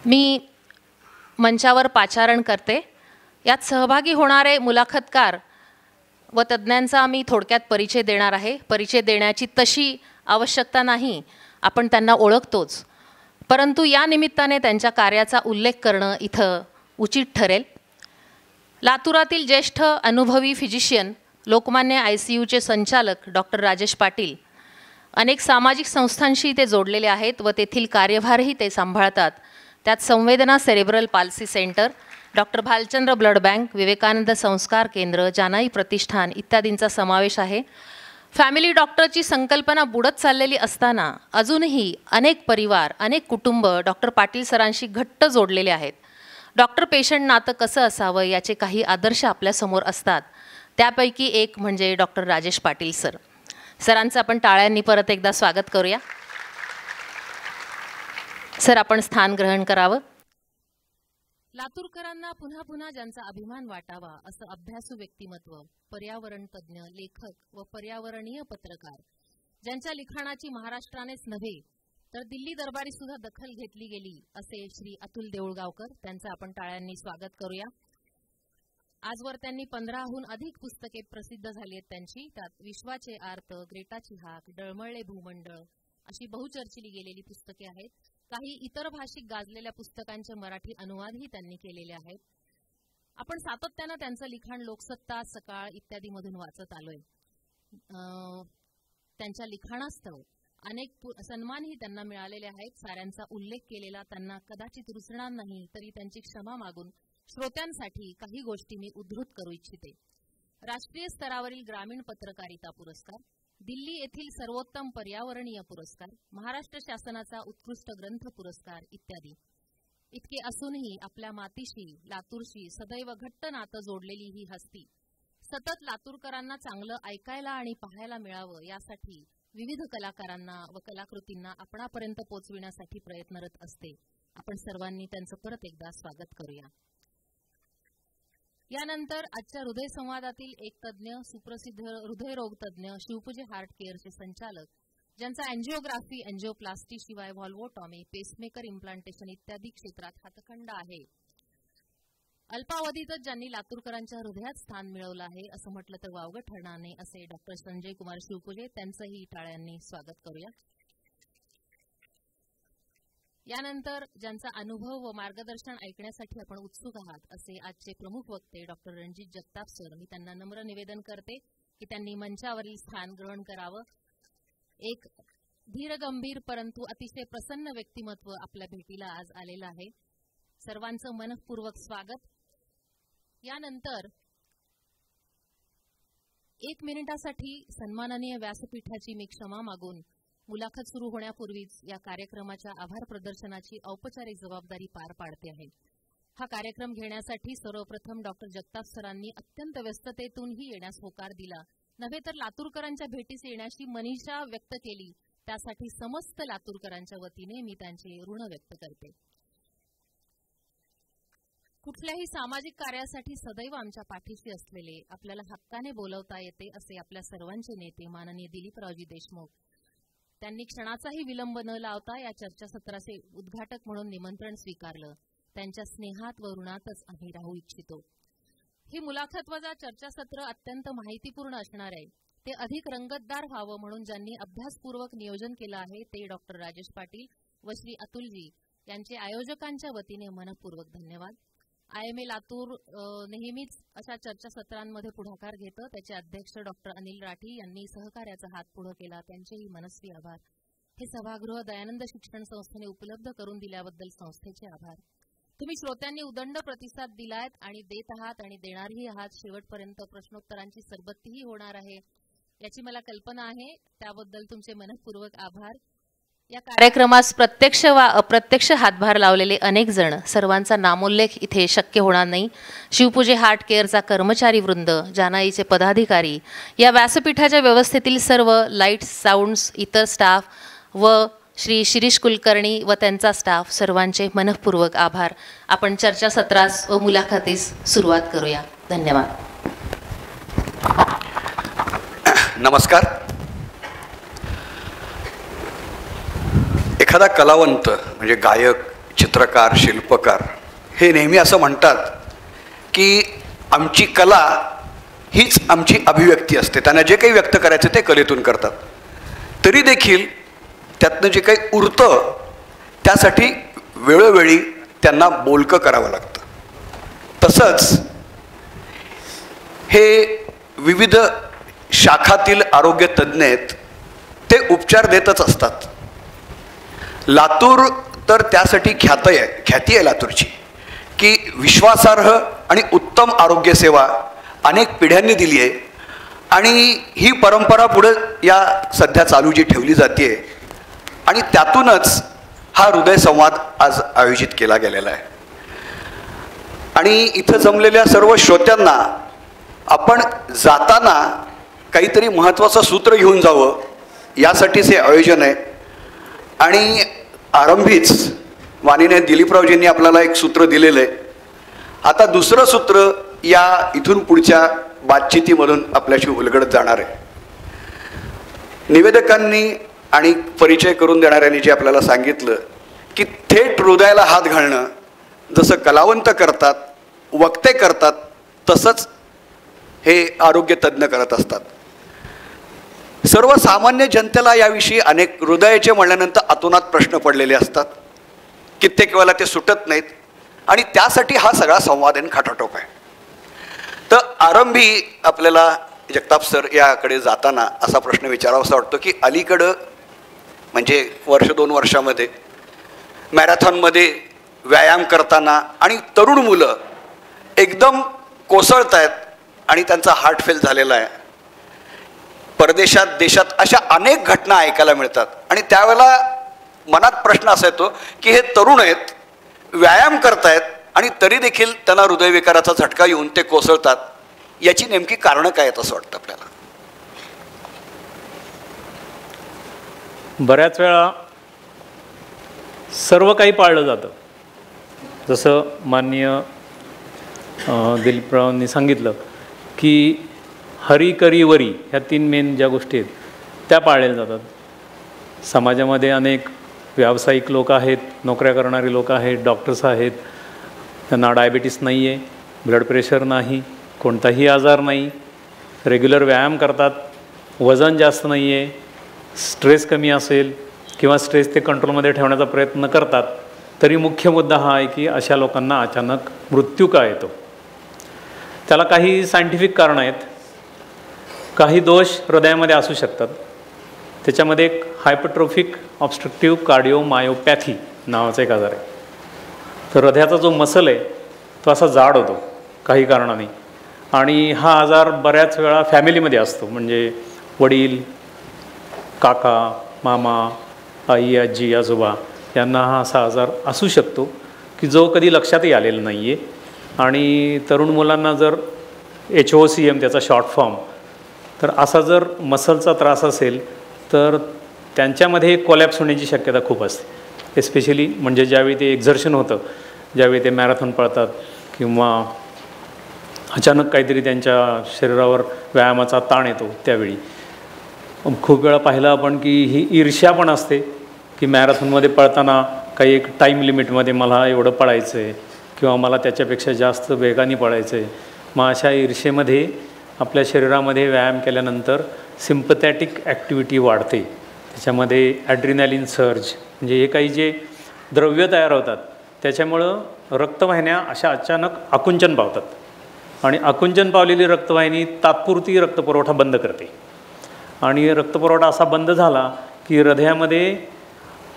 मी मंचावर पाचारण करते. यात सहभागी होणारे मुलाखतकार व तज्ज्ञांचा मी थोडक्यात परिचय देणार आहे. परिचय देण्याची तशी आवश्यकता नाही, आपण त्यांना ओळखतोच, परंतु या निमित्ताने त्यांच्या कार्याचा उल्लेख करणं इथं उचित ठरेल. लातूरातील ज्येष्ठ अनुभवी फिजिशियन, लोकमान्य ICUचे संचालक डॉक्टर राजेश पाटील. अनेक सामाजिक संस्थांशी ते जोडलेले आहेत व तेथील कार्यभारही ते सांभाळतात. त्यात Samvedana cerebral palsy centre, doctor Bhalchandra blood bank, Vivekananda Sanskar Kendra, Janai प्रतिष्ठान इत्यादींचा समावेश आहे. फॅमिली डॉक्टरची संकल्पना बुडत चाललेली असताना अजूनही अनेक परिवार, अनेक कुटुंब डॉक्टर पाटील सरांशी घट्ट जोडलेले आहेत. डॉक्टर पेशंट नातं कसं असावं याचे काही आदर्श आपल्यासमोर असतात. त्यापैकी एक म्हणजे डॉक्टर राजेश पाटील सर. सरांचं आपण टाळ्यांनी परत एकदा स्वागत करूया. सर, आपण स्थान ग्रहण करावं. लातूरकरांना पुन्हा पुन्हा ज्यांचा अभिमान वाटावा असं अभ्यासू व्यक्तिमत्व, पर्यावरण तज्ज्ञ, लेखक व पर्यावरणीय पत्रकार, ज्यांच्या लिखाणाची महाराष्ट्रानेच नव्हे तर दिल्ली दरबारी सुद्धा दखल घेतली गेली असे श्री अतुल देऊळगावकर. त्यांचं आपण टाळ्यांनी स्वागत करूया. आजवर त्यांनी 15हून अधिक पुस्तके प्रसिद्ध झाली आहेत त्यांची. त्यात विश्वाचे आर्त, ग्रेटाची हाक, डळमळले भूमंडळ अशी बहुचर्चिली गेलेली पुस्तके आहेत. काही इतर भाषिक गाजलेल्या पुस्तकांचे मराठी अनुवादही त्यांनी केलेले आहेत. आपण सातत्यानं त्यांचं लिखाण लोकसत्ता, सकाळ इत्यादी मधून वाचत आलोय. त्यांच्या लिखाणास्तव अनेक सन्मानही त्यांना मिळालेले आहेत. साऱ्यांचा उल्लेख केलेला त्यांना कदाचित रुचणार नाही, तरी त्यांची क्षमा मागून श्रोत्यांसाठी काही गोष्टी मी उद्धृत करू इच्छिते. राष्ट्रीय स्तरावरील ग्रामीण पत्रकारिता पुरस्कार, दिल्ली येथील सर्वोत्तम पर्यावरणीय पुरस्कार, महाराष्ट्र शासनाचा उत्कृष्ट ग्रंथ पुरस्कार इत्यादी. इतके असूनही आपल्या मातीशी, लातूरशी सदैव घट्ट नातं जोडलेली ही हस्ती सतत लातूरकरांना चांगलं ऐकायला आणि पाहायला मिळावं यासाठी विविध कलाकारांना व कलाकृतींना आपणापर्यंत पोहोचविण्यासाठी प्रयत्नरत असते. आपण सर्वांनी त्यांचं परत एकदा स्वागत करूया. यानंतर आजच्या हृदय संवादातील एक तज्ज्ञ, सुप्रसिद्ध हृदयरोग तज्ज्ञ, शिवपूजे हार्ट केअरचे संचालक, ज्यांचा अँजिओग्राफी, अँजिओप्लास्टी शिवाय व्हॉल्वोटॉमी, पेसमेकर इम्प्लांटेशन इत्यादी क्षेत्रात हातखंडा आहे. अल्पावधीतच ज्यांनी लातूरकरांच्या हृदयात स्थान मिळवलं आहे असं म्हटलं तर वावगं ठरणार नाही असे डॉक्टर संजय कुमार शिवपूजे. त्यांचंही टाळ्यांनी स्वागत करूया. यानंतर ज्यांचा अनुभव व मार्गदर्शन ऐकण्यासाठी आपण उत्सुक आहात असे आजचे प्रमुख वक्ते डॉक्टर रणजित जगताप सर. मी त्यांना नम्र निवेदन करते की त्यांनी मंचावरील स्थान ग्रहण करावं. एक धीरगंभीर परंतु अतिशय प्रसन्न व्यक्तिमत्व आपल्या भेटीला आज आलेलं आहे. सर्वांचं मनःपूर्वक स्वागत. यानंतर 1 मिनिटासाठी सन्माननीय व्यासपीठाची मी क्षमा मागून मुलाखत सुरू होण्यापूर्वीच या कार्यक्रमाच्या आभार प्रदर्शनाची औपचारिक जबाबदारी पार पाडते आहे. हा कार्यक्रम घेण्यासाठी सर्वप्रथम डॉक्टर जगताप सरांनी अत्यंत व्यस्ततेतूनही येण्यास होकार दिला, नव्हे तर लातूरकरांच्या भेटीस येण्याची मनीषा व्यक्त केली. त्यासाठी समस्त लातूरकरांच्या वतीने मी त्यांचे ऋण व्यक्त करते. कुठल्याही सामाजिक कार्यासाठी सदैव आमच्या पाठीशी असलेले, आपल्याला हक्काने बोलवता येते असे आपल्या सर्वांचे नेते माननीय दिलीपरावजी देशमुख, त्यांनी क्षणाचाही विलंब न लावता या चर्चासत्राचे उद्घाटक म्हणून निमंत्रण स्वीकारलं. त्यांच्या स्नेहात व ऋणातच आम्ही राहू इच्छितो. ही मुलाखत वजा चर्चासत्र अत्यंत माहितीपूर्ण असणार आहे. ते अधिक रंगतदार व्हावं म्हणून ज्यांनी अभ्यासपूर्वक नियोजन केलं आहे ते डॉक्टर राजेश पाटील व श्री अतुलजी यांचे आयोजकांच्या वतीने मनःपूर्वक धन्यवाद. IMA लातूर नेहमीच अशा चर्चासत्रांमध्ये पुढाकार घेतं. त्याचे अध्यक्ष डॉक्टर अनिल राठी यांनी सहकार्याचा हात पुढे केला, त्यांचेही मनस्वी आभार. हे सभागृह दयानंद शिक्षण संस्थेने उपलब्ध करून दिल्याबद्दल संस्थेचे आभार. तुम्ही श्रोत्यांनी उदंड प्रतिसाद दिलायत आणि देत आहात आणि देणारही आहात. शेवटपर्यंत प्रश्नोत्तरांची सरबत्तीही होणार आहे याची मला कल्पना आहे. त्याबद्दल तुमचे मनःपूर्वक आभार. या कार्यक्रमास प्रत्यक्ष वा अप्रत्यक्ष हातभार लावलेले अनेक जण, सर्वांचा नामोल्लेख इथे शक्य होणार नाही. शिवपूजे हार्ट केअरचा कर्मचारी वृंद, जानाईचे पदाधिकारी, या व्यासपीठाच्या व्यवस्थेतील सर्व लाईट्स, साऊंड्स, इतर स्टाफ व श्री शिरीष कुलकर्णी व त्यांचा स्टाफ, सर्वांचे मनःपूर्वक आभार. आपण चर्चासत्रास व मुलाखतीस सुरुवात करूया. धन्यवाद. नमस्कार. एखादा कलावंत म्हणजे गायक, चित्रकार, शिल्पकार हे नेहमी असं म्हणतात की आमची कला हीच आमची अभिव्यक्ती असते. त्यांना जे काही व्यक्त करायचं ते कलेतून करतात. तरी देखील त्यातनं जे काही उरतं त्यासाठी वेळोवेळी त्यांना बोलकं करावं लागतं. तसंच हे विविध शाखातील आरोग्य तज्ज्ञ आहेत, ते उपचार देतच असतात. लातूर तर त्यासाठी ख्याती आहे लातूरची, की विश्वासार्ह आणि उत्तम आरोग्यसेवा अनेक पिढ्यांनी दिली आहे. आणि ही परंपरा पुढे या सध्या चालू जी ठेवली जाते आणि त्यातूनच हा हृदय संवाद आज आयोजित केला गेलेला आहे. आणि इथं जमलेल्या सर्व श्रोत्यांना आपण जाताना काहीतरी महत्त्वाचं सूत्र घेऊन जावं यासाठीच हे आयोजन आहे. आणि आरंभीच माननीय दिलीपरावजींनी आपल्याला एक सूत्र दिलेलं आहे. आता दुसरं सूत्र या इथून पुढच्या बातचीतीमधून आपल्याशी उलगडत जाणार आहे. निवेदकांनी आणि परिचय करून देणाऱ्यांनी जे आपल्याला सांगितलं की थेट हृदयाला हात घालणं जसं कलावंत करतात, वक्ते करतात, तसंच हे आरोग्य तज्ज्ञ करत असतात. सर्वसामान्य जनतेला याविषयी अनेक हृदयाचे म्हणल्यानंतर अतोनात प्रश्न पडलेले असतात. कित्येक वेळेला ते सुटत नाहीत आणि त्यासाठी हा सगळा संवाद आणि खटाटोप आहे. तर आरंभी आपल्याला जगताप सर याकडे जाताना असा प्रश्न विचारावासा वाटतो की अलीकडं म्हणजे 1-2 वर्षामध्ये मॅरेथॉनमध्ये व्यायाम करताना आणि तरुण मुलं एकदम कोसळत आहेत आणि त्यांचा हार्ट फेल झालेला आहे. परदेशात, देशात अशा अनेक घटना ऐकायला मिळतात. आणि त्यावेळेला मनात प्रश्न असा येतो की हे तरुण आहेत, व्यायाम करतायत आणि तरी देखील त्यांना हृदयविकाराचा झटका येऊन ते कोसळतात. याची नेमकी कारणं काय आहेत असं वाटतं आपल्याला? बऱ्याच वेळा सर्व काही पाळलं जातं. जसं माननीय दिलीपरावांनी सांगितलं की हरी करी वरी ह्या 3 मेन ज्या गोष्टी आहेत त्या पाळल्या जातात. समाजामध्ये अनेक व्यावसायिक लोक आहेत, नोकऱ्या करणारी लोक आहेत, डॉक्टर्स आहेत, त्यांना डायबिटीस नाही आहे, ब्लड प्रेशर नाही, कोणताही आजार नाही, रेग्युलर व्यायाम करतात, वजन जास्त नाही आहे, स्ट्रेस कमी असेल किंवा स्ट्रेस ते कंट्रोलमध्ये ठेवण्याचा प्रयत्न करतात. तरी मुख्य मुद्दा हा आहे की अशा लोकांना अचानक मृत्यू का येतो. त्याला काही सायंटिफिक कारणं आहेत. काही दोष हृदयामध्ये असू शकतात. त्याच्यामध्ये एक हायपरट्रोफिक ऑब्स्ट्रक्टिव्ह कार्डिओमायोपॅथी नावाचा एक आजार आहे. तर हृदयाचा जो मसल आहे तो असा जाड होतो काही कारणाने. आणि हा आजार बऱ्याच वेळा फॅमिलीमध्ये असतो. म्हणजे वडील, काका, मामा, आई, आजी, आजोबा यांना हा असा आजार असू शकतो की जो कधी लक्षातही आलेला नाही आहे. आणि तरुण मुलांना जर HOCM त्याचा शॉर्ट फॉर्म, तर असा जर मसलचा त्रास असेल तर त्यांच्यामध्ये कोलॅप्स होण्याची शक्यता खूप असते. एस्पेशली म्हणजे ज्यावेळी ते एक्झर्शन होतं, ज्यावेळी ते मॅरेथॉन पळतात किंवा अचानक काहीतरी त्यांच्या शरीरावर व्यायामाचा ताण येतो त्यावेळी. खूप वेळा पाहिलं आपण की ही ईर्ष्या पण असते की मॅरेथॉनमध्ये पळताना काही एक टाईम लिमिटमध्ये मला एवढं पळायचं आहे किंवा मला त्याच्यापेक्षा जास्त वेगाने पळायचं आहे. मग अशा ईर्षेमध्ये आपल्या शरीरामध्ये व्यायाम केल्यानंतर सिम्पथॅटिक ॲक्टिव्हिटी वाढते. त्याच्यामध्ये ॲड्रिनॅलिन सर्ज म्हणजे हे काही जे द्रव्य तयार होतात त्याच्यामुळं रक्तवाहिन्या अशा अचानक आकुंचन पावतात. आणि आकुंचन पावलेली रक्तवाहिनी तात्पुरती रक्तपुरवठा बंद करते. आणि रक्तपुरवठा असा बंद झाला की हृदयामध्ये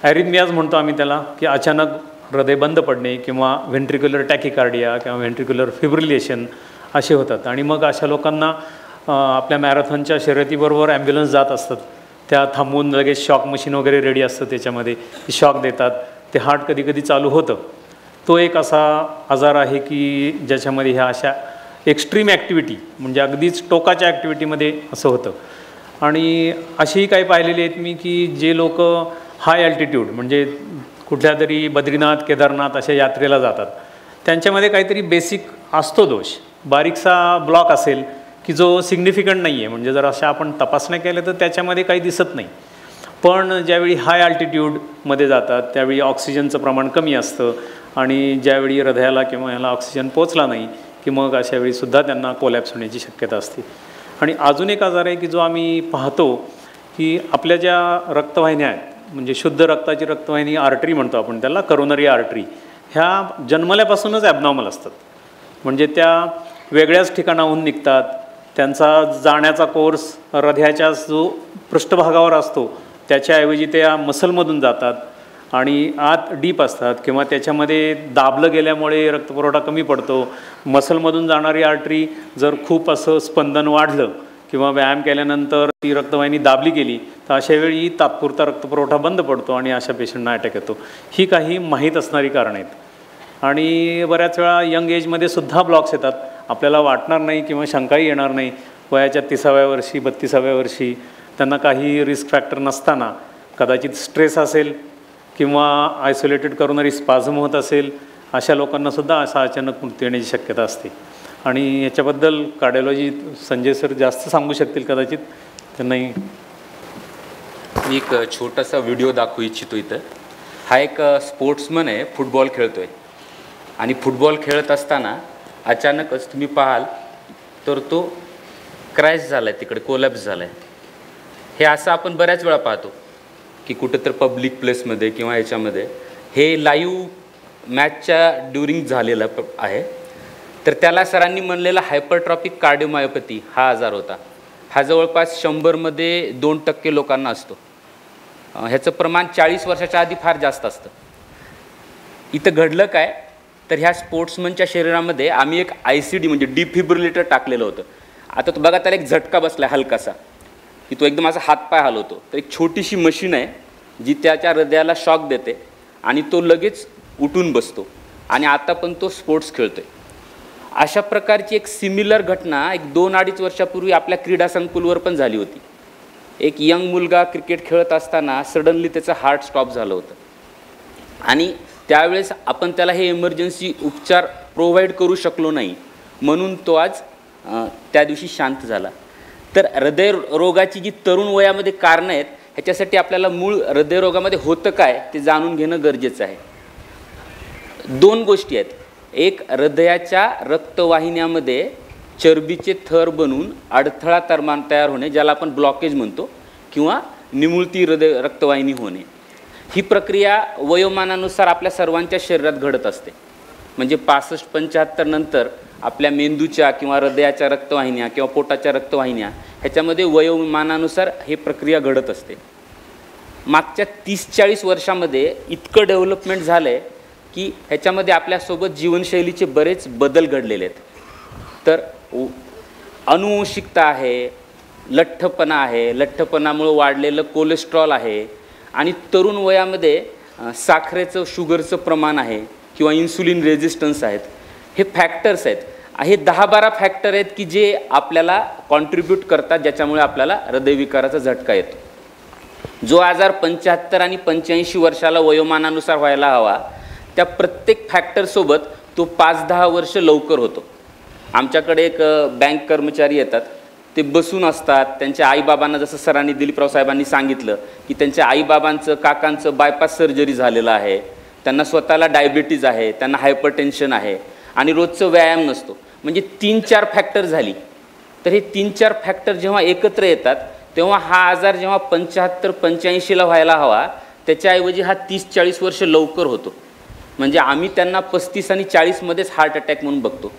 ॲरिथमियाज म्हणतो आम्ही त्याला, की अचानक हृदय बंद पडणे किंवा व्हेंट्रिक्युलर टॅकिकार्डिया किंवा व्हेंट्रिक्युलर फिब्रिलेशन असे होतात. आणि मग अशा लोकांना आपल्या मॅरेथॉनच्या शर्यतीबरोबर ॲम्ब्युलन्स जात असतात. त्या थांबवून लगेच शॉक मशीन वगैरे रेडी असतं, त्याच्यामध्ये शॉक देतात. ते हार्ट कधी कधी चालू होतं. तो एक असा आजार आहे की ज्याच्यामध्ये ह्या अशा एक्स्ट्रीम ॲक्टिव्हिटी म्हणजे अगदीच टोकाच्या ॲक्टिव्हिटीमध्ये असं होतं. आणि अशीही काही पाहिलेली आहेत मी की जे लोक हाय अल्टिट्यूड म्हणजे कुठल्या तरी बद्रीनाथ, केदारनाथ अशा यात्रेला जातात, त्यांच्यामध्ये काहीतरी बेसिक असतो दोष, बारीकसा ब्लॉक असेल की जो सिग्निफिकंट नाही आहे. म्हणजे जर अशा आपण तपासण्या केल्या तर त्याच्यामध्ये काही दिसत नाही. पण ज्यावेळी हाय अल्टिट्यूडमध्ये जातात त्यावेळी ऑक्सिजनचं प्रमाण कमी असतं आणि ज्यावेळी हृदयाला किंवा ह्याला ऑक्सिजन पोचला नाही की मग अशा वेळीसुद्धा त्यांना कोलॅप्स होण्याची शक्यता असते. आणि अजून एक आजार आहे की जो आम्ही पाहतो की आपल्या ज्या रक्तवाहिन्या आहेत, म्हणजे शुद्ध रक्ताची रक्तवाहिनी आर्टरी म्हणतो आपण त्याला, करोनरी आर्टरी, ह्या जन्मल्यापासूनच ॲबनॉर्मल असतात. म्हणजे त्या वेगळ्याच ठिकाणाहून निघतात. त्यांचा जाण्याचा कोर्स हृदयाच्या जो पृष्ठभागावर असतो त्याच्याऐवजी त्या मसलमधून जातात आणि आत डीप असतात किंवा त्याच्यामध्ये दाबलं गेल्यामुळे रक्तपुरवठा कमी पडतो. मसलमधून जाणारी आर्टरी जर खूप असं स्पंदन वाढलं किंवा व्यायाम केल्यानंतर ती रक्तवाहिनी दाबली गेली तर अशा वेळी तात्पुरता रक्तपुरवठा बंद पडतो आणि अशा पेशंटना अटॅक येतो. ही काही माहीत असणारी कारणं आहेत. आणि बऱ्याच वेळा यंग एजमध्ये सुद्धा ब्लॉक्स येतात. आपल्याला वाटणार नाही किंवा शंकाही येणार नाही. वयाच्या 30व्या वर्षी 32व्या वर्षी त्यांना काही रिस्क फॅक्टर नसताना कदाचित स्ट्रेस असेल किंवा आयसोलेटेड करोनरी स्पाझम होत असेल, अशा लोकांनासुद्धा असा अचानक मृत्यू येण्याची शक्यता असते. आणि याच्याबद्दल कार्डिओलॉजी संजय सर जास्त सांगू शकतील कदाचित. त्यांनाही मी एक छोटासा व्हिडिओ दाखवू इच्छितो इथं. हा एक स्पोर्ट्समन आहे, फुटबॉल खेळतो आहे आणि फुटबॉल खेळत असताना अचानकच तुम्ही पाहाल तर तो क्रॅश झाला आहे, तिकडे कोलॅप्स झाला आहे. हे असं आपण बऱ्याच वेळा पाहतो की कुठं तर पब्लिक प्लेसमध्ये किंवा ह्याच्यामध्ये हे लाईव्ह मॅचच्या ड्युरिंग झालेलं आहे. तर त्याला सरांनी म्हणलेला हायपरट्रॉपिक कार्डिओमायोपॅथी हा आजार होता. हा जवळपास 100मध्ये 2% लोकांना असतो. ह्याचं प्रमाण 40 वर्षाच्या आधी फार जास्त असतं. इथं घडलं काय तर ह्या स्पोर्ट्समनच्या शरीरामध्ये आम्ही एक ICD म्हणजे डिफिब्रिलेटर टाकलेलं होतं. आता तो बघा त्याला एक झटका बसला हलकासा की तो एकदम असा हातपाय हलवतो. तर एक छोटीशी मशीन आहे जी त्याच्या हृदयाला शॉक देते आणि तो लगेच उठून बसतो आणि आता पण तो स्पोर्ट्स खेळतोय. अशा प्रकारची एक सिमिलर घटना एक 2-2.5 वर्षापूर्वी आपल्या क्रीडा संकुलवर पण झाली होती. एक यंग मुलगा क्रिकेट खेळत असताना सडनली त्याचं हार्ट स्टॉप झालं होतं आणि त्यावेळेस आपण त्याला हे इमर्जन्सी उपचार प्रोव्हाइड करू शकलो नाही म्हणून तो आज त्या दिवशी शांत झाला. तर हृदयरोगाची जी तरुण वयामध्ये कारणं आहेत ह्याच्यासाठी आपल्याला मूळ हृदयरोगामध्ये होतं काय ते जाणून घेणं गरजेचं आहे. 2 गोष्टी आहेत. एक, हृदयाच्या रक्तवाहिन्यामध्ये चरबीचे थर बनून अडथळा तयार होणे ज्याला आपण ब्लॉकेज म्हणतो किंवा निमुळती रक्तवाहिनी होणे. ही प्रक्रिया वयोमानानुसार आपल्या सर्वांच्या शरीरात घडत असते. म्हणजे 65-75 नंतर आपल्या मेंदूच्या किंवा हृदयाच्या रक्तवाहिन्या किंवा पोटाच्या रक्तवाहिन्या ह्याच्यामध्ये वयोमानानुसार ही प्रक्रिया घडत असते. मागच्या 30-40 वर्षामध्ये इतकं डेव्हलपमेंट झालं आहे की ह्याच्यामध्ये आपल्यासोबत जीवनशैलीचे बरेच बदल घडलेले आहेत. तर अनुवंशिकता आहे, लठ्ठपणा आहे, लठ्ठपणामुळे वाढलेलं कोलेस्ट्रॉल आहे आणि तरुण वयामध्ये साखरेचं शुगरचं प्रमाण आहे किंवा इन्सुलिन रेझिस्टन्स आहेत. हे फॅक्टर्स आहेत. हे 10-12 फॅक्टर आहेत की जे आपल्याला कॉन्ट्रीब्यूट करतात ज्याच्यामुळे आपल्याला हृदयविकाराचा झटका येतो. जो आजार 75 आणि 85 वर्षाला वयोमानानुसार व्हायला हवा त्या प्रत्येक फॅक्टरसोबत तो 5-10 वर्ष लवकर होतो. आमच्याकडे एक बँक कर्मचारी येतात, ते बसून असतात. त्यांच्या आईबाबांना जसं सरांनी दिलीपराव साहेबांनी सांगितलं की त्यांच्या आईबाबांचं काकांचं बायपास सर्जरी झालेलं आहे, त्यांना स्वतःला डायबिटीज आहे, त्यांना हायपरटेन्शन आहे आणि रोजचं व्यायाम नसतो. म्हणजे 3-4 फॅक्टर झाली. तर हे 3-4 फॅक्टर जेव्हा एकत्र येतात तेव्हा हा आजार जेव्हा 75-85ला व्हायला हवा त्याच्याऐवजी हा 30-40 वर्ष लवकर होतो. म्हणजे आम्ही त्यांना 35 आणि 40मध्येच हार्ट अटॅक म्हणून बघतो.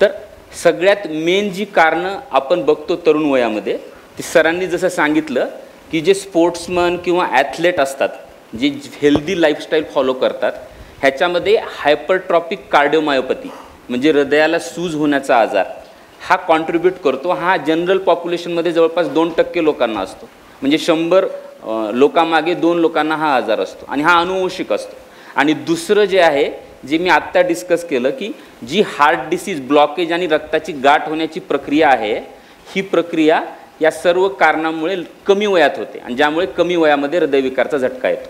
तर सगळ्यात मेन जी कारणं आपण बघतो तरुण वयामध्ये ती सरांनी जसं सांगितलं की जे स्पोर्ट्समन किंवा ॲथलेट असतात, जे हेल्दी लाईफस्टाईल फॉलो करतात, ह्याच्यामध्ये हायपरट्रॉपिक कार्डिओमायोपॅथी म्हणजे हृदयाला सूज होण्याचा आजार हा कॉन्ट्रीब्यूट करतो. हा जनरल पॉप्युलेशनमध्ये जवळपास 2% लोकांना असतो. म्हणजे 100 लोकांमागे 2 लोकांना हा आजार असतो आणि हा अनुवंशिक असतो. आणि दुसरं जे आहे जे मी आत्ता डिस्कस केलं की जी हार्ट डिसीज ब्लॉकेज आणि रक्ताची गाठ होण्याची प्रक्रिया आहे, ही प्रक्रिया या सर्व कारणामुळे कमी वयात होते आणि ज्यामुळे कमी वयामध्ये हृदयविकारचा झटका येतो.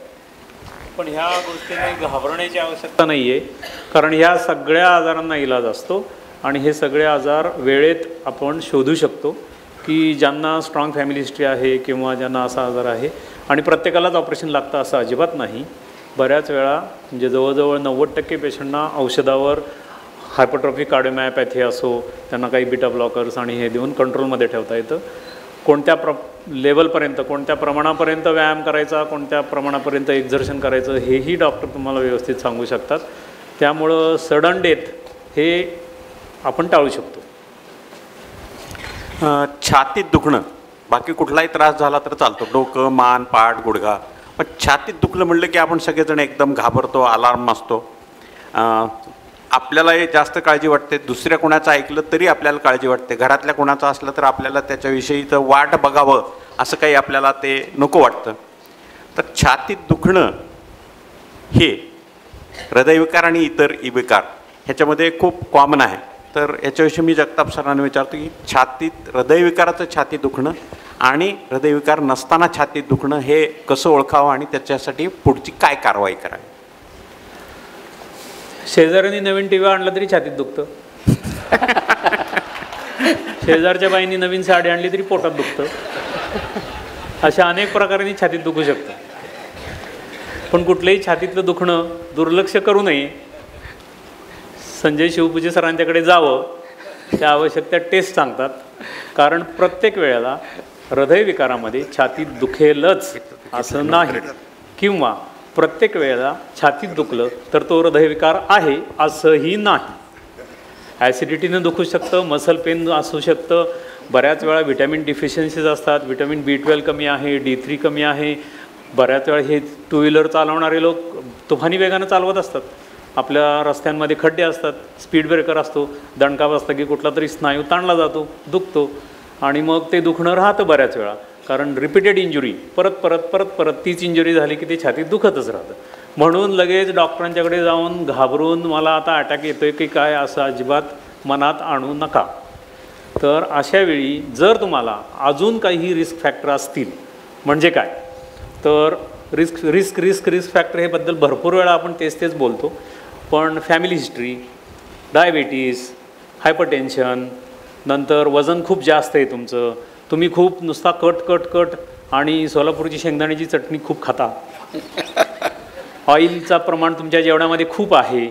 पण ह्या गोष्टीने घाबरण्याची आवश्यकता नाही आहे, कारण ह्या सगळ्या आजारांना इलाज असतो आणि हे सगळे आजार वेळेत आपण शोधू शकतो की ज्यांना स्ट्रॉंग फॅमिली हिस्ट्री आहे किंवा ज्यांना असा आजार आहे आणि प्रत्येकालाच ऑपरेशन लागतं असं अजिबात नाही. बऱ्याच वेळा म्हणजे जवळजवळ 90% पेशंटना औषधावर हायपरट्रॉफिक कार्डिओमायोपॅथी असो, त्यांना काही बीटा ब्लॉकर्स आणि हे देऊन कंट्रोलमध्ये ठेवता येतं. कोणत्या लेवलपर्यंत, कोणत्या प्रमाणापर्यंत व्यायाम करायचा, कोणत्या प्रमाणापर्यंत एक्झर्शन करायचं हेही डॉक्टर तुम्हाला व्यवस्थित सांगू शकतात. त्यामुळं सडन डेथ हे आपण टाळू शकतो. छातीत दुखणं, बाकी कुठलाही त्रास झाला तर चालतो, डोकं, मान, पाठ, गुडघा, पण छातीत दुखलं म्हटलं की आपण सगळेजण एकदम घाबरतो, अलार्म असतो. आपल्यालाही जास्त काळजी वाटते, दुसऱ्या कोणाचं ऐकलं तरी आपल्याला काळजी वाटते, घरातल्या कोणाचं असलं तर आपल्याला त्याच्याविषयीचं वाट बघावं असं काही आपल्याला ते नको वाटतं. तर छातीत दुखणं हे हृदयविकार आणि इतर विकार ह्याच्यामध्ये खूप कॉमन आहे. तर याच्याविषयी मी जगताप सरांना विचारतो की छातीत हृदयविकाराचं छातीत दुखणं आणि हृदयविकार नसताना छातीत दुखणं हे कसं ओळखावं आणि त्याच्यासाठी पुढची काय कारवाई करावी. शेजाऱ्यांनी नवीन टी व्ही आणला तरी छातीत दुखतं, शेजारच्या बाईंनी नवीन साडी आणली तरी पोटात दुखतं. अशा अनेक प्रकारांनी छातीत दुखू शकतं. पण कुठलंही छातीतलं दुखणं दुर्लक्ष करू नये. संजय शिवपूजे सरांच्याकडे जावं, त्या आवश्यक त्या टेस्ट सांगतात. कारण प्रत्येक वेळेला हृदयविकारामध्ये छातीत दुखेलच असं नाही, किंवा प्रत्येक वेळेला छातीत दुखलं तर तो हृदयविकार आहे असंही नाही. ॲसिडिटीनं दुखू शकतं, मसल पेन असू शकतं, बऱ्याच वेळा व्हिटॅमिन डिफिशियन्सीज असतात, व्हिटॅमिन B12 कमी आहे, D3 कमी आहे. बऱ्याच वेळा हे टू व्हीलर चालवणारे लोक तुफानी वेगानं चालवत असतात, आपल्या रस्त्यांमध्ये खड्डे असतात, स्पीड ब्रेकर असतो, दणका बसला की कुठला तरी स्नायू ताणला जातो, दुखतो, आणि मग ते दुखणं राहतं बऱ्याच वेळा. कारण रिपीटेड इंजुरी, परत परत परत परत तीच इंजुरी झाली की ते छातीत दुखतच राहतं. म्हणून लगेच डॉक्टरांच्याकडे जाऊन घाबरून मला आता अटॅक येतो आहे की काय असं अजिबात मनात आणू नका. तर अशावेळी जर तुम्हाला अजून काही रिस्क फॅक्टर असतील, म्हणजे काय तर risk risk risk risk factor हे बद्दल भरपूर वेळा आपण तेच बोलतो, पण फॅमिली हिस्ट्री, डायबिटीस, हायपरटेन्शन, नंतर वजन खूप जास्त आहे तुमचं, तुम्ही खूप नुसता कट कट कट आणि सोलापूरची शेंगदाण्याची चटणी खूप खाता, ऑइलचा प्रमाण तुमच्या जेवणामध्ये खूप आहे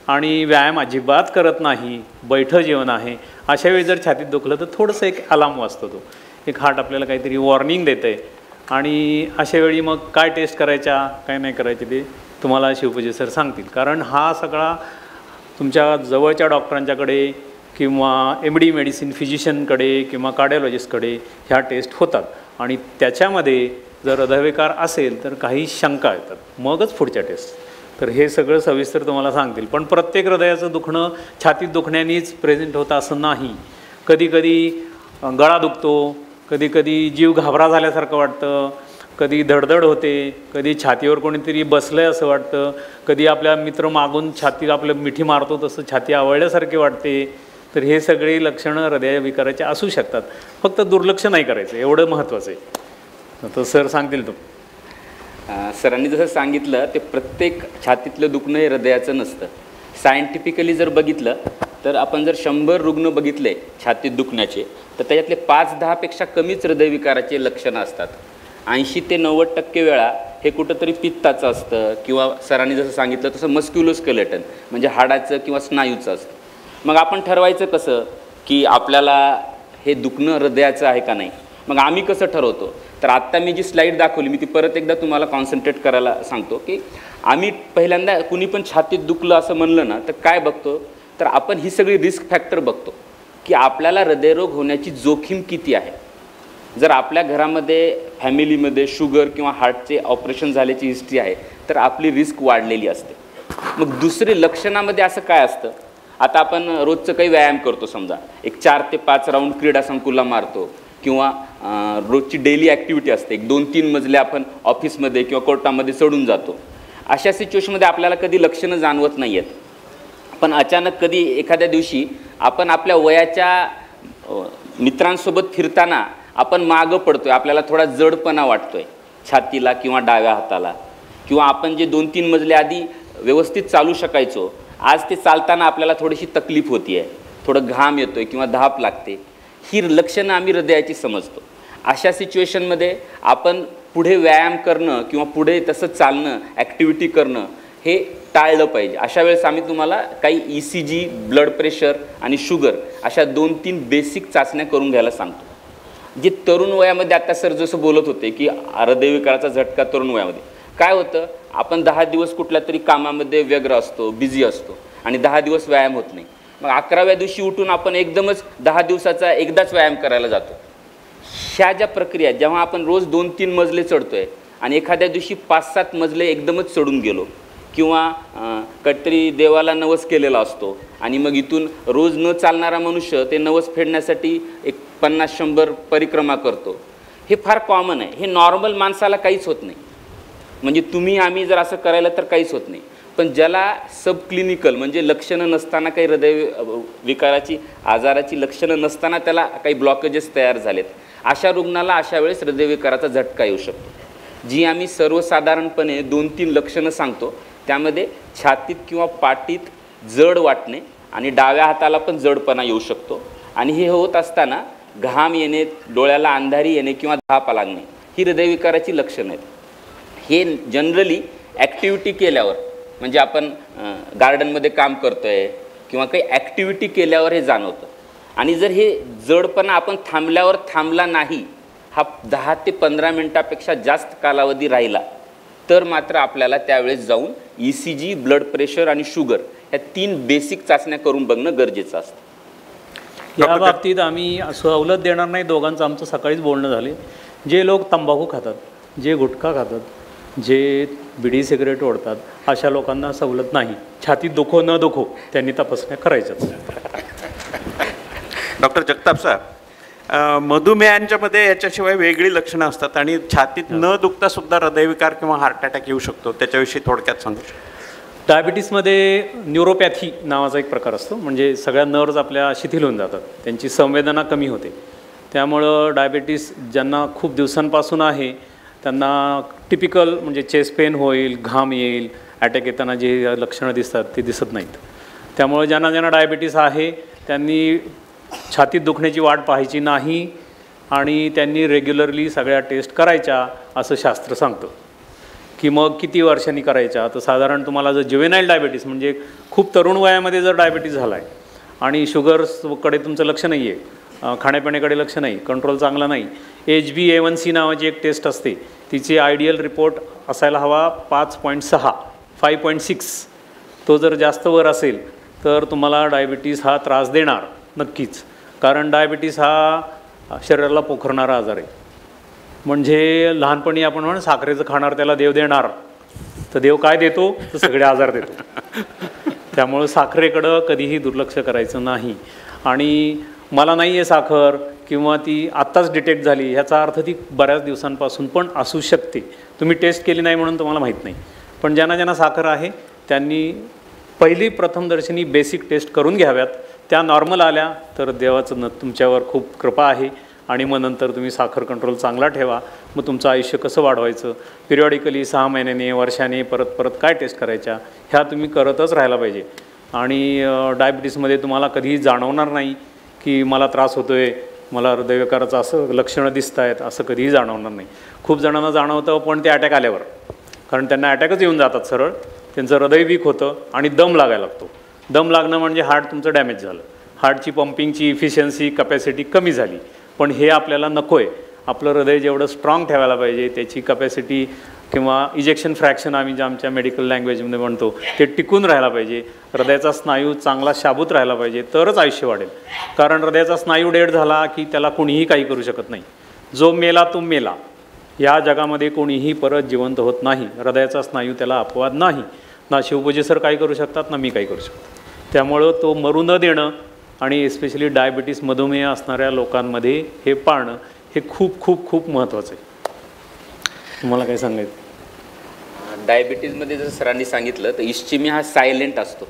आणि व्यायाम अजिबात करत नाही, बैठं जेवण आहे, अशा वेळी जर छातीत दुखलं तर थोडंसं एक अलार्म वाजतो, तो एक हार्ट आपल्याला काहीतरी वॉर्निंग देतं आहे. आणि अशा वेळी मग काय टेस्ट करायच्या काय नाही करायचे ते तुम्हाला शिवपूजे सर सांगतील. कारण हा सगळा तुमच्या जवळच्या डॉक्टरांच्याकडे किंवा MD मेडिसिन फिजिशियनकडे किंवा कार्डिओलॉजिस्टकडे ह्या टेस्ट होतात, आणि त्याच्यामध्ये जर हृदयविकार असेल तर काही शंका येतात, मगच पुढच्या टेस्ट. तर हे सगळं सविस्तर तुम्हाला सांगतील. पण प्रत्येक हृदयाचं दुखणं छातीत दुखण्यानेच प्रेझेंट होतं असं नाही. कधी कधी गळा दुखतो, कधी कधी जीव घाबरा झाल्यासारखं वाटतं, कधी धडधड होते, कधी छातीवर कोणीतरी बसलं आहे असं वाटतं, कधी आपल्या मित्र मागून छाती आपलं मिठी मारतो तसं छाती आवळल्यासारखे वाटते. तर हे सगळे लक्षणं हृदयविकाराचे असू शकतात, फक्त दुर्लक्ष नाही करायचं, एवढं महत्त्वाचं आहे. तर सर सांगतील तो. सरांनी जसं सांगितलं ते प्रत्येक छातीतलं दुखणं हे हृदयाचं नसतं. सायंटिफिकली जर बघितलं तर आपण जर 100 रुग्ण बघितले छातीत दुखण्याचे तर त्याच्यातले 5-10पेक्षा कमीच हृदयविकाराचे लक्षणं असतात. 80 ते 90% वेळा हे कुठंतरी पित्ताचं असतं, किंवा सरांनी जसं सांगितलं तसं मस्क्युलोस्केलेटन म्हणजे हाडाचं किंवा स्नायूचं असतं. मग आपण ठरवायचं कसं की आपल्याला हे दुखणं हृदयाचं आहे का नाही. मग आम्ही कसं ठरवतो तर आत्ता मी जी स्लाईड दाखवली मी ती परत एकदा तुम्हाला कॉन्सन्ट्रेट करायला सांगतो की आम्ही पहिल्यांदा कुणी पण छातीत दुखलं असं म्हणलं ना तर काय बघतो तर आपण ही सगळी रिस्क फॅक्टर बघतो की आपल्याला हृदयरोग होण्याची जोखीम किती आहे. जर आपल्या घरामध्ये फॅमिलीमध्ये शुगर किंवा हार्टचे ऑपरेशन झाल्याची हिस्ट्री आहे तर आपली रिस्क वाढलेली असते. मग दुसरे लक्षणामध्ये असं काय असतं, आता आपण रोजचं काही व्यायाम करतो, समजा एक 4 ते 5 राऊंड क्रीडा संकुलला मारतो, किंवा रोजची डेली ॲक्टिव्हिटी असते, एक 2-3 मजले आपण ऑफिसमध्ये किंवा कोर्टामध्ये चढून जातो. अशा सिच्युएशनमध्ये आपल्याला कधी लक्षणं जाणवत नाही आहेत, पण अचानक कधी एखाद्या दिवशी आपण आपल्या वयाच्या मित्रांसोबत फिरताना आपण मागं पडतो आहे, आपल्याला थोडा जडपणा वाटतो आहे छातीला किंवा डाव्या हाताला, किंवा आपण जे 2-3 मजले आधी व्यवस्थित चालू शकायचो आज ते चालताना आपल्याला थोडीशी तकलीफ होती आहे, थोडं घाम येतो आहे किंवा धाप लागते. ही लक्षणं आम्ही हृदयाची समजतो. अशा सिच्युएशनमध्ये आपण पुढे व्यायाम करणं किंवा पुढे तसं चालणं, ॲक्टिव्हिटी करणं हे टाळलं पाहिजे. अशा वेळेस आम्ही तुम्हाला काही ECG, ब्लड प्रेशर आणि शुगर अशा 2-3 बेसिक चाचण्या करून घ्यायला सांगतो. जे तरुण वयामध्ये आता सर जसं बोलत होते की हृदयविकाराचा झटका तरुण वयामध्ये काय होतं, आपण 10 दिवस कुठल्या तरी कामामध्ये व्यग्र असतो, बिझी असतो आणि 10 दिवस व्यायाम होत नाही. मग 11व्या दिवशी उठून आपण एकदमच 10 दिवसाचा एकदाच व्यायाम करायला जातो. ह्या ज्या प्रक्रिया, जेव्हा आपण रोज 2-3 मजले चढतोय आणि एखाद्या दिवशी 5-7 मजले एकदमच चढून गेलो किंवा कधीतरी देवाला नवस केलेला असतो आणि मग इथून रोज न चालणारा मनुष्य ते नवस फेडण्यासाठी एक 50-100 परिक्रमा करतो. हे फार कॉमन आहे. हे नॉर्मल माणसाला काहीच होत नाही. म्हणजे तुम्ही आम्ही जर असं करायला तर काहीच होत नाही. पण ज्याला सब क्लिनिकल म्हणजे लक्षणं नसताना, काही हृदय विकाराची आजाराची लक्षणं नसताना त्याला काही ब्लॉकेजेस तयार झालेत, अशा रुग्णाला अशा वेळेस हृदयविकाराचा झटका येऊ शकतो. जी आम्ही सर्वसाधारणपणे 2-3 लक्षणं सांगतो त्यामध्ये छातीत किंवा पाठीत जड वाटणे आणि डाव्या हाताला पण जडपणा येऊ शकतो. आणि हे होत असताना घाम येणे, डोळ्याला अंधारी येणे किंवा धाप लागणे ही हृदयविकाराची लक्षणं आहेत. हे जनरली ॲक्टिव्हिटी केल्यावर, म्हणजे आपण गार्डनमध्ये काम करतो आहे किंवा काही ॲक्टिव्हिटी केल्यावर हे जाणवतं. आणि जर हे जडपणा आपण थांबल्यावर थांबला नाही, हा 10 ते 15 मिनटापेक्षा जास्त कालावधी राहिला तर मात्र आपल्याला त्यावेळेस जाऊन ECG, ब्लड प्रेशर आणि शुगर ह्या 3 बेसिक चाचण्या करून बघणं गरजेचं असतं. या बाबतीत आम्ही सवलत देणार नाही. दोघांचं आमचं सकाळीच बोलणं झाले. जे लोक तंबाखू खातात, जे गुटखा खातात, जे बिडी सिगरेट ओढतात, अशा लोकांना सवलत नाही. छातीत दुखो न दुखो त्यांनी तपासण्या करायच्याच. डॉक्टर जगताप सर, मधुमेहांच्यामध्ये याच्याशिवाय वेगळी लक्षणं असतात आणि छातीत न दुखता सुद्धा हृदयविकार किंवा हार्ट अटॅक येऊ शकतो, त्याच्याविषयी थोडक्यात सांगू शकतो? डायबिटीसमध्ये न्यूरोपॅथी नावाचा एक प्रकार असतो. म्हणजे सगळ्या नर्व्ज आपल्या शिथिल होऊन जातात, त्यांची संवेदना कमी होते. त्यामुळं डायबिटीस ज्यांना खूप दिवसांपासून आहे त्यांना टिपिकल म्हणजे चेस्ट पेन होईल, घाम येईल, अटॅक येताना जे लक्षणं दिसतात ते दिसत नाहीत. त्यामुळे ज्यांना डायबिटीस आहे त्यांनी छातीत दुखण्याची वाट पाहायची नाही आणि त्यांनी रेग्युलरली सगळ्या टेस्ट करायच्या असं शास्त्र सांगतं. की मग किती वर्षांनी करायच्या, तर साधारण तुम्हाला जर जुवेनाईल डायबिटीस म्हणजे खूप तरुण वयामध्ये जर डायबिटीस झाला आहे आणि शुगर्सकडे तुमचं लक्ष नाही आहे, खाण्यापिण्याकडे लक्ष नाही, कंट्रोल चांगला नाही, HbA1c नावाची एक टेस्ट असते, तिची आयडियल रिपोर्ट असायला हवा 5.6, 5.6. तो जर जास्त वर असेल तर तुम्हाला डायबिटीस हा त्रास देणार नक्कीच. कारण डायबिटीस हा शरीराला पोखरणारा आजार आहे. म्हणजे लहानपणी आपण म्हणून साखरेचं खाणार त्याला देव देणार, तर देव काय देतो तर सगळे आजार देतो. त्यामुळं साखरेकडं कधीही दुर्लक्ष करायचं नाही. आणि मला नाही आहे साखर किंवा ती आत्ताच डिटेक्ट झाली ह्याचा अर्थ ती बऱ्याच दिवसांपासून पण असू शकते. तुम्ही टेस्ट केली नाही म्हणून तुम्हाला माहीत नाही. पण ज्यांना साखर आहे त्यांनी पहिली प्रथमदर्शनी बेसिक टेस्ट करून घ्याव्यात. त्या नॉर्मल आल्या तर देवाचं तुमच्यावर खूप कृपा आहे. आणि मग नंतर तुम्ही साखर कंट्रोल चांगला ठेवा. मग तुमचं आयुष्य कसं वाढवायचं, पिरियॉडिकली 6 महिन्याने, वर्षाने परत काय टेस्ट करायच्या ह्या तुम्ही करतच राहायला पाहिजे. आणि डायबिटीसमध्ये तुम्हाला कधीही जाणवणार नाही की मला त्रास होतो आहे, मला हृदयविकाराचं असं लक्षणं दिसत आहेत, असं कधीही जाणवणार नाही. खूप जणांना जाणवतं पण ते अटॅक आल्यावर, कारण त्यांना अटॅकच येऊन जातात सरळ. त्यांचं हृदय वीक होतं आणि दम लागायला लागतो. दम लागणं म्हणजे हार्ट तुमचं डॅमेज झालं, हार्टची पंपिंगची इफिशियन्सी कपॅसिटी कमी झाली. पण हे आपल्याला नको आहे. आपलं हृदय जेवढं स्ट्रॉंग ठेवायला पाहिजे त्याची कपॅसिटी किंवा इजेक्शन फ्रॅक्शन आम्ही जे आमच्या मेडिकल लँग्वेजमध्ये म्हणतो ते टिकून राहायला पाहिजे. हृदयाचा स्नायू चांगला शाबूत राहायला पाहिजे तरच आयुष्य वाढेल. कारण हृदयाचा स्नायू डेड झाला की त्याला कोणीही काही करू शकत नाही. जो मेला तो मेला. या जगामध्ये कोणीही परत जिवंत होत नाही. हृदयाचा स्नायू त्याला अपवाद नाही. ना शिवपूजे सर काही करू शकतात ना मी काही करू शकतो. त्यामुळं तो मरू न देणं आणि एस्पेशली डायबिटीस मधुमेह असणाऱ्या लोकांमध्ये हे पाळणं हे खूप खूप खूप महत्त्वाचं आहे. तुम्हाला काय सांगायचं? डायबिटीजमध्ये जसं सरांनी सांगितलं तर इस्चिमिया हा सायलेंट असतो.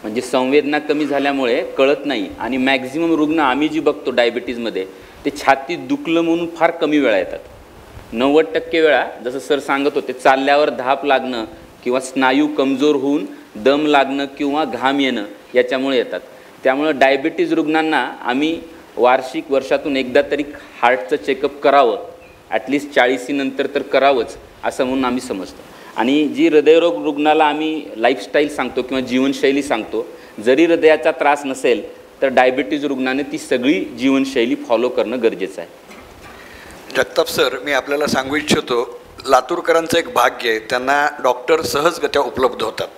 म्हणजे संवेदना कमी झाल्यामुळे कळत नाही. आणि मॅक्झिमम रुग्ण आम्ही जी बघतो डायबिटीजमध्ये ते छातीत दुखलं म्हणून फार कमी वेळा येतात. 90% वेळा जसं सर सांगत होते चालल्यावर धाप लागणं किंवा स्नायू कमजोर होऊन दम लागणं किंवा घाम येणं याच्यामुळे येतात. त्यामुळं डायबिटीज रुग्णांना आम्ही वर्षातून एकदा तरी हार्टचं चेकअप करावं ॲटलिस्ट 40 नंतर तर करावंच असं म्हणून आम्ही समजतो. आणि जी हृदयरोग रुग्णाला आम्ही लाईफस्टाईल सांगतो किंवा जीवनशैली सांगतो, जरी हृदयाचा त्रास नसेल तर डायबिटीज रुग्णाने ती सगळी जीवनशैली फॉलो करणं गरजेचं आहे. जगताप सर, मी आपल्याला सांगू इच्छितो, लातूरकरांचं एक भाग्य आहे, त्यांना डॉक्टर सहजगत्या उपलब्ध होतात,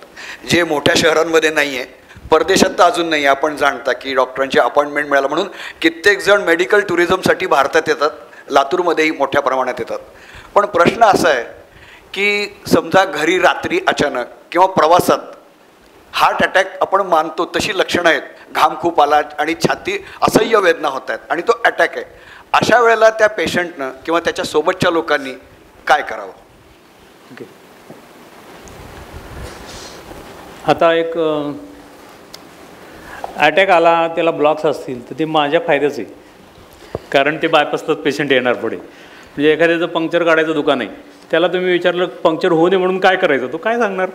जे मोठ्या शहरांमध्ये नाही आहे. परदेशात तर अजून नाही. आपण जाणता की डॉक्टरांची अपॉइंटमेंट मिळाला म्हणून कित्येक जण मेडिकल टुरिझमसाठी भारतात येतात, लातूरमध्येही मोठ्या प्रमाणात येतात. पण प्रश्न असा आहे की समजा घरी रात्री अचानक किंवा प्रवासात हार्ट अटॅक आपण मानतो तशी लक्षणं आहेत, घाम खूप आला आणि छाती असह्य वेदना होत आहेत आणि तो अटॅक आहे, अशा वेळेला त्या पेशंटनं किंवा त्याच्या सोबतच्या लोकांनी काय करावं? ओके, आता एक अटॅक आला, त्याला ब्लॉक्स असतील तर ते माझ्या फायद्याच आहे, कारण ते बायपासलाच पेशंट येणार पुढे. म्हणजे एखाद्याचं पंक्चर काढायचं दुकान आहे, त्याला तुम्ही विचारलं पंक्चर होऊ नये म्हणून काय करायचं, तो काय सांगणार?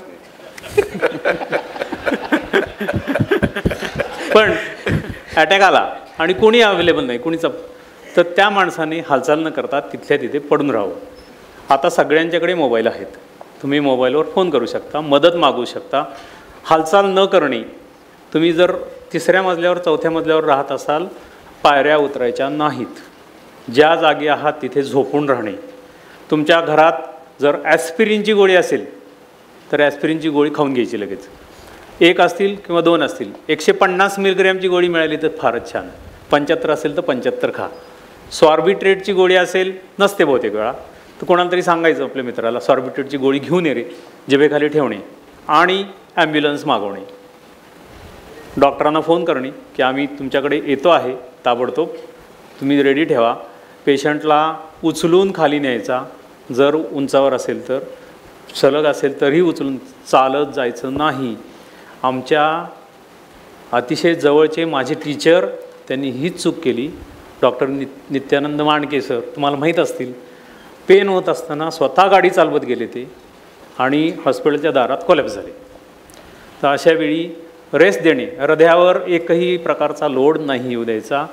पण अटॅक आला आणि कोणी अवेलेबल नाही, कोणीच, तर त्या माणसाने हालचाल न करता तिथल्या तिथे पडून राहावं. आता सगळ्यांच्याकडे मोबाईल आहेत, तुम्ही मोबाईलवर फोन करू शकता, मदत मागू शकता. हालचाल न करणे, तुम्ही जर 3ऱ्या मजल्यावर 4थ्या मजल्यावर राहत असाल, पायऱ्या उतरायच्या नाहीत, ज्या जागी आहात तिथे झोपून राहणे. तुमच्या घरात जर ॲस्पिरिनची गोळी असेल तर ॲस्पिरिनची गोळी खाऊन घ्यायची लगेच, 1 असतील किंवा 2 असतील. 150 मिलीग्रॅमची गोळी मिळाली तर फारच छान, 75 असेल तर 75 खा. सॉर्बिट्रेटची गोळी असेल, नसते बहुतेक वेळा, तर कोणाला तरी सांगायचं आपल्या मित्राला सॉर्बिट्रेटची गोळी घेऊन ये रे, जिभेखाली ठेवणे आणि ॲम्ब्युलन्स मागवणे. डॉक्टरांना फोन करणे की आम्ही तुमच्याकडे येतो आहे, ताबडतोब तुम्ही रेडी ठेवा. पेशंटला उचलून खाली न्यायचा, जर उंचावर असेल तर, सलग असेल तरीही उचलून, चालत जायचं नाही. आमच्या अतिशय जवळचे माझे टीचर, त्यांनी हीच चूक केली. डॉक्टर नित्यानंद मांडके सर, तुम्हाला माहीत असतील, पेन होत असताना स्वतः गाडी चालवत गेले ते आणि हॉस्पिटलच्या दारात कोलॅप्स झाले. तर अशा वेळी रेस्ट देणे, हृदयावर एकही प्रकारचा लोड नाही येऊ द्यायचा,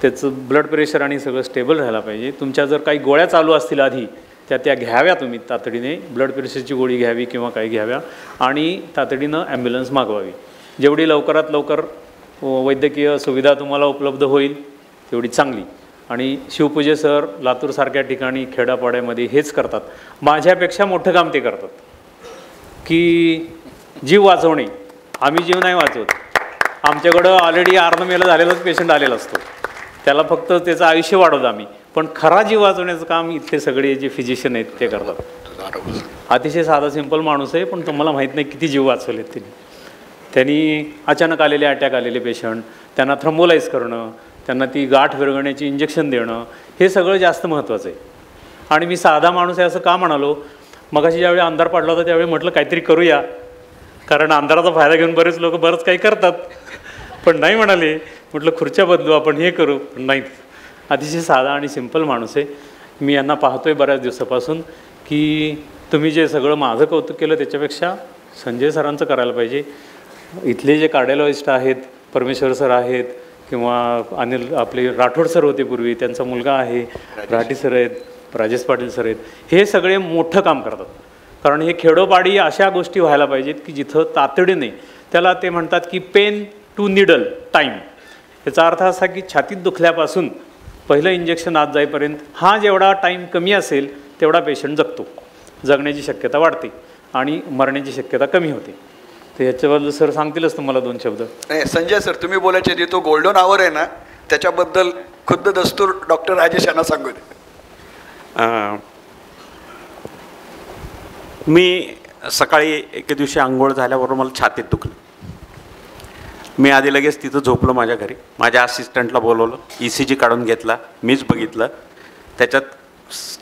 त्याचं ब्लड प्रेशर आणि सगळं स्टेबल राहायला पाहिजे. तुमच्या जर काही गोळ्या चालू असतील आधी त्या घ्याव्या तुम्ही तातडीने, ब्लड प्रेशरची गोळी घ्यावी किंवा काही घ्याव्या आणि तातडीनं ॲम्ब्युलन्स मागवावी. जेवढी लवकरात लवकर वैद्यकीय सुविधा तुम्हाला उपलब्ध होईल तेवढी चांगली. आणि शिवपूजे सर लातूरसारख्या ठिकाणी खेड्यापाड्यामध्ये हेच करतात, माझ्यापेक्षा मोठं काम ते करतात की जीव वाचवणे. आम्ही जीव नाही वाचवत, आमच्याकडं ऑलरेडी अर्धमेला झालेलाच पेशंट आलेला असतो, त्याला फक्त त्याचं आयुष्य वाढवतं आम्ही, पण खरा जीव वाचवण्याचं काम इथले सगळे जे फिजिशियन आहेत ते करतात. अतिशय साधा सिंपल माणूस आहे, पण तुम्हाला माहीत नाही किती जीव वाचवलेत त्यांनी. अचानक आलेले अटॅक आलेले पेशंट, त्यांना थ्रम्बोलाईज करणं, त्यांना ती गाठ विरघळण्याची इंजेक्शन देणं, हे सगळं जास्त महत्त्वाचं आहे. आणि मी साधा माणूस आहे असं का म्हणालो, मगाशी ज्यावेळी अंधार पडला होता त्यावेळी म्हटलं काहीतरी करूया, कारण अंधाराचा फायदा घेऊन बरेच लोक बरंच काही करतात, पण नाही म्हणाले. म्हटलं खुर्च्या बदलू आपण, हे करू, पण नाहीत. अतिशय साधा आणि सिंपल माणूस आहे. मी यांना पाहतोय बऱ्याच दिवसापासून की तुम्ही जे सगळं माझं कौतुक केलं त्याच्यापेक्षा संजय सरांचं करायला पाहिजे. इथले जे कार्डिओलॉजिस्ट आहेत, परमेश्वर सर आहेत किंवा अनिल आपले राठोड सर होते पूर्वी, त्यांचा मुलगा आहे, राठी सर आहेत, राजेश पाटील सर आहेत, हे सगळे मोठं काम करतात. कारण हे खेडोपाडी अशा गोष्टी व्हायला पाहिजेत की जिथं तातडीने, त्याला ते म्हणतात की पेन टू निडल टाईम. याचा अर्थ असा की छातीत दुखल्यापासून पहिलं इंजेक्शन आत जाईपर्यंत हा जेवढा टाईम कमी असेल तेवढा पेशंट जगतो, जगण्याची शक्यता वाढते आणि मरण्याची शक्यता कमी होते. तर याच्याबद्दल सर सांगतीलच तुम्हाला 2 शब्द. नाही संजय सर, तुम्ही बोलायचे जे तो गोल्डन आवर आहे ना, त्याच्याबद्दल खुद्द दस्तूर डॉक्टर राजेश यांना सांगू दे. मी सकाळी एके दिवशी आंघोळ झाल्याबरोबर मला छातीत दुखलं. मी आधी लगेच तिथं झोपलो माझ्या घरी, माझ्या असिस्टंटला बोलवलं, ECG काढून घेतला, मीच बघितलं, त्याच्यात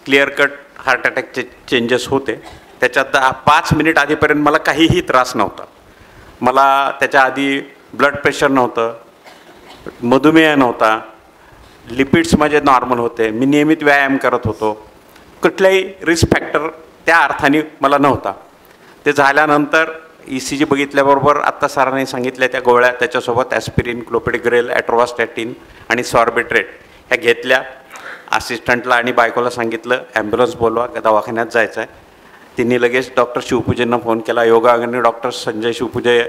क्लिअर कट हार्ट अटॅकचे चेंजेस होते. त्याच्यात 5 मिनिट आधीपर्यंत मला काहीही त्रास नव्हता. मला त्याच्या आधी ब्लड प्रेशर नव्हतं, मधुमेह नव्हता, लिपिड्स माझे नॉर्मल होते, मी नियमित व्यायाम करत होतो, कुठलाही रिस्क फॅक्टर त्या अर्थाने मला नव्हता. ते झाल्यानंतर ECG बघितल्याबरोबर आत्ता सरांनी सांगितल्या त्या गोळ्या, त्याच्यासोबत ॲस्पिरिन, क्लोपिडोग्रेल, ॲट्रोवास्टॅटिन आणि सॉर्बिट्रेट ह्या घेतल्या. असिस्टंटला आणि बायकोला सांगितलं ॲम्ब्युलन्स बोलवा, दवाखान्यात जायचं आहे. तिने लगेच डॉक्टर शिवपूजेंना फोन केला. योगायोगाने डॉक्टर संजय शिवपूजे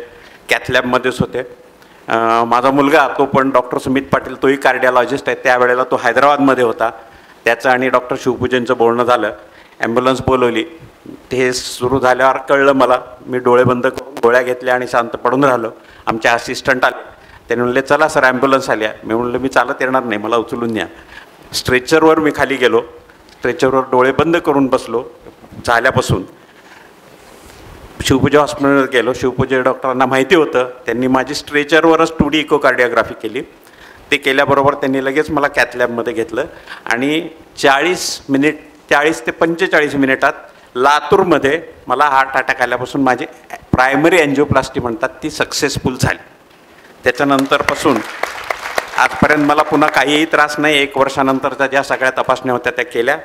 कॅथलॅबमध्येच होते. माझा मुलगा तो पण डॉक्टर सुमित पाटील, तोही कार्डिओलॉजिस्ट आहे, त्यावेळेला तो हैदराबादमध्ये होता. त्याचं आणि डॉक्टर शिवपूजेंचं बोलणं झालं. ॲम्ब्युलन्स बोलवली. ते सुरू झाल्यावर कळलं मला. मी डोळे बंद करून गोळ्या घेतल्या आणि शांत पडून राहिलो. आमचे असिस्टंट आले. त्याने म्हणले चला सर ॲम्ब्युलन्स आल्या. मी म्हणलं मी चालत येणार नाही, मला उचलून न्या. स्ट्रेचरवर मी खाली गेलो. स्ट्रेचरवर डोळे बंद करून बसलो. झाल्यापासून शिवपूजा हॉस्पिटलवर गेलो. शिवपूजा डॉक्टरांना माहिती होतं. त्यांनी माझी स्ट्रेचरवरच 2D इकोकार्डिओग्राफी केली. ते केल्याबरोबर त्यांनी लगेच मला कॅथलॅबमध्ये घेतलं आणि 40 ते 45 मिनिटात लातूरमध्ये मला हार्ट अटॅक आल्यापासून माझी प्रायमरी एन्जिओप्लास्टी म्हणतात ती सक्सेसफुल झाली. त्याच्यानंतरपासून आजपर्यंत मला पुन्हा काहीही त्रास नाही. 1 वर्षानंतरच्या ज्या सगळ्या तपासण्या होत्या त्या केल्या.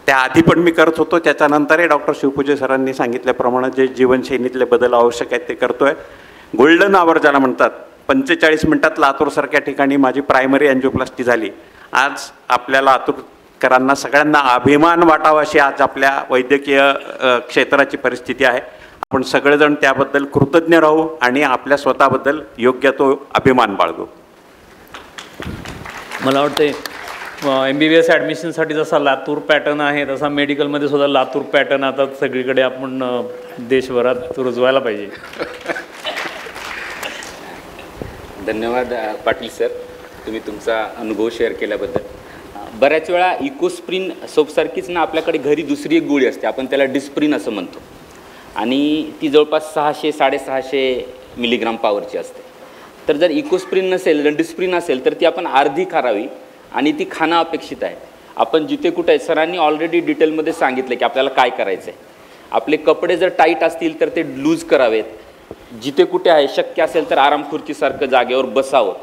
त्याआधी पण मी करत होतो. त्याच्यानंतरही डॉक्टर शिवपूजे सरांनी सांगितल्याप्रमाणे जे जीवनशैलीतले बदल आवश्यक आहेत ते करतो आहे. गोल्डन आवर ज्याला म्हणतात, 45 मिनिटात लातूरसारख्या ठिकाणी माझी प्रायमरी एन्जिओप्लास्टी झाली. आज आपल्या लातूरकरांना सगळ्यांना अभिमान वाटावा अशी आज आपल्या वैद्यकीय क्षेत्राची परिस्थिती आहे. आपण सगळेजण त्याबद्दल कृतज्ञ राहू आणि आपल्या स्वतःबद्दल योग्य तो अभिमान बाळगू. मला वाटते MBBS ॲडमिशनसाठी जसा लातूर पॅटर्न आहे तसा मेडिकलमध्ये सुद्धा लातूर पॅटर्न आता सगळीकडे आपण देशभरात रुजवायला पाहिजे. धन्यवाद पाटील सर, तुम्ही तुमचा अनुभव शेअर केल्याबद्दल. बऱ्याच वेळा इकोस्प्रिन सोपसारखीच ना आपल्याकडे घरी दुसरी एक गोळी असते, आपण त्याला डिस्प्रिन असं म्हणतो, आणि ती जवळपास 600-650 मिलीग्राम पॉवरची असते. तर जर इकोस्प्रिन नसेल, डिस्प्रिन असेल तर ती आपण अर्धी खारावी आणि ती खाणं अपेक्षित आहे. आपण जिथे कुठे आहे, सरांनी ऑलरेडी डिटेलमध्ये सांगितलं की आपल्याला काय करायचं आहे. आपले कपडे जर टाईट असतील तर ते लूज करावेत. जिथे कुठे आहे शक्य असेल तर आराम खुर्चीसारखं जागेवर बसावं.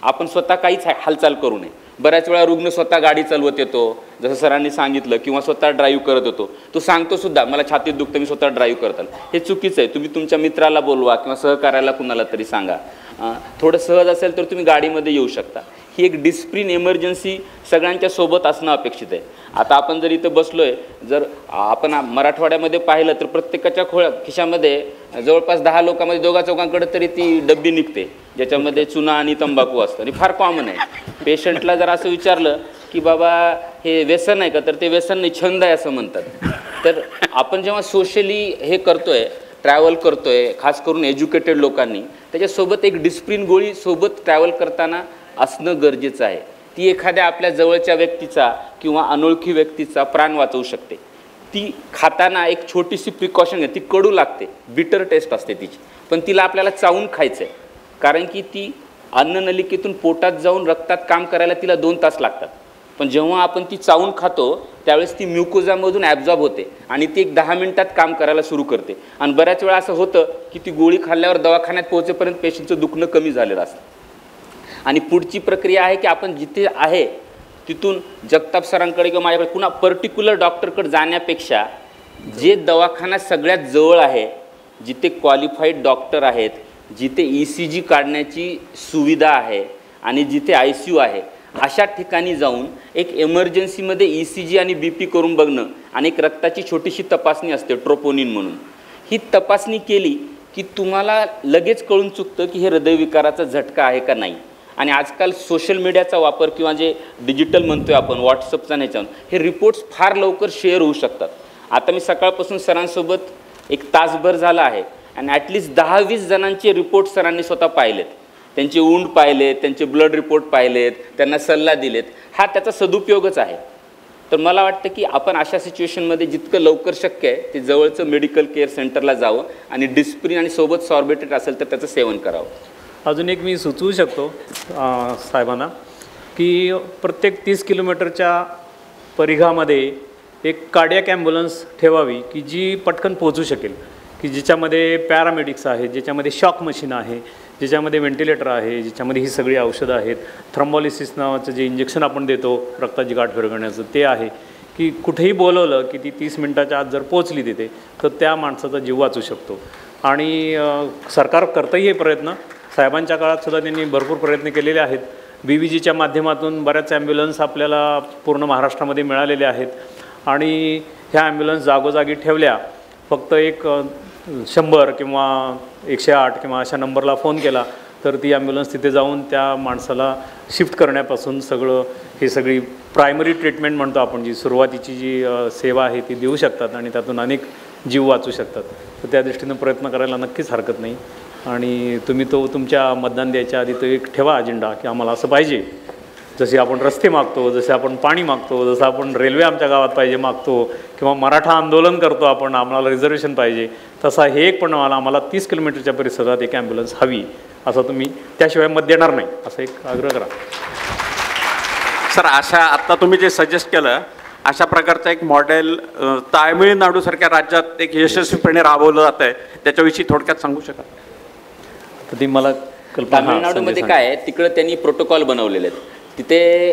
आपण स्वतः काहीच हालचाल करू नये. बऱ्याच वेळा रुग्ण स्वतः गाडी चालवत येतो, जसं सरांनी सांगितलं, किंवा स्वतः ड्राईव्ह करत होतो. तो सांगतो सुद्धा मला छातीत दुखतं, मी स्वतः ड्राईव्ह करताल. हे चुकीचं आहे. तुम्ही तुमच्या मित्राला बोलवा किंवा सहकार्याला कुणाला तरी सांगा. थोडं सहज असेल तर तुम्ही गाडीमध्ये येऊ शकता. ही एक डिस्प्रिन एमर्जन्सी सगळ्यांच्या सोबत असणं अपेक्षित आहे. आता आपण जर इथं बसलो आहे, जर आपण मराठवाड्यामध्ये पाहिलं तर प्रत्येकाच्या खिशामध्ये जवळपास 10 लोकांमध्ये 2-4 तरी ती डब्बी निघते, ज्याच्यामध्ये चुना आणि तंबाखू असतं, आणि फार कॉमन आहे. पेशंटला जर असं विचारलं की बाबा हे व्यसन आहे का, तर ते व्यसन नाही, छंद आहे असं म्हणतात. तर आपण जेव्हा सोशली हे करतोय, ट्रॅव्हल करतोय, खास करून एज्युकेटेड लोकांनी, त्याच्यासोबत एक डिस्प्रिन गोळी सोबत ट्रॅव्हल करताना असणं गरजेचं आहे. ती एखाद्या आपल्या जवळच्या व्यक्तीचा किंवा अनोळखी व्यक्तीचा प्राण वाचवू शकते. ती खाताना एक छोटीशी प्रिकॉशन घ्या. ती कडू लागते, बिटर टेस्ट असते तिची, पण तिला आपल्याला चावून खायचं आहे, कारण की ती अन्ननलिकेतून पोटात जाऊन रक्तात काम करायला तिला 2 तास लागतात. पण जेव्हा आपण ती चावून खातो त्यावेळेस ती म्युकोजामधून ॲब्झॉर्ब होते आणि ती एक 10 मिनिटात काम करायला सुरू करते. आणि बऱ्याच वेळा असं होतं की ती गोळी खाल्ल्यावर दवाखान्यात पोहोचेपर्यंत पेशंटचं दुखणं कमी झालेलं असतं. आणि पुढची प्रक्रिया आहे की आपण जिथे आहे तिथून जगताप सरांकडे किंवा माझ्याकडे पुन्हा पर्टिक्युलर डॉक्टरकडे जाण्यापेक्षा जे दवाखाना सगळ्यात जवळ आहे, जिथे क्वालिफाईड डॉक्टर आहेत, जिथे ECG काढण्याची सुविधा आहे आणि जिथे ICU आहे, अशा ठिकाणी जाऊन एक एमर्जन्सीमध्ये ECG आणि BP करून बघणं, आणि एक रक्ताची छोटीशी तपासणी असते ट्रोपोनिन म्हणून. ही तपासणी केली की तुम्हाला लगेच कळून चुकतं की हे हृदयविकाराचा झटका आहे का नाही. आणि आजकाल सोशल मीडियाचा वापर किंवा जे डिजिटल म्हणतोय आपण व्हॉट्सअपचा न्याच्यावर, हे रिपोर्ट्स फार लवकर शेअर होऊ शकतात. आता मी सकाळपासून सरांसोबत 1 तासभर झाला आहे आणि ॲटलिस्ट 10-20 जणांचे रिपोर्ट सरांनी स्वतः पाहिलेत. त्यांचे उंड पाहिलेत, त्यांचे ब्लड रिपोर्ट पाहिलेत, त्यांना सल्ला दिलेत. हा त्याचा सदुपयोगच आहे. तर मला वाटतं की आपण अशा सिच्युएशनमध्ये जितकं लवकर शक्य आहे ते जवळचं मेडिकल केअर सेंटरला जावं आणि डिस्प्रिन आणि सोबत सॉर्बेटेड असेल तर त्याचं सेवन करावं. अजून एक मी सुचवू शकतो साहेबांना की प्रत्येक 30 किलोमीटरच्या परिघामध्ये एक कार्डियक ॲम्ब्युलन्स ठेवावी की जी पटकन पोहोचू शकेल, की जिच्यामध्ये पॅरामेडिक्स आहेत, ज्याच्यामध्ये शॉक मशीन आहे, ज्याच्यामध्ये व्हेंटिलेटर आहे, ज्याच्यामध्ये ही सगळी औषधं आहेत, थ्रॉम्बोलिसिस नावाचं जे इंजेक्शन आपण देतो रक्ताची गाठ विरघळण्याचं ते आहे, की कुठेही बोलवलं की ती 30 मिनटाच्या आत जर पोचली तिथे तर त्या माणसाचा जीव वाचू शकतो. आणि सरकार करतंही हे प्रयत्न. साहेबांच्या काळात सुद्धा त्यांनी भरपूर प्रयत्न केलेले आहेत. BVGच्या माध्यमातून बऱ्याच ॲम्ब्युलन्स आपल्याला पूर्ण महाराष्ट्रामध्ये मिळालेले आहेत आणि ह्या ॲम्ब्युलन्स जागोजागी ठेवल्या. फक्त एक 100 किंवा 108 किंवा अशा नंबरला फोन केला तर ती ॲम्ब्युलन्स तिथे जाऊन त्या माणसाला शिफ्ट करण्यापासून ही सगळी प्रायमरी ट्रीटमेंट म्हणतो आपण, जी सुरुवातीची जी सेवा आहे ती देऊ शकतात आणि त्यातून अनेक जीव वाचू शकतात. तर त्या दृष्टीनं प्रयत्न करायला नक्कीच हरकत नाही. आणि तुम्ही तो तुमच्या मतदान द्यायच्या आधी तो एक ठेवा अजेंडा की आम्हाला असं पाहिजे. जसे आपण रस्ते मागतो, जसे आपण पाणी मागतो, जसं आपण रेल्वे आमच्या गावात पाहिजे मागतो किंवा मराठा आंदोलन करतो आपण, आम्हाला रिझर्वेशन पाहिजे, तसा हे एक पण आम्हाला 30 किलोमीटरच्या परिसरात एक ॲम्ब्युलन्स हवी, असं तुम्ही त्याशिवाय मत देणार नाही असं एक आग्रह करा. सर, अशा आत्ता तुम्ही जे सजेस्ट केलं अशा प्रकारचं एक मॉडेल तामिळनाडूसारख्या राज्यात एक यशस्वीपणे राबवलं जात आहे, त्याच्याविषयी थोडक्यात सांगू शकाल? तर ती मला कल्पना. तामिळनाडूमध्ये काय आहे, तिकडं त्यांनी प्रोटोकॉल बनवलेले आहेत. तिथे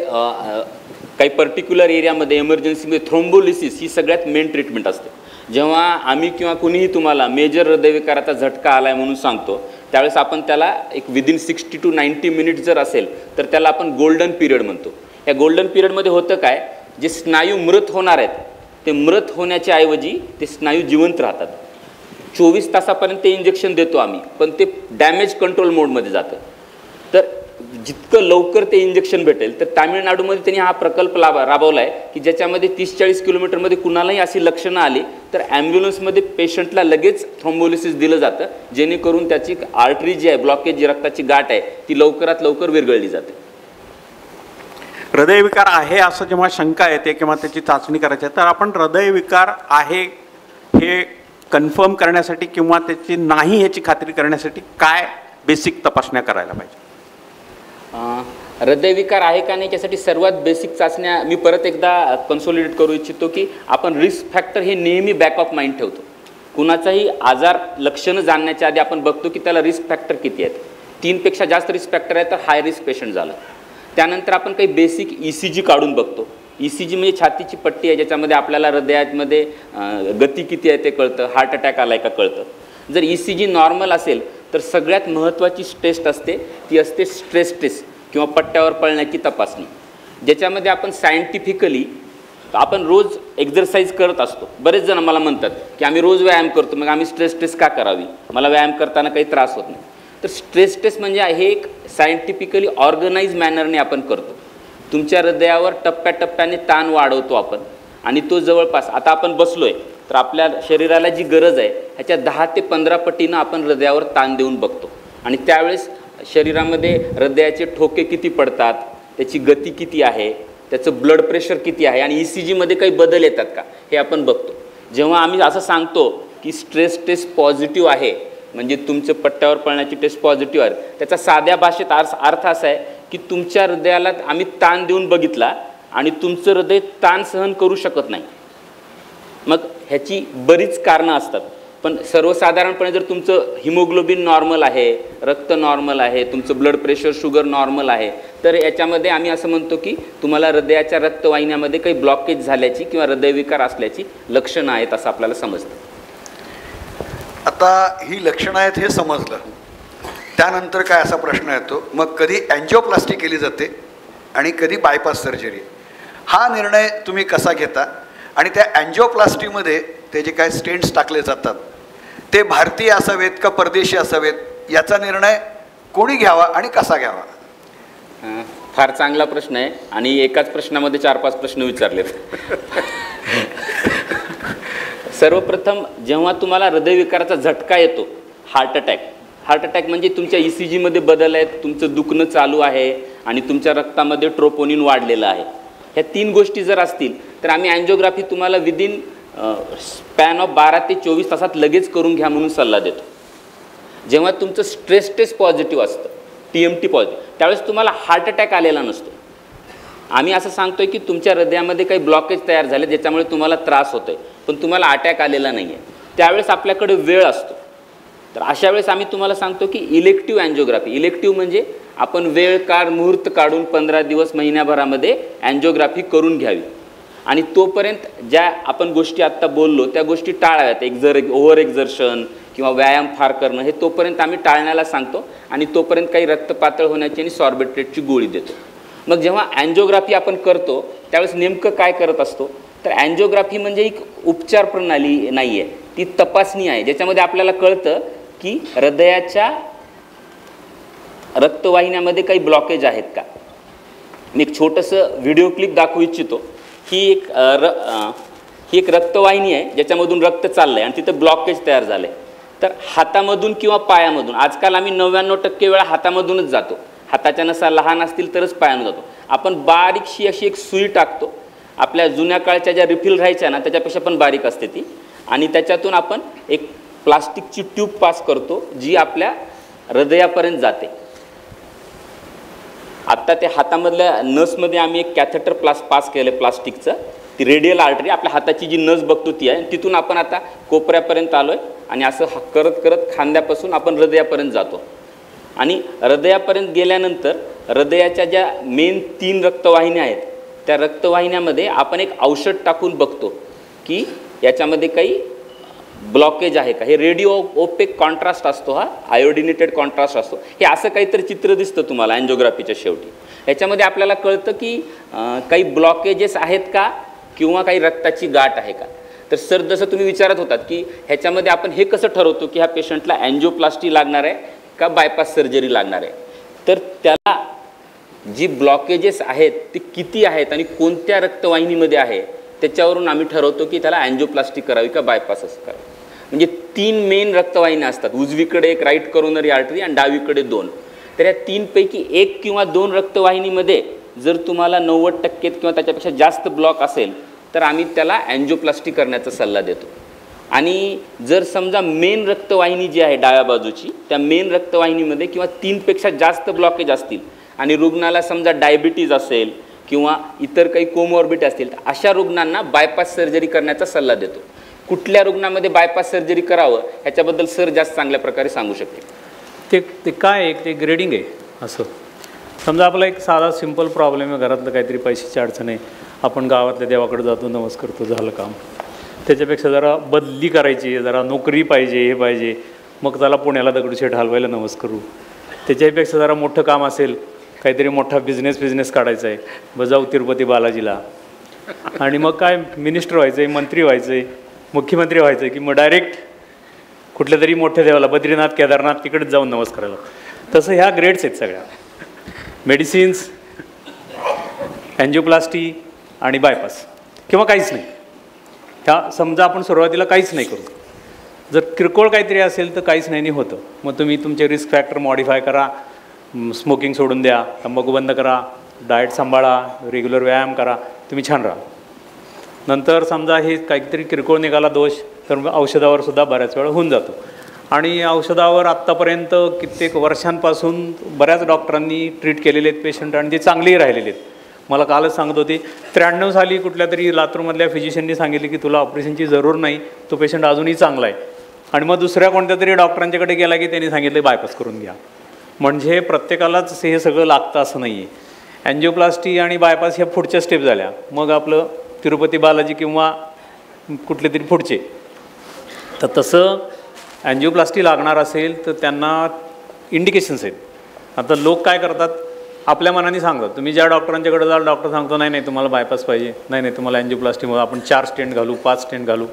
काही पर्टिक्युलर एरियामध्ये इमर्जन्सीमध्ये थ्रोम्बोलिसिस ही सगळ्यात मेन ट्रीटमेंट असते. जेव्हा आम्ही किंवा कुणीही तुम्हाला मेजर हृदयविकाराचा झटका आला आहे म्हणून सांगतो, त्यावेळेस आपण त्याला एक विदिन 60 to 90 मिनिट्स जर असेल तर त्याला आपण गोल्डन पिरियड म्हणतो. या गोल्डन पिरियडमध्ये होतं काय, जे स्नायू मृत होणार आहेत ते मृत होण्याच्या ऐवजी ते स्नायू जिवंत राहतात. 24 तासापर्यंत ते इंजेक्शन देतो आम्ही, पण ते डॅमेज कंट्रोल मोडमध्ये जातं. तर जितकं लवकर ते इंजेक्शन भेटेल, तर तामिळनाडूमध्ये त्यांनी हा प्रकल्प राबवला आहे की ज्याच्यामध्ये 30-40 किलोमीटरमध्ये कुणालाही अशी लक्षणं आली तर ॲम्ब्युलन्समध्ये पेशंटला लगेच थ्रोम्बोलिसिस दिलं जातं, जेणेकरून त्याची आर्टरी जी आहे, ब्लॉकेज जी रक्ताची गाठ आहे ती लवकरात लवकर विरघळली जाते. हृदयविकार आहे असं जेव्हा शंका येते किंवा त्याची चाचणी करायची आहे, तर आपण हृदयविकार आहे हे कन्फर्म करण्यासाठी किंवा त्याची नाही ह्याची खात्री करण्यासाठी काय बेसिक तपासण्या करायला पाहिजे? हृदयविकार आहे का नाही यासाठी सर्वात बेसिक चाचण्या मी परत एकदा कन्सोलिडेट करू इच्छितो की आपण रिस्क फॅक्टर हे नेहमी बॅक ऑफ माइंड ठेवतो. कुणाचाही आजार लक्षणं जाणण्याच्या आधी आपण बघतो की त्याला रिस्क फॅक्टर किती आहेत. 3पेक्षा जास्त रिस्क फॅक्टर आहे तर हाय रिस्क पेशंट झालं. त्यानंतर आपण काही बेसिक ECG काढून बघतो. ECG म्हणजे छातीची पट्टी आहे, ज्याच्यामध्ये आपल्याला हृदयामध्ये गती किती आहे ते कळतं, हार्ट अटॅक आला आहे का कळतं. जर ECG नॉर्मल असेल तर सगळ्यात महत्त्वाची टेस्ट असते ती असते स्ट्रेस टेस्ट किंवा पट्ट्यावर पळण्याची तपासणी, ज्याच्यामध्ये आपण सायंटिफिकली आपण रोज एक्झरसाईज करत असतो. बरेच जण मला म्हणतात की आम्ही रोज व्यायाम करतो, मग आम्ही स्ट्रेस टेस्ट का करावी, मला व्यायाम करताना काही त्रास होत नाही. तर स्ट्रेस टेस्ट म्हणजे हे एक सायंटिफिकली ऑर्गनाइज मॅनरने आपण करतो. तुमच्या हृदयावर टप्प्याटप्प्याने ताण वाढवतो आपण आणि तो जवळपास आता आपण बसलोय तर आपल्या शरीराला जी गरज आहे ह्याच्या 10 ते 15 पटीनं आपण हृदयावर ताण देऊन बघतो आणि त्यावेळेस शरीरामध्ये हृदयाचे ठोके किती पडतात, त्याची गती किती आहे, त्याचं ब्लड प्रेशर किती आहे आणि ECGमध्ये काही बदल येतात का हे आपण बघतो. जेव्हा आम्ही असं सांगतो की स्ट्रेस टेस्ट पॉझिटिव्ह आहे म्हणजे तुमचं पट्ट्यावर पळण्याची टेस्ट पॉझिटिव्ह आहे, त्याचा साध्या भाषेत अर्थ असा आहे की तुमच्या हृदयाला आम्ही ताण देऊन बघितला आणि तुमचं हृदय ताण सहन करू शकत नाही. मग ह्याची बरीच कारणं असतात, पण सर्वसाधारणपणे जर तुमचं हिमोग्लोबिन नॉर्मल आहे, रक्त नॉर्मल आहे, तुमचं ब्लड प्रेशर शुगर नॉर्मल आहे, तर याच्यामध्ये आम्ही असं म्हणतो की तुम्हाला हृदयाच्या रक्तवाहिन्यामध्ये काही ब्लॉकेज झाल्याची किंवा हृदयविकार असल्याची लक्षणं आहेत असं आपल्याला समजतं. आता ही लक्षणं आहेत हे समजलं, त्यानंतर काय असा प्रश्न येतो, मग कधी अँजिओप्लास्टी केली जाते आणि कधी बायपास सर्जरी. हा निर्णय तुम्ही कसा घेता आणि त्या अँजिओप्लास्टीमध्ये ते जे काय स्टेंट्स टाकले जातात ते भारतीय असावेत का परदेशी असावेत याचा निर्णय कोणी घ्यावा आणि कसा घ्यावा? फार चांगला प्रश्न आहे आणि एकाच प्रश्नामध्ये 4-5 प्रश्न विचारलेत. सर्वप्रथम जेव्हा तुम्हाला हृदयविकाराचा झटका येतो, हार्ट अटॅक म्हणजे तुमच्या ECGमध्ये बदल आहेत, तुमचं दुखणं चालू आहे आणि तुमच्या रक्तामध्ये ट्रोपोनिन वाढलेलं आहे. ह्या 3 गोष्टी जर असतील तर आम्ही अँजिओग्राफी तुम्हाला विदिन स्पॅन ऑफ 12 ते 24 तासात लगेच करून घ्या म्हणून सल्ला देतो. जेव्हा तुमचं स्ट्रेस टेस्ट पॉझिटिव्ह असतं, TMT पॉझिटिव्ह, त्यावेळेस तुम्हाला हार्ट अटॅक आलेला नसतो. आम्ही असं सांगतोय की तुमच्या हृदयामध्ये काही ब्लॉकेज तयार झाले ज्याच्यामुळे तुम्हाला त्रास होतोय, पण तुम्हाला अटॅक आलेला नाही आहे. त्यावेळेस आपल्याकडे वेळ असतो, तर अशा वेळेस आम्ही तुम्हाला सांगतो की इलेक्टिव्ह अँजिओग्राफी. इलेक्टिव्ह म्हणजे आपण मुहूर्त काढून 15 दिवस महिन्याभरामध्ये अँजिओग्राफी करून घ्यावी आणि तोपर्यंत ज्या आपण गोष्टी आत्ता बोललो त्या गोष्टी टाळाव्यात. ओव्हर एक्झर्शन किंवा व्यायाम फार करणं हे तोपर्यंत आम्ही टाळण्याला सांगतो आणि तोपर्यंत काही रक्त पातळ होण्याची आणि सॉर्बिट्रेटची गोळी देतो. मग जेव्हा अँजिओग्राफी आपण करतो त्यावेळेस नेमकं काय करत असतो, तर अँजिओग्राफी म्हणजे एक उपचार प्रणाली नाही आहे, ती तपासणी आहे, ज्याच्यामध्ये आपल्याला कळतं की हृदयाच्या रक्तवाहिन्यामध्ये काही ब्लॉकेज आहेत का. मी एक छोटंसं व्हिडिओ क्लिप दाखवू इच्छितो. ही एक रक्तवाहिनी आहे ज्याच्यामधून रक्त चाललं आहे आणि तिथं ब्लॉकेज तयार झालं आहे. तर हातामधून किंवा पायामधून, आजकाल आम्ही 99% वेळा हातामधूनच जातो, हाताच्या नसा लहान असतील तरच पायानं जातो. आपण बारीकशी अशी एक सुई टाकतो, आपल्या जुन्या काळच्या ज्या रिफिल राहायच्या ना त्याच्यापेक्षा पण बारीक असते ती, आणि त्याच्यातून आपण एक प्लास्टिकची ट्यूब पास करतो जी आपल्या हृदयापर्यंत जाते. आत्ता त्या हातामधल्या नसमध्ये आम्ही एक कॅथेटर पास केलं आहे प्लास्टिकचं, ती रेडियल आर्टरी आपल्या हाताची जी नस बघतो ती आहे, तिथून आपण आता कोपऱ्यापर्यंत आलो आहे आणि असं करत करत खांद्यापासून आपण हृदयापर्यंत जातो. आणि हृदयापर्यंत गेल्यानंतर हृदयाच्या ज्या मेन 3 रक्तवाहिन्या आहेत त्या रक्तवाहिन्यामध्ये आपण एक औषध टाकून बघतो की याच्यामध्ये काही ब्लॉकेज आहे का. हे रेडिओ ओपेक कॉन्ट्रास्ट असतो, हा आयोडिनेटेड कॉन्ट्रास्ट असतो. हे असं काहीतरी चित्र दिसतं तुम्हाला अँजिओग्राफीच्या शेवटी. ह्याच्यामध्ये आपल्याला कळतं की काही ब्लॉकेजेस आहेत का किंवा काही रक्ताची गाठ आहे का. तर सर जसं तुम्ही विचारत होतात की ह्याच्यामध्ये आपण हे कसं ठरवतो की ह्या पेशंटला अँजिओप्लास्टी लागणार आहे का बायपास सर्जरी लागणार आहे, तर त्याला जी ब्लॉकेजेस आहेत ते किती आहेत आणि कोणत्या रक्तवाहिनीमध्ये आहे त्याच्यावरून आम्ही ठरवतो की त्याला अँजिओप्लास्टी करावी का बायपासच करावी. म्हणजे 3 मेन रक्तवाहिन्या असतात, उजवीकडे एक राईट करोनरी आर्टरी आणि डावीकडे 2. तर या 3 पैकी 1 किंवा 2 रक्तवाहिनीमध्ये जर तुम्हाला 90% किंवा त्याच्यापेक्षा जास्त ब्लॉक असेल तर आम्ही त्याला अँजिओप्लास्टी करण्याचा सल्ला देतो. आणि जर समजा मेन रक्तवाहिनी जी आहे डाव्या बाजूची त्या मेन रक्तवाहिनीमध्ये किंवा 3पेक्षा जास्त ब्लॉकेज असतील आणि रुग्णाला समजा डायबिटीज असेल किंवा इतर काही कोमॉर्बिड असतील तर अशा रुग्णांना बायपास सर्जरी करण्याचा सल्ला देतो. कुठल्या रुग्णामध्ये बायपास सर्जरी करावं ह्याच्याबद्दल सर जास्त चांगल्या प्रकारे सांगू शकते. ते काय एक ते ग्रेडिंग आहे. असं समजा आपला एक साधा सिंपल प्रॉब्लेम आहे, घरातलं काहीतरी पैशाची अडचण आहे, आपण गावातल्या देवाकडे जातो, नमस करतो, झालं काम. त्याच्यापेक्षा जरा बदली करायची, जरा नोकरी पाहिजे, हे पाहिजे, मग त्याला पुण्याला दगडूशेठ हलवायला नमस करू. त्याच्यापेक्षा जरा मोठं काम असेल, काहीतरी मोठा बिझनेस काढायचा आहे, बजाऊ तिरुपती बालाजीला. आणि मग काय मिनिस्टर व्हायचं आहे, मंत्री व्हायचं आहे, मुख्यमंत्री व्हायचं आहे की मग डायरेक्ट कुठल्या तरी मोठ्या देवाला बद्रीनाथ केदारनाथ तिकडेच जाऊन नमस करायला. तसं ह्या ग्रेड्स आहेत सगळ्या, मेडिसिन्स, अँजिओप्लास्टी आणि बायपास किंवा काहीच नाही. ह्या समजा आपण सुरुवातीला काहीच नाही करू, जर किरकोळ काहीतरी असेल तर काहीच नाही होतं. मग तुम्ही तुमचे रिस्क फॅक्टर मॉडिफाय करा, स्मोकिंग सोडून द्या, तंबाखू बंद करा, डाएट सांभाळा, रेग्युलर व्यायाम करा, तुम्ही छान राहा. नंतर समजा हे काहीतरी किरकोळ निघाला दोष तर मग औषधावर सुद्धा बऱ्याच वेळा होऊन जातो. आणि औषधावर आत्तापर्यंत कित्येक वर्षांपासून बऱ्याच डॉक्टरांनी ट्रीट केलेले आहेत पेशंट आणि ते चांगलेही राहिलेले आहेत. मला कालच सांगत होते 93 साली कुठल्या तरी लातूरमधल्या फिजिशियननी सांगितले की तुला ऑपरेशनची जरूर नाही, तो पेशंट अजूनही चांगला आहे. आणि मग दुसऱ्या कोणत्या तरी डॉक्टरांच्याकडे गेला की त्यांनी सांगितले बायपास करून घ्या. म्हणजे प्रत्येकालाच हे सगळं लागतं असं नाही आहे. अँजिओप्लास्टी आणि बायपास ह्या पुढच्या स्टेप झाल्या, मग आपलं तिरुपती बालाजी किंवा कुठले तरी पुढचे. तर तसं अँजिओप्लास्टी लागणार असेल तर त्यांना इंडिकेशन्स आहेत. आता लोक काय करतात, आपल्या मनाने सांगतात. तुम्ही ज्या डॉक्टरांच्याकडे जाल डॉक्टर सांगतो नाही नाही तुम्हाला बायपास पाहिजे, नाही नाही तुम्हाला अँजिओप्लास्टीमुळे आपण 4 स्टेंट घालू, 5 स्टेंट घालू.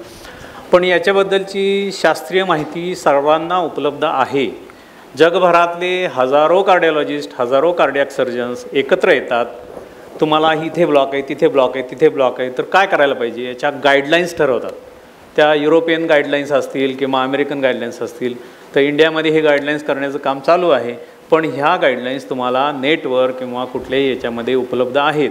पण याच्याबद्दलची शास्त्रीय माहिती सर्वांना उपलब्ध आहे. जगभरातले हजारो कार्डिओलॉजिस्ट, हजारो कार्डियाक सर्जन्स एकत्र येतात. तुम्हाला इथे ब्लॉक आहे, तिथे ब्लॉक आहे, तिथे ब्लॉक आहे, तर काय करायला पाहिजे याच्या गाईडलाईन्स ठरवतात. त्या युरोपियन गाईडलाईन्स असतील किंवा अमेरिकन गाईडलाईन्स असतील, तर इंडियामध्ये हे गाईडलाईन्स करण्याचं काम चालू आहे. पण ह्या गाईडलाईन्स तुम्हाला नेटवर किंवा कुठल्याही याच्यामध्ये उपलब्ध आहेत.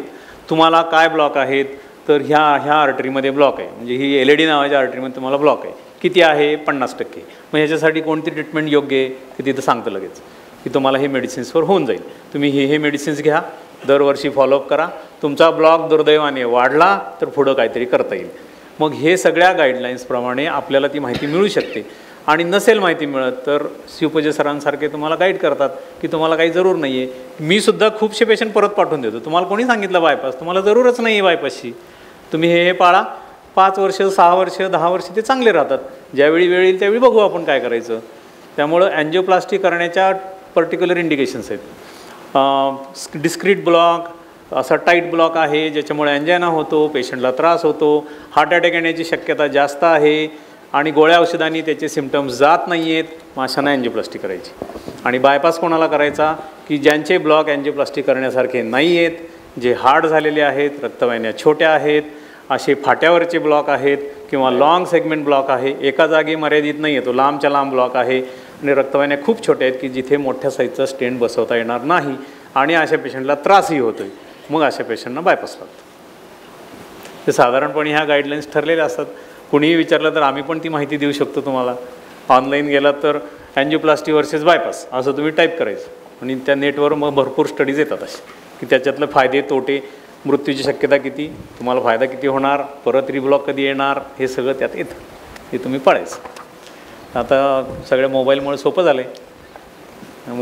तुम्हाला काय ब्लॉक आहेत, तर ह्या आर्टरीमध्ये ब्लॉक आहे, म्हणजे ही LED नावाच्या आर्टरीमध्ये तुम्हाला ब्लॉक आहे, किती आहे 50%. मग ह्याच्यासाठी कोणती ट्रीटमेंट योग्य आहे ते तिथं सांगतं लगेच की तुम्हाला हे मेडिसिन्सवर होऊन जाईल. तुम्ही हे मेडिसिन्स घ्या, दरवर्षी फॉलोअप करा. तुमचा ब्लॉक दुर्दैवाने वाढला तर पुढं काहीतरी करता येईल. मग हे सगळ्या गाईडलाईन्सप्रमाणे आपल्याला ती माहिती मिळू शकते. आणि नसेल माहिती मिळत तर शिवपूजे सरांसारखे तुम्हाला गाईड करतात की तुम्हाला काही जरूर नाही आहे. मी सुद्धा खूपशे पेशंट परत पाठवून देतो. तुम्हाला कोणी सांगितलं बायपास, तुम्हाला जरूरच नाही आहे बायपासची, तुम्ही हे पाळा, 5 वर्ष 6 वर्ष 10 वर्ष ते चांगले राहतात. ज्यावेळी वेळ येईल त्यावेळी बघू आपण काय करायचं. त्यामुळं अँजिओप्लास्टी करण्याच्या पर्टिक्युलर इंडिकेशन्स आहेत. डिस्क्रीट ब्लॉक, असा टाईट ब्लॉक आहे ज्याच्यामुळे अँजायना होतो, पेशंटला त्रास होतो, हार्ट अटॅक येण्याची शक्यता जास्त आहे आणि गोळ्या औषधांनी त्याचे सिम्पटम्स जात नाही आहेत, मग अशांना अँजिओप्लास्टी करायची. आणि बायपास कोणाला करायचा की ज्यांचे ब्लॉक अँजिओप्लास्टी करण्यासारखे नाही आहेत, जे हार्ड झालेले आहेत, रक्तवाहिन्या छोट्या आहेत, असे फाट्यावरचे ब्लॉक आहेत किंवा लॉंग सेगमेंट ब्लॉक आहे, एका जागी मर्यादित नाही आहे, तो लांबच्या लांब ब्लॉक आहे आणि रक्तवाहिन्या खूप छोट्या आहेत की जिथे मोठ्या साईजचा स्टेंट बसवता येणार नाही आणि अशा पेशंटला त्रासही होतो आहे, मग अशा पेशंटना बायपास लागतो. ते साधारणपणे ह्या गाईडलाईन्स ठरलेल्या असतात. कुणीही विचारलं तर आम्ही पण ती माहिती देऊ शकतो तुम्हाला. ऑनलाईन गेलात तर अँजिओप्लास्टी वर्सेस बायपास असं तुम्ही टाईप करायचं आणि त्या नेटवर मग भरपूर स्टडीज येतात असे की त्याच्यातलं फायदे तोटे, मृत्यूची शक्यता किती, तुम्हाला फायदा किती होणार, परत रिब्लॉक कधी येणार, हे सगळं त्यात येतं. हे तुम्ही पडायचं. आता सगळ्या मोबाईलमुळे सोपं झालं आहे.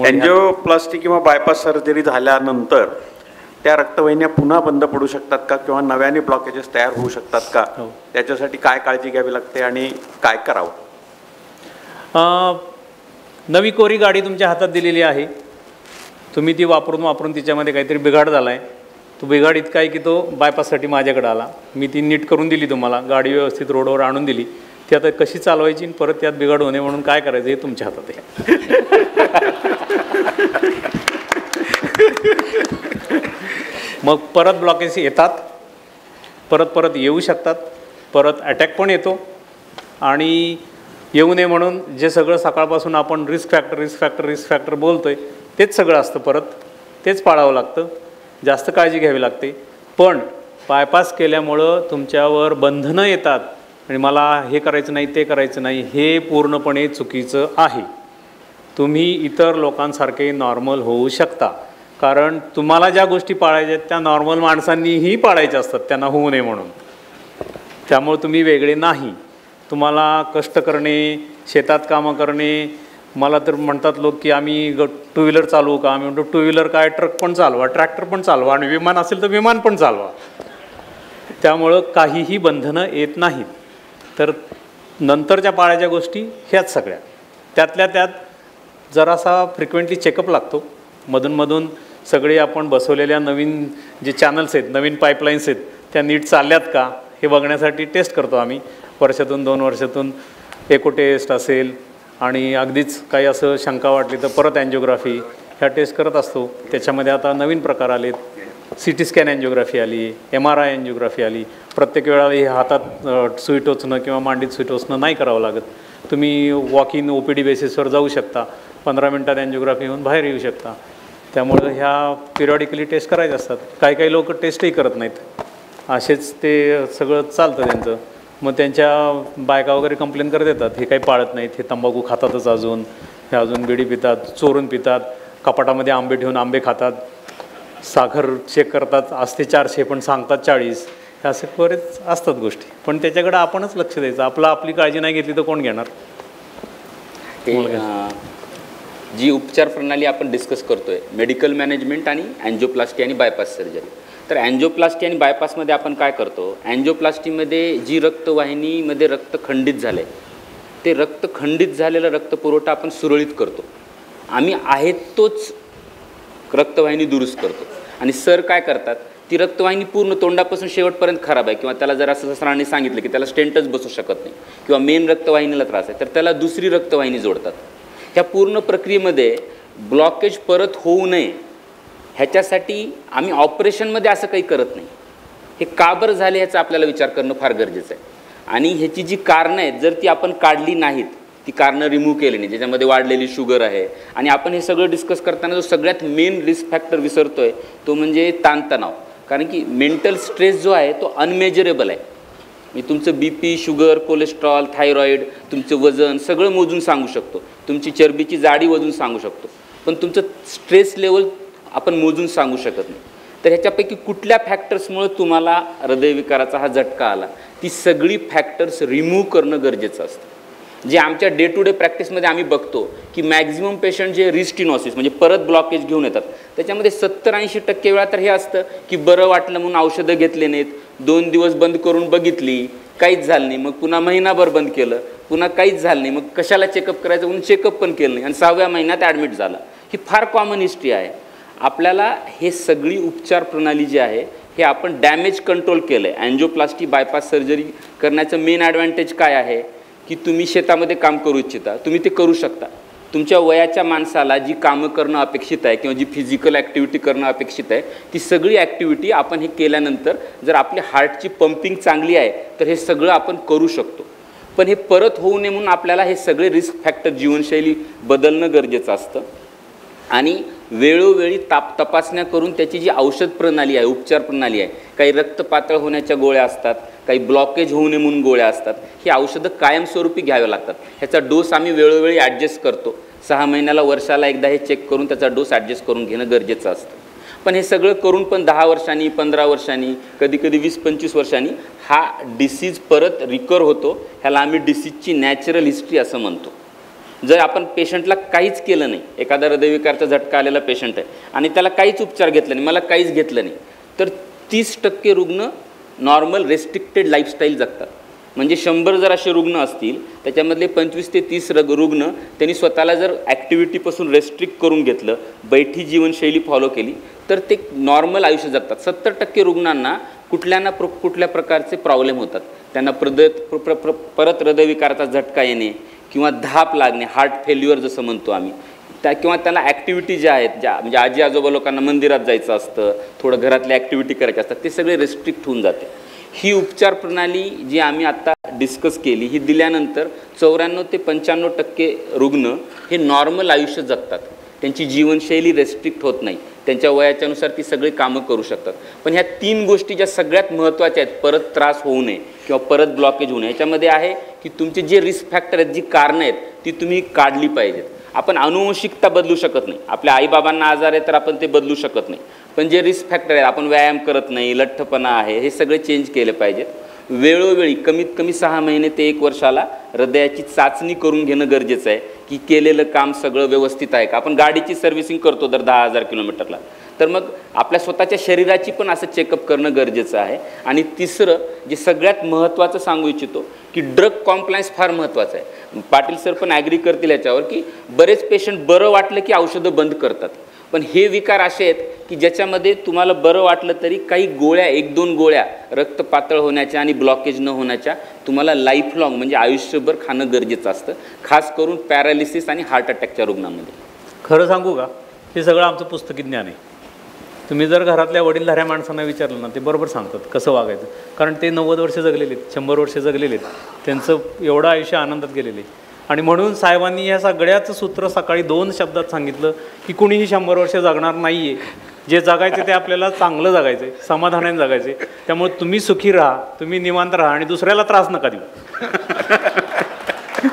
अँजिओप्लास्टी किंवा बायपास सर्जरी झाल्यानंतर त्या रक्तवाहिन्या पुन्हा बंद पडू शकतात का किंवा नव्याने ब्लॉकेजेस तयार होऊ शकतात का? त्याच्यासाठी काय काळजी घ्यावी लागते आणि काय करावं? नवी कोरी गाडी तुमच्या हातात दिलेली आहे, तुम्ही ती वापरून तिच्यामध्ये काहीतरी बिघाड झाला आहे. तो बिघाड इतका आहे की तो बायपाससाठी माझ्याकडे आला. मी ती नीट करून दिली तुम्हाला, गाडी व्यवस्थित रोडवर आणून दिली. ती आता कशी चालवायची परत त्यात बिघाड होणे म्हणून काय करायचं हे तुमच्या हातात आहे. मग परत ब्लॉकेज येतात, परत येऊ शकतात, परत अटॅक पण येतो आणि येऊ नये म्हणून जे सगळं सकाळपासून आपण रिस्क फॅक्टर बोलतोय तेच सगळं असतं, परत तेच पाळावं लागतं. जास्त काळजी घ्यावी लागते. पण बायपास केल्यामुळं तुमच्यावर बंधनं येतात आणि मला हे करायचं नाही ते करायचं नाही, हे पूर्णपणे चुकीचं आहे. तुम्ही इतर लोकांसारखे नॉर्मल होऊ शकता, कारण तुम्हाला ज्या गोष्टी पाळायच्या आहेत त्या नॉर्मल माणसांनीही पाळायच्या असतात त्यांना होऊ नये म्हणून. त्यामुळे तुम्ही वेगळे नाही. तुम्हाला कष्ट करणे, शेतात कामं करणे, मला तर म्हणतात लोक की आम्ही 2 व्हीलर चालवू का? आम्ही म्हणतो 2 व्हीलर काय, ट्रक पण चालवा, ट्रॅक्टर पण चालवा आणि विमान असेल तर विमान पण चालवा. त्यामुळं काहीही बंधनं येत नाहीत. तर नंतरच्या पाळायच्या गोष्टी ह्याच सगळ्या. त्यातल्या त्यात जरासा फ्रिक्वेंटली चेकअप लागतो. मधून सगळे आपण बसवलेल्या नवीन जे चॅनल्स आहेत, नवीन पाईपलाईन्स आहेत, त्या नीट चालल्यात का हे बघण्यासाठी टेस्ट करतो आम्ही. वर्षातून 2 वर्षातून एको टेस्ट असेल आणि अगदीच काही असं शंका वाटली तर परत अँजिओग्राफी, ह्या टेस्ट करत असतो. त्याच्यामध्ये आता नवीन प्रकार आलेत. CT स्कॅन अँजिओग्राफी आली, MRI अँजिओग्राफी आली. प्रत्येक वेळेला हे हातात सुई टोचणं किंवा मांडीत सुई टोचणं नाही करावं लागत. तुम्ही वॉक इन OPD बेसिसवर जाऊ शकता, 15 मिनटात अँजिओग्राफी होऊन बाहेर येऊ शकता. त्यामुळं ह्या पिरियॉडिकली टेस्ट करायचे असतात. काही लोक टेस्टही करत नाहीत, असेच ते सगळं चालतं त्यांचं. मग त्यांच्या बायका वगैरे कंप्लेन करत येतात, हे काही पाळत नाहीत, हे तंबाखू खातातच, हे अजून बिडी पितात, चोरून पितात, कपाटामध्ये आंबे ठेवून आंबे खातात, साखर चेक करतात, असते 400 पण सांगतात 40. असे बरेच असतात गोष्टी. पण त्याच्याकडे आपणच लक्ष द्यायचं. आपली काळजी नाही घेतली तर कोण घेणार? जी उपचार प्रणाली आपण डिस्कस करतोय, मेडिकल मॅनेजमेंट आणि अँजिओप्लास्टी आणि बायपास सर्जरी. तर अँजिओप्लास्टी आणि बायपासमध्ये आपण काय करतो? अँजिओप्लास्टीमध्ये जी रक्तवाहिनीमध्ये रक्त खंडित झालं आहे, ते रक्त खंडित झालेला रक्तपुरवठा आपण सुरळीत करतो. आम्ही आहेत तोच रक्तवाहिनी दुरुस्त करतो. आणि सर काय करतात, ती रक्तवाहिनी पूर्ण तोंडापासून शेवटपर्यंत खराब आहे किंवा त्याला जर असं सरांनी सांगितलं की त्याला स्टेंटच बसू शकत नाही किंवा मेन रक्तवाहिनीला त्रास आहे, तर त्याला दुसरी रक्तवाहिनी जोडतात. ह्या पूर्ण प्रक्रियेमध्ये ब्लॉकेज परत होऊ नये ह्याच्यासाठी आम्ही ऑपरेशनमध्ये असं काही करत नाही. हे का बरं झाले ह्याचा आपल्याला विचार करणं फार गरजेचं आहे. आणि ह्याची जी कारणं आहेत जर ती आपण काढली नाहीत, ती कारणं रिमूव्ह केली नाही, ज्याच्यामध्ये वाढलेली शुगर आहे, आणि आपण हे सगळं डिस्कस करताना जो सगळ्यात मेन रिस्क फॅक्टर विसरतोय तो म्हणजे ताणतणाव. कारण की मेंटल स्ट्रेस जो आहे तो अनमेजरेबल आहे. मी तुमचं BP, शुगर, कोलेस्ट्रॉल, थायरॉईड, तुमचं वजन सगळं मोजून सांगू शकतो, तुमची चरबीची जाडी वजून सांगू शकतो, पण तुमचं स्ट्रेस लेवल आपण मोजून सांगू शकत नाही. तर ह्याच्यापैकी कुठल्या फॅक्टर्समुळे तुम्हाला हृदयविकाराचा हा झटका आला, ती सगळी फॅक्टर्स रिमूव्ह करणं गरजेचं असतं. जे आमच्या डे टू डे प्रॅक्टिसमध्ये आम्ही बघतो की मॅक्झिमम पेशंट जे रिस्टिनॉसिस म्हणजे परत ब्लॉकेज घेऊन येतात त्याच्यामध्ये 70-80% वेळा तर हे असतं की बरं वाटलं म्हणून औषधं घेतले नाहीत, 2 दिवस बंद करून बघितली, काहीच झालं नाही, मग पुन्हा महिनाभर बंद केलं, पुन्हा काहीच झालं नाही, मग कशाला चेकअप करायचं म्हणून चेकअप पण केलं नाही आणि 6व्या महिन्यात ॲडमिट झाला. ही फार कॉमन हिस्ट्री आहे. आपल्याला हे सगळी उपचार प्रणाली जी आहे हे आपण डॅमेज कंट्रोल केलं आहे. अँजिओप्लास्टी बायपास सर्जरी करण्याचं मेन ॲडव्हान्टेज काय आहे की तुम्ही शेतामध्ये काम करू इच्छिता, तुम्ही ते करू शकता. तुमच्या वयाच्या माणसाला जी कामं करणं अपेक्षित आहे किंवा जी फिजिकल ॲक्टिव्हिटी करणं अपेक्षित आहे ती सगळी ॲक्टिव्हिटी आपण हे केल्यानंतर जर आपली हार्टची पंपिंग चांगली आहे तर हे सगळं आपण करू शकतो. पण हे परत होऊ नये म्हणून आपल्याला हे सगळे रिस्क फॅक्टर जीवनशैली बदलणं गरजेचं असतं आणि वेळोवेळी तपासण्या करून त्याची जी औषध प्रणाली आहे, उपचार प्रणाली आहे, काही रक्त पातळ होण्याच्या गोळ्या असतात, काही ब्लॉकेज होऊ नये म्हणून गोळ्या असतात, ही औषधं कायमस्वरूपी घ्याव्या लागतात. ह्याचा डोस आम्ही वेळोवेळी ॲडजस्ट करतो. 6 महिन्याला वर्षाला एकदा हे चेक करून त्याचा डोस ॲडजस्ट करून घेणं गरजेचं असतं. पण हे सगळं करून पण 10 वर्षांनी 15 वर्षांनी कधीकधी 20-25 वर्षांनी हा डिसीज परत रिकवर होतो. ह्याला आम्ही डिसीजची नॅचरल हिस्ट्री असं म्हणतो. जर आपण पेशंटला काहीच केलं नाही, एखादा हृदयविकारचा झटका आलेला पेशंट आहे आणि त्याला काहीच उपचार घेतला नाही, मला काहीच घेतलं नाही, तर 30% रुग्ण नॉर्मल रेस्ट्रिक्टेड लाईफस्टाईल जगतात. म्हणजे 100 जर असे रुग्ण असतील त्याच्यामधले 25 ते 30 रुग्ण त्यांनी स्वतःला जर ॲक्टिव्हिटीपासून रेस्ट्रिक्ट करून घेतलं, बैठी जीवनशैली फॉलो केली तर ते नॉर्मल आयुष्य जगतात. 70% रुग्णांना कुठल्या प्रकारचे प्रॉब्लेम होतात. त्यांना परत हृदयविकाराचा झटका येणे किंवा धाप लागणे, हार्ट फेल्युअर जसं म्हणतो आम्ही, किंवा त्याला ॲक्टिव्हिटी ज्या आहेत, म्हणजे आजी आजोबा लोकांना मंदिरात जायचं असतं, थोडं घरातल्या ॲक्टिव्हिटी करायच्या असतात, ते सगळे रेस्ट्रिक्ट होऊन जाते. ही उपचार प्रणाली जी आम्ही आत्ता डिस्कस केली ही दिल्यानंतर 94 ते 95% रुग्ण हे नॉर्मल आयुष्य जगतात. त्यांची जीवनशैली रेस्ट्रिक्ट होत नाही, त्यांच्या वयाच्यानुसार ती सगळी कामं करू शकतात. पण ह्या 3 गोष्टी ज्या सगळ्यात महत्त्वाच्या आहेत, परत त्रास होऊ नये किंवा परत ब्लॉकेज होऊ नये, ह्याच्यामध्ये आहे की तुमचे जे रिस्क फॅक्टर आहेत, जी कारणं आहेत ती तुम्ही काढली पाहिजेत. आपण आनुवंशिकता बदलू शकत नाही, आपल्या आईबाबांना आजार आहे तर आपण ते बदलू शकत नाही, पण जे रिस्क फॅक्टर आहेत, आपण व्यायाम करत नाही, लठ्ठपणा आहे, हे सगळे चेंज केले पाहिजेत. वेळोवेळी कमीत कमी 6 महिने ते 1 वर्षाला हृदयाची चाचणी करून घेणं गरजेचं आहे की केलेलं काम सगळं व्यवस्थित आहे का. आपण गाडीची सर्व्हिसिंग करतो दर 10,000 किलोमीटरला, तर मग आपल्या स्वतःच्या शरीराची पण असं चेकअप करणं गरजेचं आहे. आणि तिसरं जे सगळ्यात महत्त्वाचं सांगू इच्छितो की ड्रग कॉम्प्लायन्स फार महत्त्वाचं आहे. पाटील सर पण ॲग्री करतील याच्यावर की बरेच पेशंट बरं वाटलं की औषधं बंद करतात, पण हे विकार असे आहेत की ज्याच्यामध्ये तुम्हाला बरं वाटलं तरी काही गोळ्या, 1-2 गोळ्या रक्त पातळ होण्याच्या आणि ब्लॉकेज न होण्याच्या तुम्हाला लाईफ लाँग म्हणजे आयुष्यभर खाणं गरजेचं असतं, खास करून पॅरालिसिस आणि हार्ट अटॅकच्या रुग्णांमध्ये. खरं सांगू का, हे सगळं आमचं पुस्तकी ज्ञान आहे. तुम्ही जर घरातल्या वडीलधाऱ्या माणसांना विचारलं ना ते बरोबर सांगतात कसं वागायचं, कारण ते 90 वर्ष जगलेले आहेत, 100 वर्ष जगलेले आहेत, त्यांचं एवढं आयुष्य आनंदात गेलेले आहे. आणि म्हणून साहेबांनी या सगळ्याचं सूत्र सकाळी 2 शब्दात सांगितलं की कुणीही 100 वर्ष जगणार नाही आहे. जे जगायचे ते आपल्याला चांगलं जगायचं आहे, समाधानाने जगायचे. त्यामुळे तुम्ही सुखी राहा, तुम्ही निवांत राहा आणि दुसऱ्याला त्रास नका देऊ,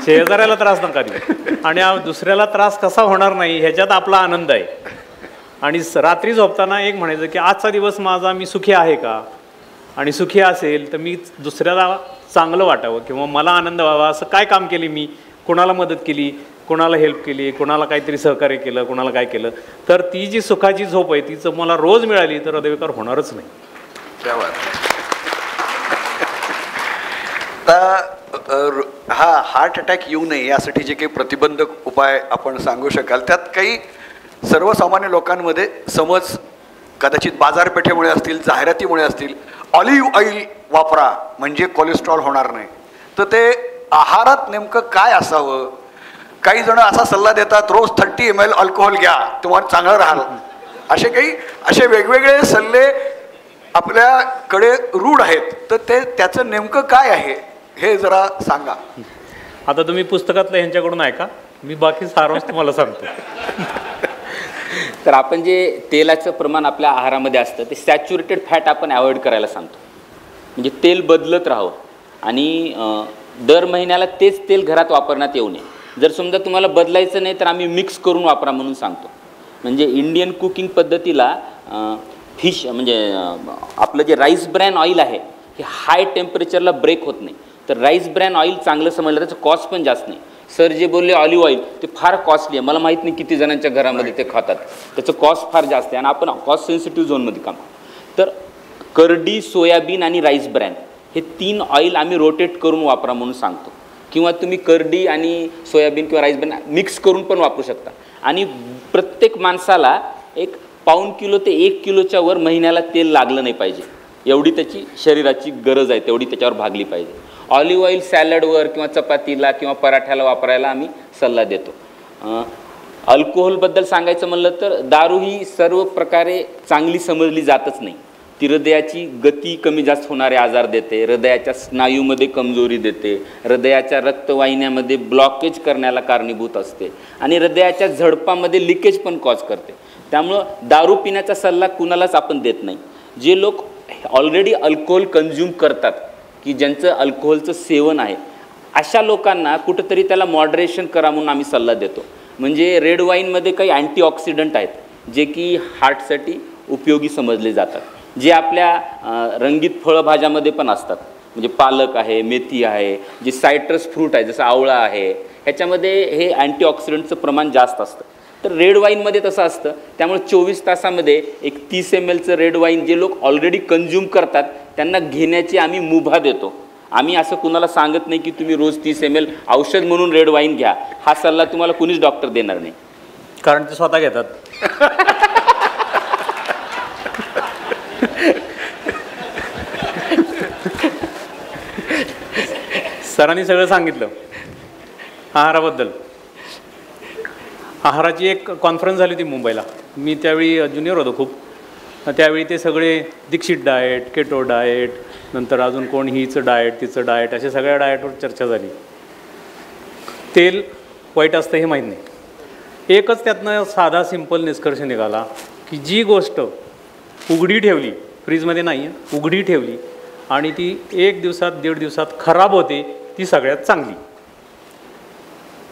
शेजाऱ्याला त्रास नका देऊ, आणि दुसऱ्याला त्रास कसा होणार नाही ह्याच्यात आपला आनंद आहे. आणि रात्री झोपताना एक म्हणायचं की आजचा दिवस माझा मी सुखी आहे का, आणि सुखी असेल तर मी दुसऱ्याला चांगलं वाटावं किंवा मला आनंद व्हावा असं काय काम केली मी, कोणाला मदत केली, कोणाला हेल्प केली, कोणाला काहीतरी सहकार्य केलं, कोणाला काय केलं, तर ती जी सुखाची झोप आहे तीच मला रोज मिळाली तर हृदयविकार होणारच नाही. हा हार्ट अटॅक येऊ नये यासाठी जे काही प्रतिबंधक उपाय आपण सांगू शकाल, त्यात काही सर्वसामान्य लोकांमध्ये समज कदाचित बाजारपेठेमुळे असतील, जाहिरातीमुळे असतील, ऑलिव्ह ऑइल वापरा म्हणजे कोलेस्ट्रॉल होणार नाही, तर ते आहारात नेमकं काय असावं. काही जण असा सल्ला देतात रोज 30 ml अल्कोहोल घ्या तुम्हाला चांगलं राहाल, असे वेगवेगळे सल्ले आपल्याकडे रूढ आहेत, तर त्याचं नेमकं काय आहे हे जरा सांगा. आता तुम्ही पुस्तकातलं ह्यांच्याकडून ऐका, मी बाकी सारांश तुम्हाला सांगतो. तर आपण जे तेलाचं प्रमाण आपल्या आहारामध्ये असतं ते सॅच्युरेटेड फॅट आपण अवॉइड करायला सांगतो. म्हणजे तेल बदलत राहावं आणि दर महिन्याला तेच तेल घरात वापरण्यात येऊ नये. जर समजा तुम्हाला बदलायचं नाही तर आम्ही मिक्स करून वापरा म्हणून सांगतो. म्हणजे इंडियन कुकिंग पद्धतीला फिश म्हणजे आपलं जे राईस ब्रॅन ऑइल आहे हे हाय टेम्परेचरला ब्रेक होत नाही. तर राईस ब्रॅन ऑइल चांगलं समजलं, त्याचं कॉस्ट पण जास्त नाही. सर जे बोलले ऑलिव्ह ऑइल ते फार कॉस्टली आहे, मला माहीत नाही किती जणांच्या घरामध्ये ते खातात, त्याचं कॉस्ट फार जास्त आहे आणि आपण कॉस्ट सेन्सिटिव्ह झोनमध्ये काम. तर करडी, सोयाबीन आणि राईस ब्रॅन हे 3 ऑइल आम्ही रोटेट करून वापरा म्हणून सांगतो. किंवा तुम्ही करडी आणि सोयाबीन किंवा राईस ब्रॅन मिक्स करून पण वापरू शकता. आणि प्रत्येक माणसाला एक पाऊण किलो ते 1 किलोच्या वर महिन्याला तेल लागलं नाही पाहिजे, एवढी त्याची शरीराची गरज आहे, तेवढी त्याच्यावर भागली पाहिजे. ऑलिव्ह ऑइल सॅलडवर किंवा चपातीला किंवा पराठ्याला वापरायला आम्ही सल्ला देतो. अल्कोहोलबद्दल सांगायचं म्हणलं तर दारू ही सर्व प्रकारे चांगली समजली जातच नाही. ती हृदयाची गती कमी जास्त होणारे आजार देते, हृदयाच्या स्नायूमध्ये कमजोरी देते, हृदयाच्या रक्तवाहिन्यामध्ये ब्लॉकेज करण्याला कारणीभूत असते आणि हृदयाच्या झडपामध्ये लिकेज पण कॉज करते. त्यामुळं दारू पिण्याचा सल्ला कुणालाच आपण देत नाही. जे लोक ऑलरेडी अल्कोहोल कन्झ्युम करतात, की ज्यांचं अल्कोहोलचं सेवन आहे, अशा लोकांना कुठंतरी त्याला मॉडरेशन करा म्हणून आम्ही सल्ला देतो. म्हणजे रेड वाईनमध्ये काही अँटीऑक्सिडंट आहेत जे की हार्टसाठी उपयोगी समजले जातात, जे आपल्या रंगीत फळभाज्यामध्ये पण असतात. म्हणजे पालक आहे, मेथी आहे, जे सायट्रस फ्रूट आहे जसं आवळा आहे, ह्याच्यामध्ये हे अँटीऑक्सिडंटचं प्रमाण जास्त असतं. तर रेड वाईनमध्ये तसं असतं. त्यामुळे 24 तासामध्ये एक 30 ml रेड वाईन जे लोक ऑलरेडी कन्झ्युम करतात त्यांना घेण्याची आम्ही मुभा देतो. आम्ही असं कुणाला सांगत नाही की तुम्ही रोज 30 ml औषध म्हणून रेड वाईन घ्या, हा सल्ला तुम्हाला कुणीच डॉक्टर देणार नाही, कारण ते स्वतः घेतात. सरांनी सगळं सांगितलं आहाराबद्दल. आहाराची एक कॉन्फरन्स झाली होती मुंबईला, मी त्यावेळी ज्युनियर होतो खूप. त्यावेळी ते सगळे दीक्षित डाएट, केटो डाएट, नंतर अजून कोण हिचं डाएट तिचं डाएट, अशा सगळ्या डाएटवर चर्चा झाली. तेल वाईट असतं हे माहीत नाही. एकच त्यातनं साधा सिंपल निष्कर्ष निघाला की जी गोष्ट उघडी ठेवली, फ्रीजमध्ये नाही आहे, उघडी ठेवली आणि ती 1 दिवसात 1.5 दिवसात खराब होते, ती सगळ्यात चांगली.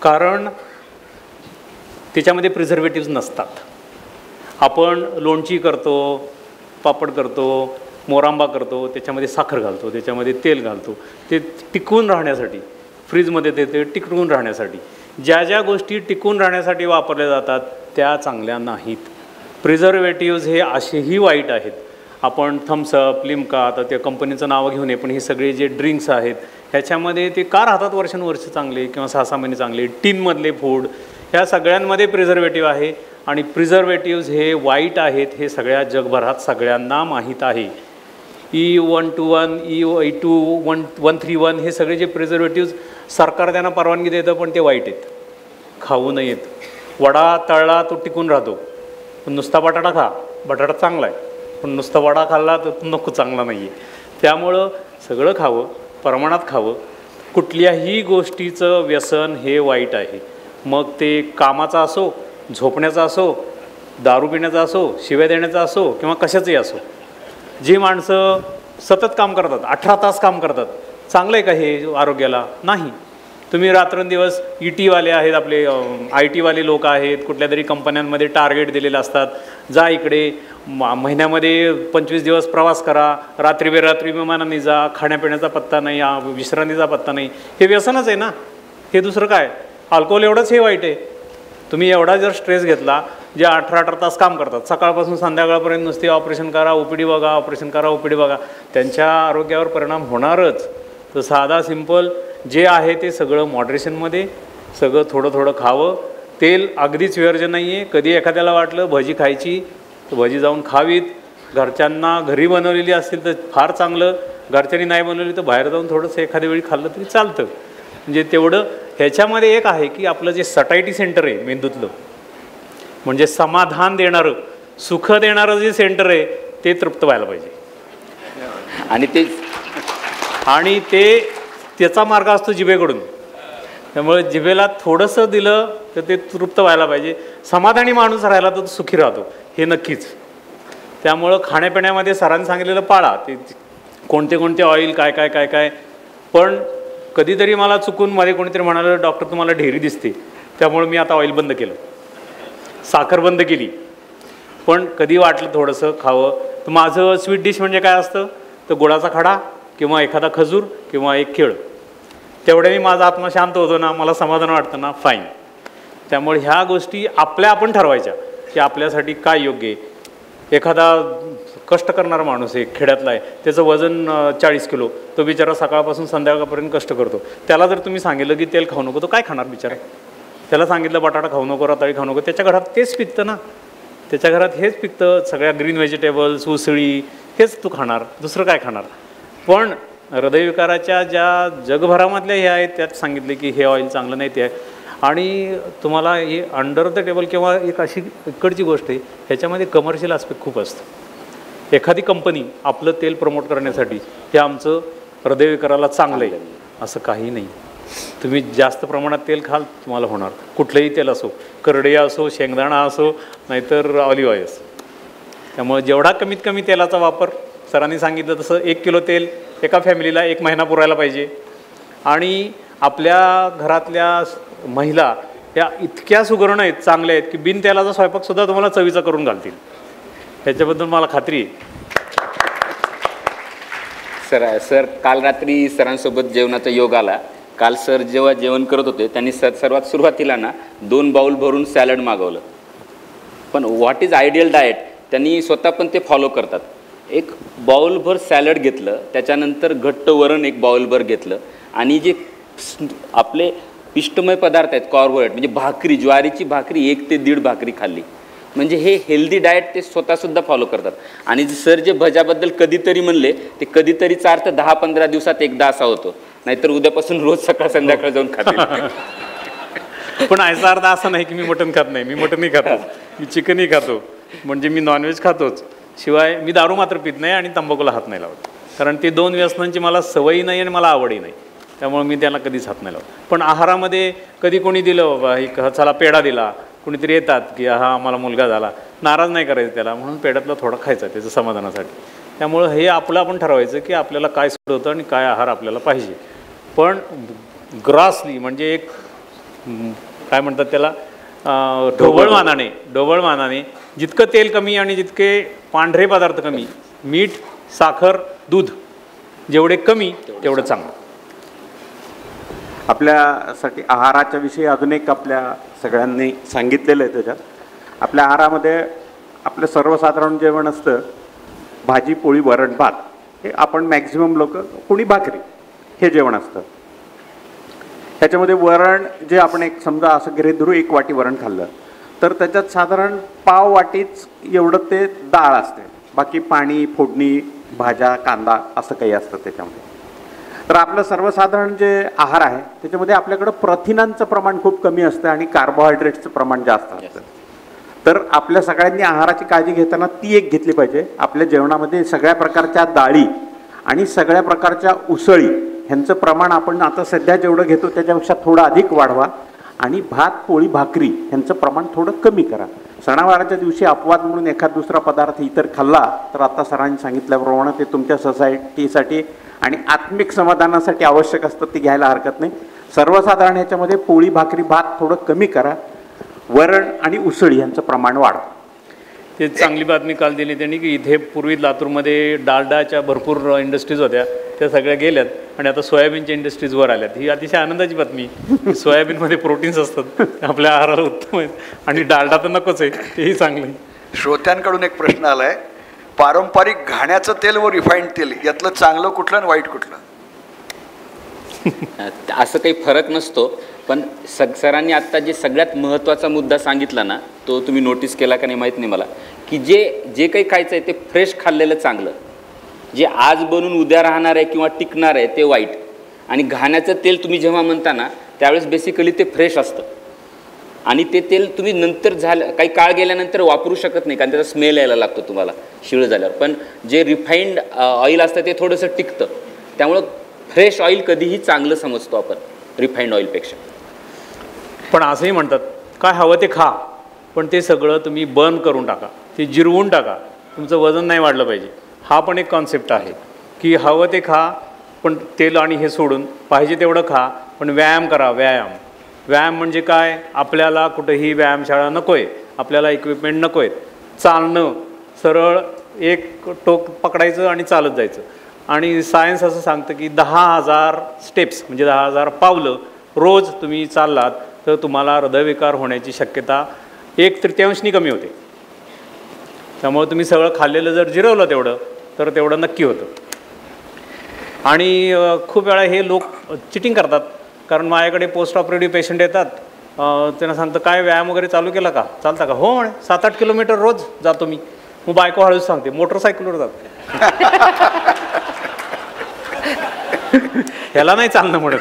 कारण त्याच्यामध्ये प्रिझर्वेटिव्ज नसतात. आपण लोणची करतो, पापड करतो, मोरांबा करतो, त्याच्यामध्ये साखर घालतो, त्याच्यामध्ये तेल घालतो, ते टिकून राहण्यासाठी फ्रीजमध्ये ते टिकून राहण्यासाठी. ज्या ज्या गोष्टी टिकून राहण्यासाठी वापरल्या जातात त्या चांगल्या नाहीत. प्रिझर्वेटिव्ज हे असेही वाईट आहेत. आपण थम्सअप, लिम्का, आता त्या कंपनीचं नावं घेऊ नये, पण हे सगळे जे ड्रिंक्स आहेत ह्याच्यामध्ये ते का राहतात वर्षानुवर्ष चांगले किंवा 6-6 महिने चांगले. टीनमधले फूड ह्या सगळ्यांमध्ये प्रिझर्वेटिव्ह आहे आणि प्रिझर्वेटिव्ज हे वाईट आहेत हे सगळ्या जगभरात सगळ्यांना माहीत आहे. E121, E131 हे सगळे जे प्रिझर्वेटिव्ज सरकार त्यांना परवानगी देतं पण ते वाईट आहेत, खाऊ नयेत. वडा तळला तो टिकून राहतो, पण नुसता बटाटा खा, बटाटा चांगला आहे, पण नुसता वडा खाल्ला तर तो नको, चांगला नाही आहे. त्यामुळं सगळं खावं, प्रमाणात खावं. कुठल्याही गोष्टीचं व्यसन हे वाईट आहे. मग ते कामाचा असो, झोपण्याचा असो, दारू पिण्याचा असो, शिव्या देण्याचा असो किंवा कशाचंही असो. जी माणसं सतत काम करतात, 18 तास काम करतात, चांगलं आहे का हे आरोग्याला? नाही. तुम्ही रात्रंदिवस ET-वाले आहेत, आपले IT-वाले लोक आहेत, कुठल्या तरी कंपन्यांमध्ये टार्गेट दिलेलं असतात, जा इकडे महिन्यामध्ये 25 दिवस प्रवास करा, रात्री बेरात्री विमानाने जा, खाण्यापिण्याचा पत्ता नाही, विश्रांतीचा पत्ता नाही. हे व्यसनच आहे ना, हे दुसरं काय? अल्कोहोल एवढंच हे वाईट आहे. तुम्ही एवढा जर स्ट्रेस घेतला, जे 18 तास काम करतात, सकाळपासून संध्याकाळपर्यंत नुसते ऑपरेशन करा, OPD बघा, ऑपरेशन करा, OPD बघा, त्यांच्या आरोग्यावर परिणाम होणारच. तर साधा सिंपल जे आहे ते सगळं मॉडरेशनमध्ये, सगळं थोडं थोडं खावं. तेल अगदीच वर्ज्य नाही आहे. कधी एखाद्याला वाटलं भजी खायची तर भजी जाऊन खावीत. घरच्यांना घरी बनवलेली असतील तर फार चांगलं, घरच्यांनी नाही बनवली तर बाहेर जाऊन थोडंसं एखाद्या वेळी खाल्लं तरी चालतं. म्हणजे तेवढं. ह्याच्यामध्ये एक आहे की आपलं जे सटायटी सेंटर आहे मेंदूतलं, म्हणजे समाधान देणारं, सुख देणारं जे सेंटर आहे ते तृप्त व्हायला पाहिजे. आणि त्याचा मार्ग असतो जिभेकडून. त्यामुळे जिभेला थोडंसं दिलं तर ते तृप्त व्हायला पाहिजे. समाधानी माणूस राहिला तर सुखी राहतो, हे नक्कीच. त्यामुळं खाण्यापिण्यामध्ये सरांनी सांगितलेलं पाळा, ते कोणते कोणते ऑइल, काय काय काय काय. पण कधीतरी मला चुकून मध्ये कोणीतरी म्हणालं, डॉक्टर तुम्हाला ढेरी दिसते, त्यामुळे मी आता ऑइल बंद केलं, साखर बंद केली. पण कधी वाटलं थोडंसं खावं. तर माझं स्वीट डिश म्हणजे काय असतं, तर गुळाचा खडा किंवा एखादा खजूर किंवा एक केळ, तेवढ्याने माझा आत्मा शांत होतो ना, मला समाधान वाटतं ना, फाईन. त्यामुळे ह्या गोष्टी आपल्या आपण ठरवायच्या की आपल्यासाठी काय योग्य आहे. एखादा कष्ट करणारा माणूस आहे, खेड्यातला आहे, त्याचं वजन 40 किलो, तो बिचारा सकाळपासून संध्याकाळपर्यंत कष्ट करतो. त्याला जर तुम्ही सांगितलं की तेल खाऊ नको, तो काय खाणार बिचारा? त्याला सांगितलं बटाटा खाऊ नको, रताळी खाऊ नको, त्याच्या घरात तेच पिकतं ना, त्याच्या घरात हेच पिकतं. सगळ्या ग्रीन व्हेजिटेबल्स, उसळी, हेच तू खाणार, दुसरं काय खाणार? पण हृदयविकाराच्या ज्या जगभरामधल्या हे आहेत त्यात सांगितले की हे ऑइल चांगलं नाही ते आहे. आणि तुम्हाला हे अंडर द टेबल किंवा एक अशी इकडची गोष्ट आहे, ह्याच्यामध्ये कमर्शियल आस्पेक्ट खूप असतं. एखादी कंपनी आपलं तेल प्रमोट करण्यासाठी हे आमचं हृदयविकाराला चांगलं आहे असं काही नाही. तुम्ही जास्त प्रमाणात तेल खाल तुम्हाला होणार. कुठलंही तेल असो, करडई असो, शेंगदाणा असो, नाहीतर ऑलिव्ह ऑइल असो. त्यामुळे जेवढा कमीत कमी तेलाचा वापर, सरांनी सांगितलं तसं 1 किलो तेल एका फॅमिलीला 1 महिना पुरायला पाहिजे. आणि आपल्या घरातल्या महिला या इतक्या सुगरण आहेत, चांगल्या आहेत की बिन तेलाचा स्वयंपाकसुद्धा तुम्हाला चवीचा करून घालतील. ह्याच्याबद्दल मला खात्री आहे. सर काल रात्री सरांसोबत जेवणाचा योग आला. काल सर जेव्हा जेवण करत होते त्यांनी सर्वात सुरुवातीला ना 2 बाउल भरून सॅलड मागवलं. पण व्हॉट इज आयडियल डाएट त्यांनी स्वतः पण ते फॉलो करतात. 1 बाउलभर सॅलड घेतलं, त्याच्यानंतर घट्ट वरण 1 बाउलभर घेतलं, आणि जे आपले पिष्टमय पदार्थ आहेत कार्बोहायड्रेट म्हणजे भाकरी, ज्वारीची भाकरी 1 ते 1.5 भाकरी खाल्ली. म्हणजे हे हेल्दी डाएट ते स्वतःसुद्धा फॉलो करतात. आणि सर जे भज्याबद्दल कधीतरी म्हणले ते कधीतरीचा अर्थ 10-15 दिवसात एकदा असा होतो, नाहीतर उद्यापासून रोज सकाळ संध्याकाळ जाऊन खाते. पण याचा अर्थ असा नाही की मी मटण खात नाही. मी मटणही खातो, मी चिकनही खातो, म्हणजे मी नॉनव्हेज खातोच. शिवाय मी दारू मात्र पित नाही आणि तंबाखूला हात नाही लावत, कारण ते 2 व्यसनांची मला सवयी नाही आणि मला आवडही नाही. त्यामुळे मी त्याला कधीच हात नाही लावत. पण आहारामध्ये कधी कोणी दिलं बाबा एक चला पेढा दिला, कुणीतरी येतात की हा आम्हाला मुलगा झाला, नाराज नाही करायचं त्याला, म्हणून पेढ्यातला थोडा खायचा त्याचं समाधानासाठी. त्यामुळं हे आपलं आपण ठरवायचं की आपल्याला काय सूट होतं आणि काय आहार आपल्याला पाहिजे. पण ग्रॉसली म्हणजे एक काय म्हणतात त्याला ढोबळमानाने जितकं तेल कमी आणि जितके पांढरे पदार्थ कमी, मीठ, साखर, दूध जेवढे कमी तेवढं चांगलं. आपल्यासाठी आहाराच्या विषयी अजून एक आपल्या सगळ्यांनी सांगितलेलं आहे. त्याच्यात आपल्या आहारामध्ये आपलं सर्वसाधारण जेवण असतं, भाजी पोळी वरण भात, हे आपण मॅक्झिमम लोक कोणी भाकरी हे जेवण असतं. ह्याच्यामध्ये वरण जे आपण एक समजा असं गृहीत धरू 1 वाटी वरण खाल्लं तर त्याच्यात साधारण पाव वाटीच एवढं ते डाळ असते, बाकी पाणी, फोडणी, भाज्या, कांदा असं काही असतं त्याच्यामध्ये. तर आपलं सर्वसाधारण जे आहार आहे त्याच्यामध्ये आपल्याकडं प्रथिनांचं प्रमाण खूप कमी असतं आणि कार्बोहायड्रेट्सचं प्रमाण जास्त असतं. तर आपल्या सगळ्यांनी आहाराची काळजी घेताना ती एक घेतली पाहिजे. आपल्या जेवणामध्ये सगळ्या प्रकारच्या डाळी आणि सगळ्या प्रकारच्या उसळी ह्यांचं प्रमाण आपण आता सध्या जेवढं घेतो त्याच्यापेक्षा थोडं अधिक वाढवा. आणि भात पोळी भाकरी ह्यांचं प्रमाण थोडं कमी करा. सणावाराच्या दिवशी अपवाद म्हणून एखाद दुसरा पदार्थ इतर खाल्ला तर आता सरांनी सांगितल्याप्रमाणे ते तुमच्या सोसायटीसाठी आणि आत्मिक समाधानासाठी आवश्यक असतं, ते घ्यायला हरकत नाही. सर्वसाधारण ह्याच्यामध्ये पोळी भाकरी भात थोडं कमी करा, वरण आणि उसळी यांचं प्रमाण वाढवा. ते चांगली बातमी काल दिली त्यांनी की इथे पूर्वी लातूरमध्ये डालडाच्या भरपूर इंडस्ट्रीज होत्या, त्या सगळ्या गेल्यात आणि आता सोयाबीनच्या इंडस्ट्रीजवर आल्यात. ही अतिशय आनंदाची बातमी. सोयाबीनमध्ये प्रोटीन्स असतात, आपल्या आहाराला उत्तम आहेत आणि डालडा तर नकोच आहे, तेही चांगलं आहे. श्रोत्यांकडून एक प्रश्न आला आहे, पारंपरिक घाण्याचं तेल व रिफाईंड तेल यातलं चांगलं कुठलं आणि वाईट कुठलं? असं काही फरक नसतो. पण सरांनी आत्ता जे सगळ्यात महत्त्वाचा मुद्दा सांगितला ना, तो तुम्ही नोटीस केला का नाही माहीत नाही मला, की जे काही खायचं आहे ते फ्रेश खाल्लेलं चांगलं. जे आज बनून उद्या राहणार आहे किंवा टिकणार आहे ते वाईट. आणि घाण्याचं तेल तुम्ही जेव्हा म्हणता ना त्यावेळेस बेसिकली ते फ्रेश असतं आणि ते तेल तुम्ही नंतर काही काळ गेल्यानंतर वापरू शकत नाही, कारण त्याचा स्मेल यायला लागतो तुम्हाला शिळ झाल्यावर. पण जे रिफाईंड ऑइल असतं ते थोडंसं टिकतं. त्यामुळं फ्रेश ऑइल कधीही चांगलं समजतो आपण रिफाईंड ऑइलपेक्षा. पण असंही म्हणतात काय हवं ते खा, पण ते सगळं तुम्ही बर्न करून टाका, ते जिरवून टाका, तुमचं वजन नाही वाढलं पाहिजे. हा पण एक कॉन्सेप्ट आहे की हवं ते खा, पण तेल आणि हे सोडून पाहिजे तेवढं खा, पण व्यायाम करा. व्यायाम म्हणजे काय? आपल्याला कुठेही व्यायामशाळा नको आहे, आपल्याला इक्विपमेंट नको आहेत. चालणं, सरळ एक टोक पकडायचं आणि चालत जायचं. आणि सायन्स असं सांगतं की 10,000 स्टेप्स म्हणजे 10,000 पावलं रोज तुम्ही चाललात तर तुम्हाला हृदयविकार होण्याची शक्यता 1/3 कमी होते. त्यामुळे तुम्ही सगळं खाल्लेलं जर जिरवलं तेवढं तर तेवढं नक्की होतं. आणि खूप वेळा हे लोक चिटिंग करतात, कारण माझ्याकडे पोस्ट ऑपरेटिव्ह पेशंट येतात, त्यांना सांगतं काय व्यायाम वगैरे चालू केला का, चालता का, हो म्हणे 7-8 किलोमीटर रोज जातो मी. मग बायको हळूच सांगते मोटरसायकलवर जाते. ह्याला नाही चालणं म्हणत.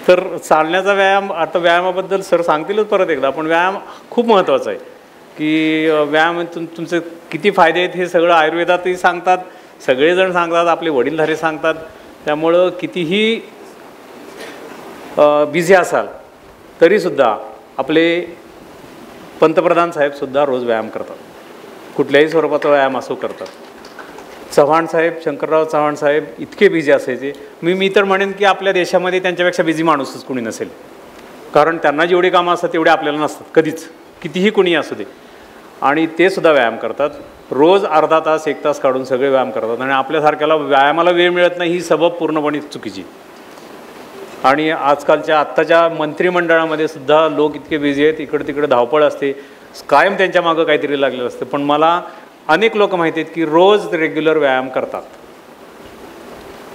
तर चालण्याचा व्यायाम, आता व्यायामाबद्दल सर सांगतीलच परत एकदा, पण व्यायाम खूप महत्त्वाचा आहे की व्यायाम तुमचे किती फायदे आहेत हे सगळं आयुर्वेदातही सांगतात, सगळेजण सांगतात, आपले वडीलधारे सांगतात. त्यामुळं कितीही बिझी असाल तरीसुद्धा आपले पंतप्रधान साहेबसुद्धा रोज व्यायाम करतात, कुठल्याही स्वरूपाचा व्यायाम असो करतात. चव्हाण साहेब, शंकरराव चव्हाण साहेब इतके बिझी असायचे, मी तर म्हणेन की आपल्या देशामध्ये त्यांच्यापेक्षा बिझी माणूसच कोणी नसेल, कारण त्यांना जेवढी कामं असतात तेवढे आपल्याला नसतात कधीच, कितीही कोणी असू दे. आणि ते सुद्धा व्यायाम करतात, रोज अर्धा तास 1 तास काढून सगळे व्यायाम करतात. आणि आपल्यासारख्याला व्यायामाला वेळ मिळत नाही ही सबब पूर्णपणे चुकीची. आणि आजकालच्या आत्ताच्या मंत्रिमंडळामध्ये सुद्धा लोक इतके बिझी आहेत, इकडे तिकडे धावपळ असते, कायम त्यांच्या मागं काहीतरी लागलेलं असतं. पण मला अनेक लोक माहिती आहेत की रोज रेग्युलर व्यायाम करतात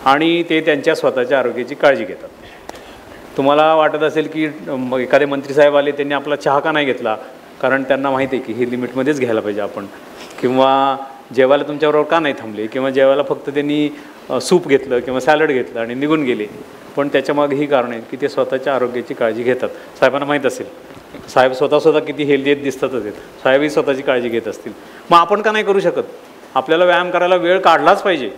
आणि ते त्यांच्या स्वतःच्या आरोग्याची काळजी घेतात. तुम्हाला वाटत असेल की एखादे मंत्रीसाहेब आले, त्यांनी आपला चहा का नाही घेतला, कारण त्यांना माहिती आहे की हे लिमिटमध्येच घ्यायला पाहिजे आपण, किंवा जेवायला तुमच्याबरोबर का नाही थांबले, किंवा जेवायला फक्त त्यांनी सूप घेतलं किंवा सॅलड घेतलं आणि निघून गेले. पण त्याच्यामागे ही कारण आहेत की ते स्वतःच्या आरोग्याची काळजी घेतात. साहेबांना माहीत असेल, साहेब स्वतः किती हेल्दी आहेत दिसतातच आहेत, साहेबही स्वतःची काळजी घेत असतील. मग आपण का नाही करू शकत? आपल्याला व्यायाम करायला वेळ काढलाच पाहिजे.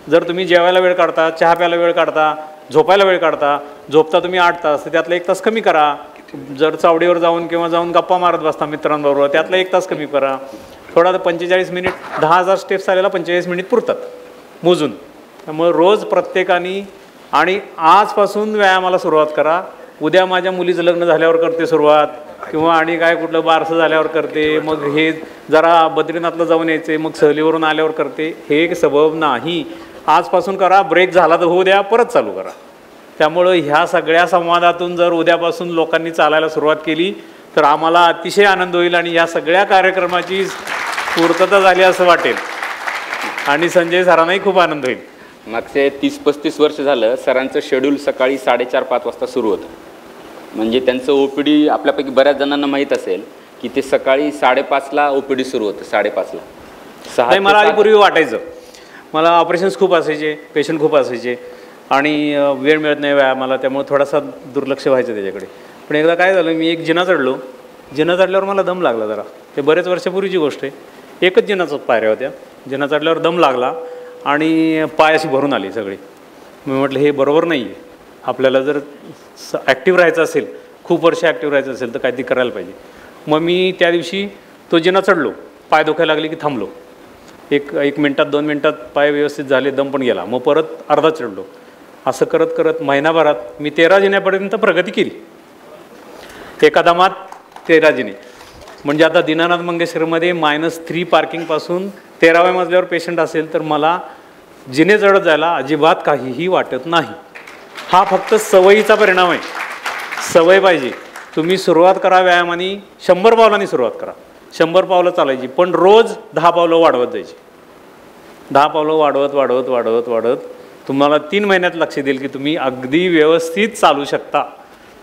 जर तुम्ही जेवायला वेळ काढता, चहा प्यायला वेळ काढता, झोपायला वेळ काढता, झोपता तुम्ही 8 तास, तर त्यातला 1 तास कमी करा. जर चावडीवर जाऊन किंवा जाऊन गप्पा मारत बसता मित्रांबरोबर, त्यातला 1 तास कमी करा. थोडा 45 मिनिट, 10,000 स्टेप्स आलेला 45 मिनिट पुरतात मोजून. त्यामुळे रोज प्रत्येकाने, आणि आजपासून व्यायामाला सुरुवात करा. उद्या माझ्या मुलीचं लग्न झाल्यावर करते सुरुवात, किंवा आणि काय कुठलं बारसं झाल्यावर करते, मग हे जरा बद्रीनाथला जाऊन यायचे, मग सहलीवरून आल्यावर करते, हे एक सबब नाही. आजपासून करा, ब्रेक झाला तर होऊ द्या, परत चालू करा. त्यामुळं ह्या सगळ्या संवादातून जर उद्यापासून लोकांनी चालायला सुरुवात केली तर आम्हाला अतिशय आनंद होईल आणि या सगळ्या कार्यक्रमाची पूर्तता झाली असं वाटेल, आणि संजय सरांनाही खूप आनंद होईल. मागचे 30-35 वर्ष झालं सरांचं शेड्यूल सकाळी 4:30-5 वाजता सुरू होतं. म्हणजे त्यांचं OPD आपल्यापैकी बऱ्याच जणांना माहीत असेल की ते सकाळी 5:30ला OPD सुरू होतं, 5:30ला. 6 मला आधीपूर्वी वाटायचं, मला ऑपरेशन्स खूप असायचे, पेशंट खूप असायचे आणि वेळ मिळत नाही व्यायामाला, त्यामुळे थोडासा दुर्लक्ष व्हायचं त्याच्याकडे. पण एकदा काय झालं, मी एक जिना चढलो, जिना चढल्यावर मला दम लागला जरा. ते बरेच वर्षापूर्वीची गोष्ट आहे. एकच जिनाच पायऱ्या होत्या, जिना चढल्यावर दम लागला आणि पाय अशी भरून आली सगळी. मी म्हटलं हे बरोबर नाही आहे, आपल्याला जर ॲक्टिव्ह राहायचं असेल, खूप वर्ष ॲक्टिव्ह राहायचं असेल तर काहीतरी करायला पाहिजे. मग मी त्या दिवशी तो जिना चढलो, पाय दुखायला लागले की थांबलो, एक मिनटात 2 मिनटात पाय व्यवस्थित झाले, दम पण गेला, मग परत अर्धा चढलो. असं करत करत महिनाभरात मी 13 जिन्यापर्यंत प्रगती केली, एका दमात 13 जिने. म्हणजे आता दीनानाथ मंगेशकरमध्ये -3 पार्किंगपासून 13व्या मजल्यावर पेशंट असेल तर मला जिने चढत जायला अजिबात काहीही वाटत नाही. हा फक्त सवयीचा परिणाम आहे. सवय पाहिजे. तुम्ही सुरुवात करा व्यायामाने, 100 पावलांनी सुरुवात करा, 100 पावलं चालायची, पण रोज 10 पावलं वाढवत जायची. 10 पावलं वाढवत वाढवत वाढवत वाढवत तुम्हाला 3 महिन्यात लक्ष देईल की तुम्ही अगदी व्यवस्थित चालू शकता.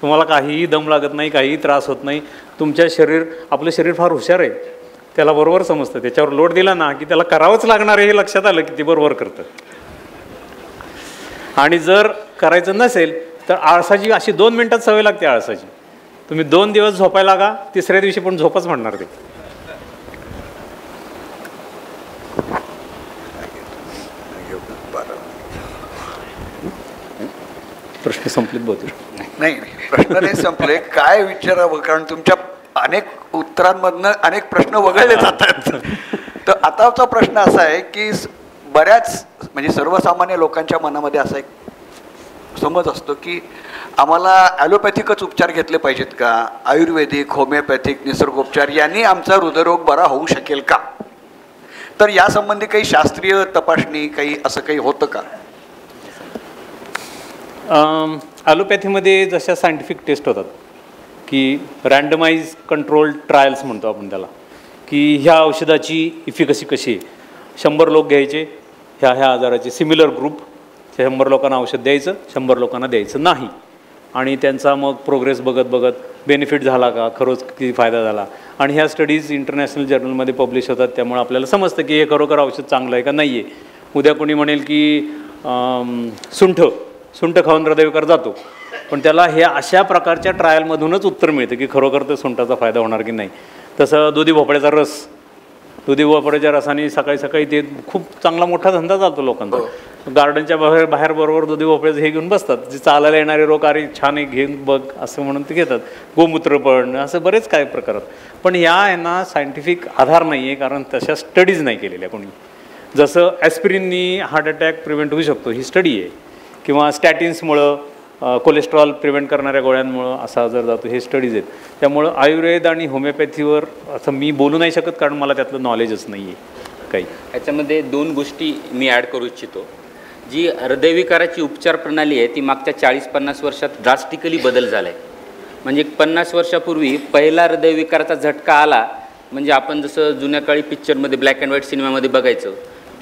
तुम्हाला काहीही दम लागत नाही, काहीही त्रास होत नाही. आपलं शरीर फार हुशार आहे, त्याला बरोबर समजतं. त्याच्यावर लोड दिला ना की त्याला करावंच लागणार आहे हे लक्षात आलं की ते बरोबर करतं. आणि जर करायचं नसेल तर आळसाची अशी 2 मिनटात सवय लागते आळसाची. तुम्ही 2 दिवस झोपायला लागा, 3ऱ्या दिवशी पण झोपच म्हणणार ते. प्रश्न संपलेत बहुतेक. नाही, प्रश्न नाही संपले, काय विचारावं, कारण तुमच्या अनेक उत्तरांमधनं अनेक प्रश्न वगळले जातात. तर आताचा प्रश्न असा आहे की बऱ्याच म्हणजे सर्वसामान्य लोकांच्या मनामध्ये असा एक समज असतो की आम्हाला ॲलोपॅथिकच उपचार घेतले पाहिजेत का, आयुर्वेदिक, होमिओपॅथिक, निसर्गोपचार यांनी आमचा हृदयरोग बरा होऊ शकेल का. तर यासंबंधी काही शास्त्रीय तपासणी काही असं काही होतं का? ॲलोपॅथीमध्ये जशा सायंटिफिक टेस्ट होतात की रँडमाइज कंट्रोल ट्रायल्स म्हणतो आपण त्याला, की ह्या औषधाची इफिकसी कशी आहे, 100 लोक घ्यायचे ह्या आजाराचे सिमिलर ग्रुप, 100 लोकांना औषध द्यायचं, 100 लोकांना द्यायचं नाही, आणि त्यांचा मग प्रोग्रेस बघत बघत बेनिफिट झाला का, खरोच किती फायदा झाला, आणि ह्या स्टडीज इंटरनॅशनल जर्नलमध्ये पब्लिश होतात. त्यामुळे आपल्याला समजतं की हे खरोखर औषध चांगलं आहे का नाही आहे. उद्या कोणी म्हणेल की सुंठ खाऊन हृदयविकार जातो, पण त्याला हे अशा प्रकारच्या ट्रायलमधूनच उत्तर मिळतं की खरोखर तर सुंठाचा फायदा होणार की नाही. तसं दुधी भोपळ्याच्या रसाने सकाळी सकाळी ते खूप चांगला मोठा धंदा चालतो लोकांचा. गार्डनच्या बाहेर बरोबर दुधी भोपळ्याचं हे घेऊन बसतात, जे चालायला येणारे लोक अरे छान एक घेऊन बघ असं म्हणून ते घेतात. गोमूत्र पण असं बरेच काय प्रकारात, पण यांना सायंटिफिक आधार नाही आहे, कारण तशा स्टडीज नाही केलेल्या कोणी. जसं ॲस्पिरिननी हार्ट अटॅक प्रिव्हेंट होऊ शकतो ही स्टडी आहे, किंवा स्टॅटिन्समुळं कोलेस्ट्रॉल प्रिव्हेंट करणाऱ्या गोळ्यांमुळं असा आजार जातो, हे स्टडीज आहेत. त्यामुळं आयुर्वेद आणि होमिओपॅथीवर असं मी बोलू नाही शकत, कारण मला त्यातलं नॉलेजच नाही आहे काही. याच्यामध्ये 2 गोष्टी मी ॲड करू इच्छितो. जी हृदयविकाराची उपचार प्रणाली आहे ती मागच्या 40-50 वर्षात ड्रास्टिकली बदल झाला आहे. म्हणजे 50 वर्षापूर्वी पहिला हृदयविकाराचा झटका आला म्हणजे आपण जसं जुन्या काळी पिक्चरमध्ये ब्लॅक अँड व्हाईट सिनेमामध्ये बघायचो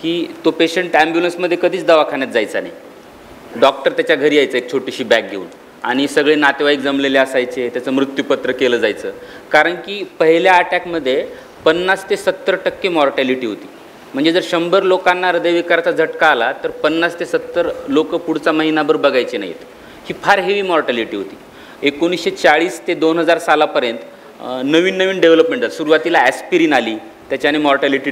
की तो पेशंट ॲम्ब्युलन्समध्ये कधीच दवाखान्यात जायचा नाही, डॉक्टर त्याच्या घरी यायचं एक छोटीशी बॅग घेऊन, आणि सगळे नातेवाईक जमलेले असायचे, त्याचं मृत्यूपत्र केलं जायचं. कारण की पहिल्या अटॅकमध्ये 50 ते 70% मॉर्टॅलिटी होती. म्हणजे जर 100 लोकांना हृदयविकाराचा झटका आला तर 50 ते 70 लोक पुढचा महिनाभर बघायचे नाहीत. ही फार हेवी मॉर्टॅलिटी होती. 1940 ते 2000 सालापर्यंत नवीन डेव्हलपमेंट झाली. सुरुवातीला ॲस्पिरिन आली, त्याच्याने मॉर्टॅलिटी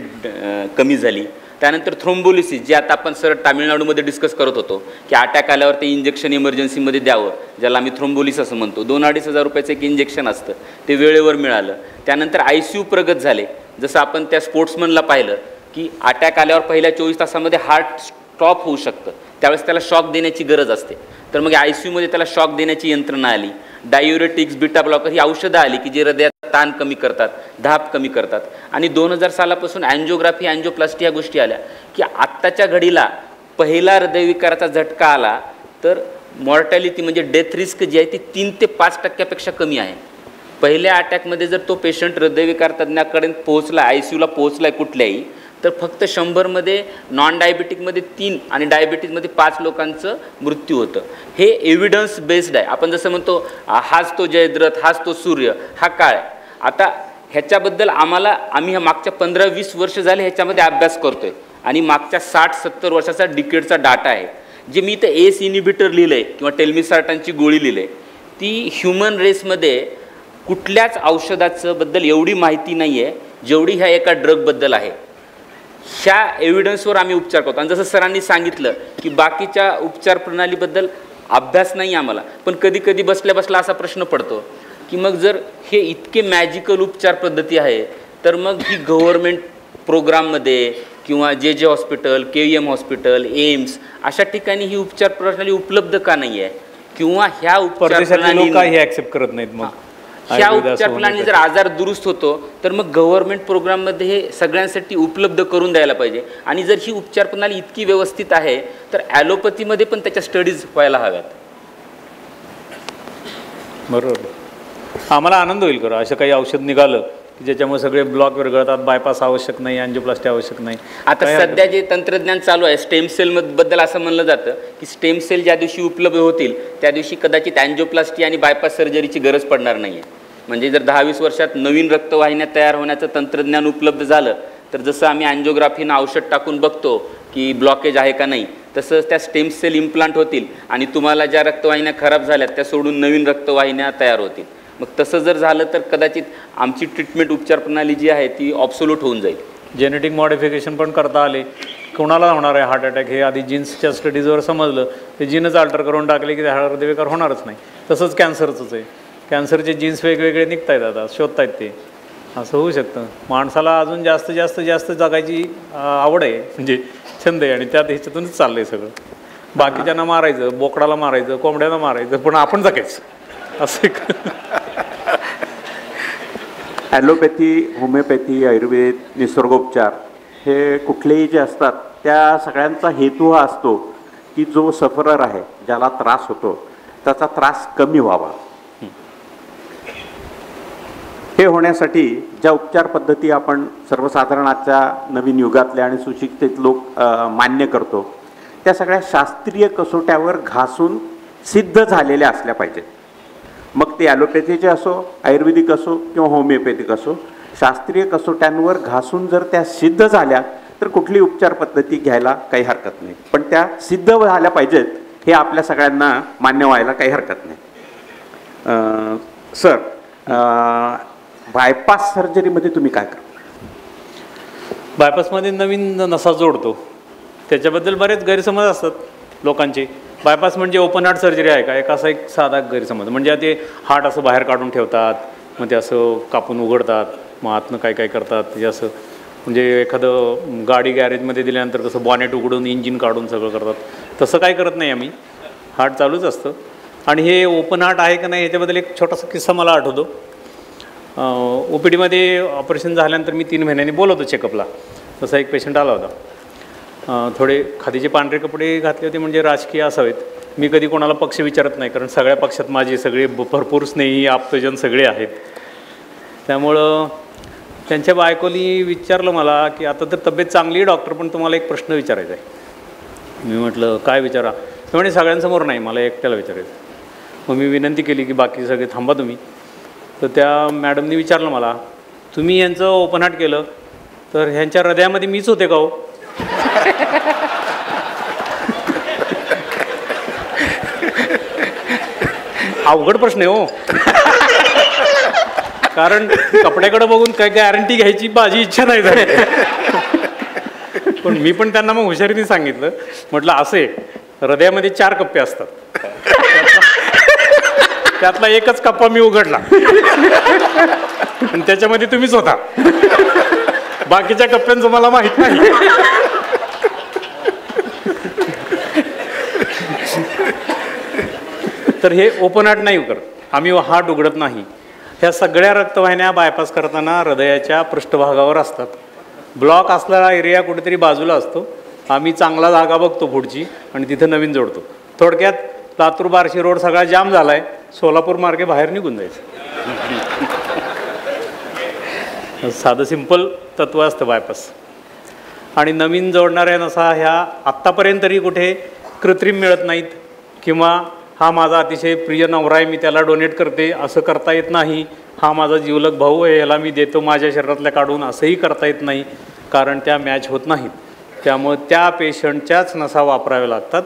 कमी झाली. त्यानंतर थ्रोम्बोलिसिस, जे आता आपण सर तामिळनाडूमध्ये डिस्कस करत होतो की अटॅक आल्यावर ते इंजेक्शन इमर्जन्सीमध्ये द्यावं, ज्याला आम्ही थ्रोम्बोलिस असं म्हणतो. 2-2.5 हजार रुपयाचं एक इंजेक्शन असतं, ते वेळेवर मिळालं. त्यानंतर ICU प्रगत झाले. जसं आपण त्या स्पोर्ट्समनला पाहिलं की अटॅक आल्यावर पहिल्या 24 तासामध्ये हार्ट स्टॉप होऊ शकतं, त्यावेळेस त्याला शॉक देण्याची गरज असते. तर मग ICUमध्ये त्याला शॉक देण्याची यंत्रणा आली. डायुरेटिक्स, बीटा ब्लॉकर ही औषधं आली की जे हृदयात ताण कमी करतात, धाप कमी करतात. आणि 2000 सालापासून अँजिओग्राफी, अँजिओप्लास्टी या गोष्टी आल्या की आत्ताच्या घडीला पहिला हृदयविकाराचा झटका आला तर मॉर्टॅलिटी म्हणजे डेथ रिस्क जी आहे ती 3 ते 5% कमी आहे. पहिल्या अटॅकमध्ये जर तो पेशंट हृदयविकार तज्ज्ञाकडे पोहोचला, ICUला पोहोचला आहे कुठल्याही, तर फक्त 100मध्ये नॉन डायबेटिकमध्ये 3 आणि डायबेटिसमध्ये 5 लोकांचं मृत्यू होतं. हे एव्हिडन्स बेस्ड आहे. आपण जसं म्हणतो हाच तो जयद्रथ, हाच तो सूर्य, हा काळ आहे. आता ह्याच्याबद्दल आम्ही ह्या मागच्या 15-20 वर्ष झाले ह्याच्यामध्ये अभ्यास करतो आहे, आणि मागच्या 60-70 वर्षाचा डिकेडचा डाटा आहे. जे मी इथं ACE इनिबिटर लिहिलं आहे किंवा टेल्मिसार्टानची गोळी लिहिली आहे, ती ह्युमन रेसमध्ये कुठल्याच औषधाचं बद्दल एवढी माहिती नाही आहे जेवढी ह्या एका ड्रगबद्दल आहे. ह्या एव्हिडन्सवर आम्ही उपचार करतो. आणि जसं सरांनी सांगितलं की बाकीच्या उपचार प्रणालीबद्दल अभ्यास नाही आम्हाला, पण कधी कधी बसल्या बसला असा प्रश्न पडतो की मग जर हे इतके मॅजिकल उपचार पद्धती आहे तर मग ही गव्हर्मेंट प्रोग्राममध्ये किंवा जे हॉस्पिटल, KEM हॉस्पिटल, एम्स अशा ठिकाणी ही उपचार प्रणाली उपलब्ध का नाही आहे, किंवा ह्या उपचार प्रणाली ॲक्सेप्ट करत नाहीत. मग ह्या उपचार प्रणाली जर आजार दुरुस्त होतो तर मग गव्हर्नमेंट प्रोग्राममध्ये हे सगळ्यांसाठी उपलब्ध करून द्यायला पाहिजे. आणि जर ही उपचार प्रणाली इतकी व्यवस्थित आहे तर ॲलोपॅथीमध्ये पण त्याच्या स्टडीज व्हायला हव्यात. बरोबर. आम्हाला आनंद होईल करा असं काही औषध निघालं की ज्याच्यामुळे सगळे ब्लॉक विरघळतात, बायपास आवश्यक नाही, अँजिओप्लास्टी आवश्यक नाही. आता सध्या जे तंत्रज्ञान चालू आहे स्टेम सेलबद्दल असं म्हणलं जातं की स्टेम सेल ज्या दिवशी उपलब्ध होतील त्या दिवशी कदाचित अँजिओप्लास्टी आणि बायपास सर्जरीची गरज पडणार नाही आहे. म्हणजे जर 10-20 वर्षात नवीन रक्तवाहिन्या तयार होण्याचं तंत्रज्ञान उपलब्ध झालं तर जसं आम्ही अँजिओग्राफीनं औषध टाकून बघतो की ब्लॉकेज आहे का नाही, तसंच त्या स्टेम सेल इम्प्लांट होतील आणि तुम्हाला ज्या रक्तवाहिन्या खराब झाल्यात त्या सोडून नवीन रक्तवाहिन्या तयार होतील. मग तसं जर झालं तर कदाचित आमची ट्रीटमेंट उपचार प्रणाली जी आहे ती ऑब्सोल्यूट होऊन जाईल. जेनेटिक मॉडिफिकेशन पण करता आले. कोणाला होणार आहे हार्ट अटॅक हे आधी जीन्सच्या स्टडीजवर समजलं, ते जीनच अल्टर करून टाकले की हृदयविकार होणारच नाही. तसंच कॅन्सरचंच आहे. कॅन्सरचे जीन्स वेगवेगळे निघत आहेत, आता शोधतायत ते. असं होऊ शकतं. माणसाला अजून जास्त जगायची आवड आहे, म्हणजे छंद आहे, आणि त्यात ह्याच्यातूनच चाललं आहे सगळं. बाकीच्यांना मारायचं, बोकडाला मारायचं, कोंबड्यांना मारायचं, पण आपण जगायचं असं. ॲलोपॅथी, होमिओपॅथी, आयुर्वेद, निसर्गोपचार हे कुठलेही जे असतात त्या सगळ्यांचा हेतू हा असतो की जो सफरर आहे, ज्याला त्रास होतो, त्याचा त्रास कमी व्हावा. हे होण्यासाठी ज्या उपचार पद्धती आपण सर्वसाधारण आजच्या नवीन युगातल्या आणि सुशिक्षित लोक मान्य करतो, त्या सगळ्या शास्त्रीय कसोट्यावर घासून सिद्ध झालेल्या असल्या पाहिजेत. मग ते ॲलोपॅथीचे असो, आयुर्वेदिक असो किंवा होमिओपॅथिक असो, शास्त्रीय कसोट्यांवर घासून जर त्या सिद्ध झाल्या तर कुठली उपचार पद्धती घ्यायला काही हरकत नाही. पण त्या सिद्ध झाल्या पाहिजेत हे आपल्या सगळ्यांना मान्य व्हायला काही हरकत नाही. सर, बायपास सर्जरीमध्ये तुम्ही काय करता? बायपासमध्ये नवीन नसा जोडतो, त्याच्याबद्दल बरेच गैरसमज असतात लोकांचे. बायपास म्हणजे ओपन हार्ट सर्जरी आहे का, एक असा एक साधा गैरसमज. म्हणजे ते हार्ट असं बाहेर काढून ठेवतात, मग ते असं कापून उघडतात, मग आतनं काय काय करतात ते असं. म्हणजे एखादं गाडी गॅरेजमध्ये दिल्यानंतर कसं बॉनेट उघडून इंजिन काढून सगळं करतात, तसं काय करत नाही आम्ही. हार्ट चालूच असतं. आणि हे ओपन हार्ट आहे का नाही याच्याबद्दल एक छोटासा किस्सा मला आठवतो. OPDमध्ये ऑपरेशन झाल्यानंतर मी 3 महिन्यांनी बोलवतो चेकअपला. तसा एक पेशंट आला होता. थोडे खादीचे पांढरे कपडे घातले होते, म्हणजे राजकीय असावेत. मी कधी कोणाला पक्ष विचारत नाही, कारण सगळ्या पक्षात माझे सगळे भरपूर स्नेही आप्तजन सगळे आहेत. त्यामुळं त्यांच्या बायकोनी विचारलं मला की आता तर तब्येत चांगली आहे डॉक्टर, पण तुम्हाला एक प्रश्न विचारायचा आहे. मी म्हटलं काय विचारा. म्हणजे सगळ्यांसमोर नाही, मला एकट्याला विचारायचं. मग मी विनंती केली की बाकी सगळे थांबा तुम्ही. तर त्या मॅडमनी विचारलं मला, तुम्ही यांचं ओपन हार्ट केलं तर ह्यांच्या हृदयामध्ये मीच होते का हो? अवघड प्रश्न आहे हो. कारण कपड्याकडे बघून काय गॅरंटी घ्यायची माझी इच्छा नाही झाली. पण मी पण त्यांना मग हुशारीने सांगितलं, म्हटलं असे हृदयामध्ये 4 कप्पे असतात, त्यातला एकच कप्पा मी उघडला आणि त्याच्यामध्ये तुम्हीच होता. बाकीच्या कप्प्यांचं मला माहित नाही. तर हे ओपन हार्ट नाही करत आम्ही, हार्ट उघडत नाही. ह्या सगळ्या रक्तवाहिन्या बायपास करताना हृदयाच्या पृष्ठभागावर असतात. ब्लॉक असलेला एरिया कुठेतरी बाजूला असतो. आम्ही चांगला जागा बघतो पुढची आणि तिथं नवीन जोडतो. थोडक्यात लातूर बार्शी रोड सगळा जाम झाला आहे, सोलापूर मार्गे बाहेर निघून जायचं. साधं सिंपल तत्व असतं बायपास. आणि नवीन जोडणाऱ्या नसा ह्या आत्तापर्यंत तरी कुठे कृत्रिम मिळत नाहीत, किंवा हा माझा अतिशय प्रिय नवरा आहे मी त्याला डोनेट करते असं करता येत नाही. हा माझा जीवलग भाऊ आहे याला मी देतो माझ्या शरीरातल्या काढून असंही करता येत नाही, कारण त्या मॅच होत नाहीत. त्यामुळे त्या पेशंटच्याच नसा वापराव्या लागतात.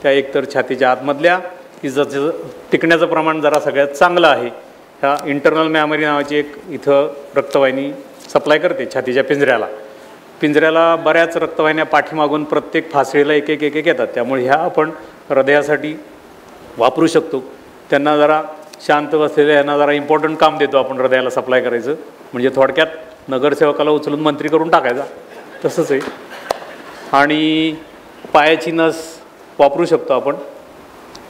त्या एकतर छातीच्या आतमधल्या, की जसं टिकण्याचं प्रमाण जरा सगळ्यात चांगलं आहे. ह्या इंटरनल मेमरी नावाची एक इथं रक्तवाहिनी सप्लाय करते छातीच्या पिंजऱ्याला बऱ्याच रक्तवाहिन्या पाठीमागून प्रत्येक फासळीला एक एक एक एक येतात. त्यामुळे ह्या आपण हृदयासाठी वापरू शकतो. त्यांना जरा शांत बसलेल्या यांना जरा इम्पॉर्टंट काम देतो आपण हृदयाला सप्लाय करायचं. म्हणजे थोडक्यात नगरसेवकाला उचलून मंत्री करून टाकायचा, तसंच आहे. आणि पायाची नस वापरू शकतो आपण,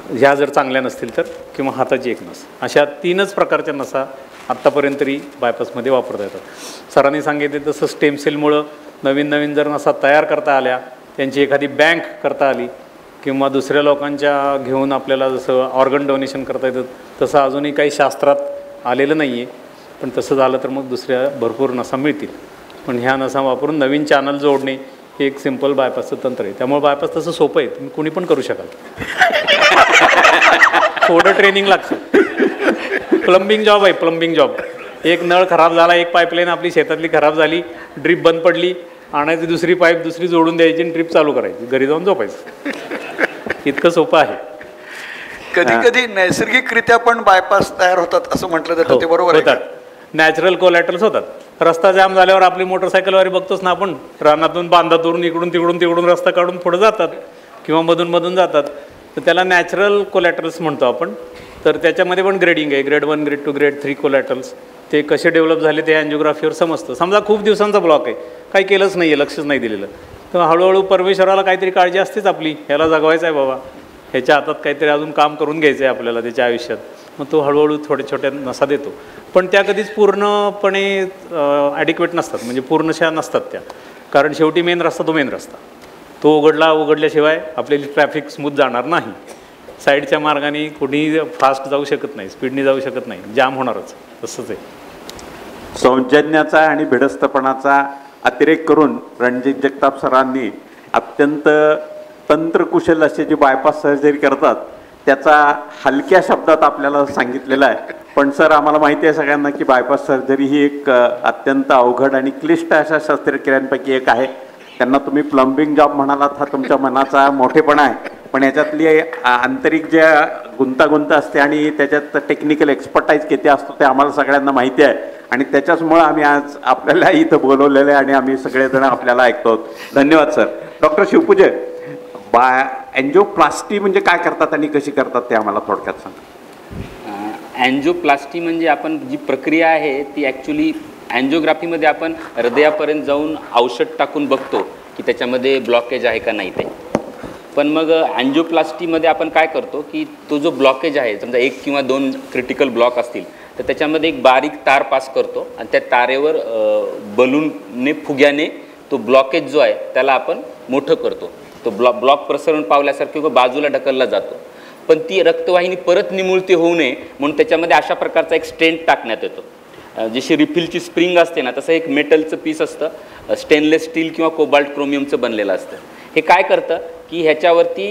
ह्या जर चांगल्या नसतील तर, किंवा हाताची एक नस. अशा 3च प्रकारच्या नसा आत्तापर्यंत तरी बायपासमध्ये वापरता येतात. सरांनी सांगितले तसं स्टेम सेलमुळं नवीन जर नसा तयार करता आल्या, त्यांची एखादी बँक करता आली, किंवा दुसऱ्या लोकांच्या घेऊन आपल्याला जसं ऑर्गन डोनेशन करता येतं, तसं अजूनही काही शास्त्रात आलेलं नाही आहे. पण तसं झालं तर मग दुसऱ्या भरपूर नसा मिळतील. पण ह्या नसा वापरून नवीन चॅनल जोडणे हे एक सिंपल बायपासचं तंत्र आहे. त्यामुळे बायपास तसं सोपं आहे, तुम्ही कुणी पण करू शकाल. थोडं ट्रेनिंग लागतं. प्लंबिंग जॉब आहे, प्लंबिंग जॉब. एक नळ खराब झाला, एक पाईपलाईन आपली शेतातली खराब झाली, ड्रीप बंद पडली, आणायची दुसरी पाईप दुसरी जोडून द्यायची आणि ट्रिप चालू करायची, घरी जाऊन झोपायचं. इतकं सोपं आहे. कधी कधी नैसर्गिकरित्या पण बायपास तयार होतात असं म्हटलं जातं, ते बरोबर होतात. नॅचरल कोलॅटरल्स होतात. रस्ता जाम झाल्यावर आपली मोटरसायकलवारी बघतोच ना आपण, रानातून बांधातून इकडून तिकडून रस्ता काढून पुढे जातात किंवा मधून जातात. तर त्याला नॅचरल कोलॅटरल्स म्हणतो आपण. तर त्याच्यामध्ये पण ग्रेडिंग आहे, ग्रेड 1, ग्रेड 2, ग्रेड 3 कोलॅटरल्स. ते कसे डेव्हलप झाले ते अँजिओग्राफीवर समजतं. समजा खूप दिवसांचा ब्लॉक आहे, काही केलंच नाही आहे, लक्षच नाही दिलेलं, तर हळूहळू परमेश्वराला काहीतरी काळजी असतेच आपली, ह्याला जगवायचं आहे बाबा, ह्याच्या हातात काहीतरी अजून काम करून घ्यायचं आहे आपल्याला त्याच्या आयुष्यात. मग तो हळूहळू छोट्या नसा देतो. पण त्या कधीच पूर्णपणे ॲडिक्वेट नसतात, म्हणजे पूर्णशा नसतात त्या. कारण शेवटी मेन रस्ता तो मेन रस्ता, तो उघडल्याशिवाय आपली ट्रॅफिक स्मूथ जाणार नाही. साईडच्या मार्गाने कोणीही फास्ट जाऊ शकत नाही, स्पीडने जाऊ शकत नाही, जाम होणारच. तसंच आहे. सौजन्याचा आणि भिडस्तपणाचा अतिरेक करून रणजित जगताप सरांनी अत्यंत तंत्रकुशल असे जी बायपास सर्जरी करतात त्याचा हलक्या शब्दात आपल्याला सांगितलेला आहे. पण सर, आम्हाला माहिती आहे सगळ्यांना की बायपास सर्जरी ही एक अत्यंत अवघड आणि क्लिष्ट अशा शस्त्रक्रियांपैकी एक आहे. त्यांना तुम्ही प्लंबिंग जॉब म्हणालात, हा तुमच्या मनाचा मोठेपणा आहे, पण याच्यातली आंतरिक ज्या गुंतागुंत असते आणि त्याच्यात टेक्निकल एक्सपर्टाईज किती असतो ते आम्हाला सगळ्यांना माहिती आहे. आणि त्याच्याचमुळं आम्ही आज आपल्याला इथं बोलवलेलं आहे आणि आम्ही सगळेजण आपल्याला ऐकतो. धन्यवाद सर. डॉक्टर शिवपूजे, अँजिओप्लास्टी म्हणजे काय करतात आणि कशी करतात ते आम्हाला थोडक्यात सांगा. अँजिओप्लास्टी म्हणजे आपण जी प्रक्रिया आहे ती ॲक्च्युली अँजिओग्राफीमध्ये आपण हृदयापर्यंत जाऊन औषध टाकून बघतो की त्याच्यामध्ये ब्लॉकेज आहे का नाही ते. पण मग अँजिओप्लास्टीमध्ये आपण काय करतो की तो जो ब्लॉकेज आहे, समजा 1 किंवा 2 क्रिटिकल ब्लॉक असतील तर त्याच्यामध्ये एक बारीक तार पास करतो आणि त्या तारेवर बलूनने, फुग्याने तो ब्लॉकेज जो आहे त्याला आपण मोठं करतो. तो ब्लॉक प्रसरण पावल्यासारखं किंवा बाजूला ढकलला जातो. पण ती रक्तवाहिनी परत निमुळती होऊ नये म्हणून त्याच्यामध्ये अशा प्रकारचा एक स्टेंट टाकण्यात येतो. जशी रिफिलची स्प्रिंग असते ना, तसं एक मेटलचं पीस असतं, स्टेनलेस स्टील किंवा कोबाल्ट क्रोमियमचं बनलेलं असतं. हे काय करतं की ह्याच्यावरती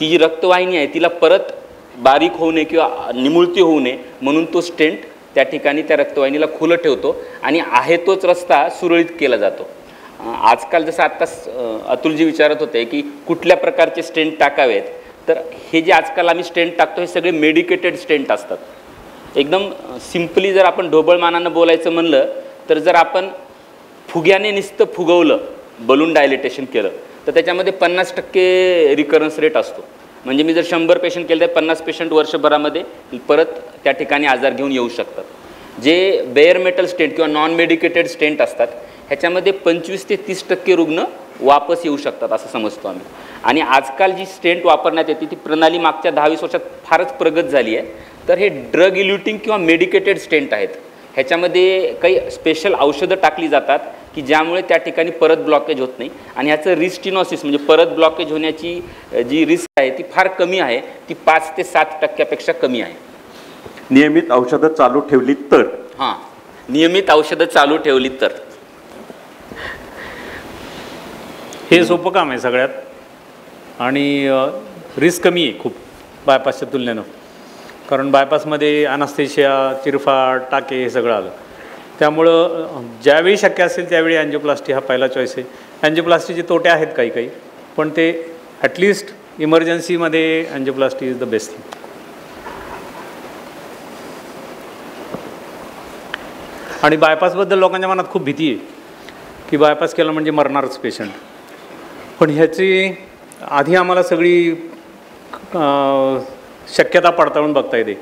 ती जी रक्तवाहिनी आहे तिला परत बारीक होऊ नये किंवा निमुळती होऊ नये म्हणून तो स्टेंट त्या ठिकाणी त्या रक्तवाहिनीला खुलं ठेवतो आणि आहे तोच रस्ता सुरळीत केला जातो. आजकाल जसं आत्ता अतुलजी विचारत होते की कुठल्या प्रकारचे स्टेंट टाकावेत, तर हे जे आजकाल आम्ही स्टेंट टाकतो हे सगळे मेडिकेटेड स्टेंट असतात. एकदम सिम्पली जर आपण ढोबळमानानं बोलायचं म्हणलं तर जर आपण फुग्याने नुसतं फुगवलं, बलून डायलेटेशन केलं तर त्याच्यामध्ये 50% रिकरन्स रेट असतो. म्हणजे मी जर 100 पेशंट केले तर 50 पेशंट वर्षभरामध्ये परत त्या ठिकाणी आजार घेऊन येऊ शकतात. जे बेअर मेटल स्टेंट किंवा नॉन मेडिकेटेड स्टेंट असतात ह्याच्यामध्ये 25 ते 30% रुग्ण वापस येऊ शकतात असं समजतो आम्ही. आणि आजकाल जी स्टेंट वापरण्यात येते ती प्रणाली मागच्या 10-20 वर्षात फारच प्रगत झाली आहे. तर हे ड्रग इल्युटिंग किंवा मेडिकेटेड स्टेंट आहेत. ह्याच्यामध्ये काही स्पेशल औषधं टाकली जातात की ज्यामुळे त्या ठिकाणी परत ब्लॉकेज होत नाही आणि ह्याचं रिस्टिनॉसिस म्हणजे परत ब्लॉकेज होण्याची जी रिस्क आहे ती फार कमी आहे. ती 5 ते 7% कमी आहे. नियमित औषधं चालू ठेवली तर? हां, नियमित औषधं चालू ठेवली तर. हे सोपं काम आहे सगळ्यात आणि रिस्क कमी आहे खूप बायपासच्या तुलनेनं. कारण बायपासमध्ये अनास्थेशिया, चिरफाड, टाके हे सगळं आलं. त्यामुळं ज्यावेळी शक्य असेल त्यावेळी अँजिओप्लास्टी हा पहिला चॉईस आहे. अँजिओप्लास्टीचे तोटे आहेत काही, पण ते ॲटलिस्ट इमर्जन्सीमध्ये angioplasty is the best thing. आणि बायपासबद्दल लोकांच्या मनात खूप भीती आहे की बायपास केलं म्हणजे मरणारच पेशंट. पण ह्याची आधी आम्हाला सगळी शक्यता पडताळून बघता येते.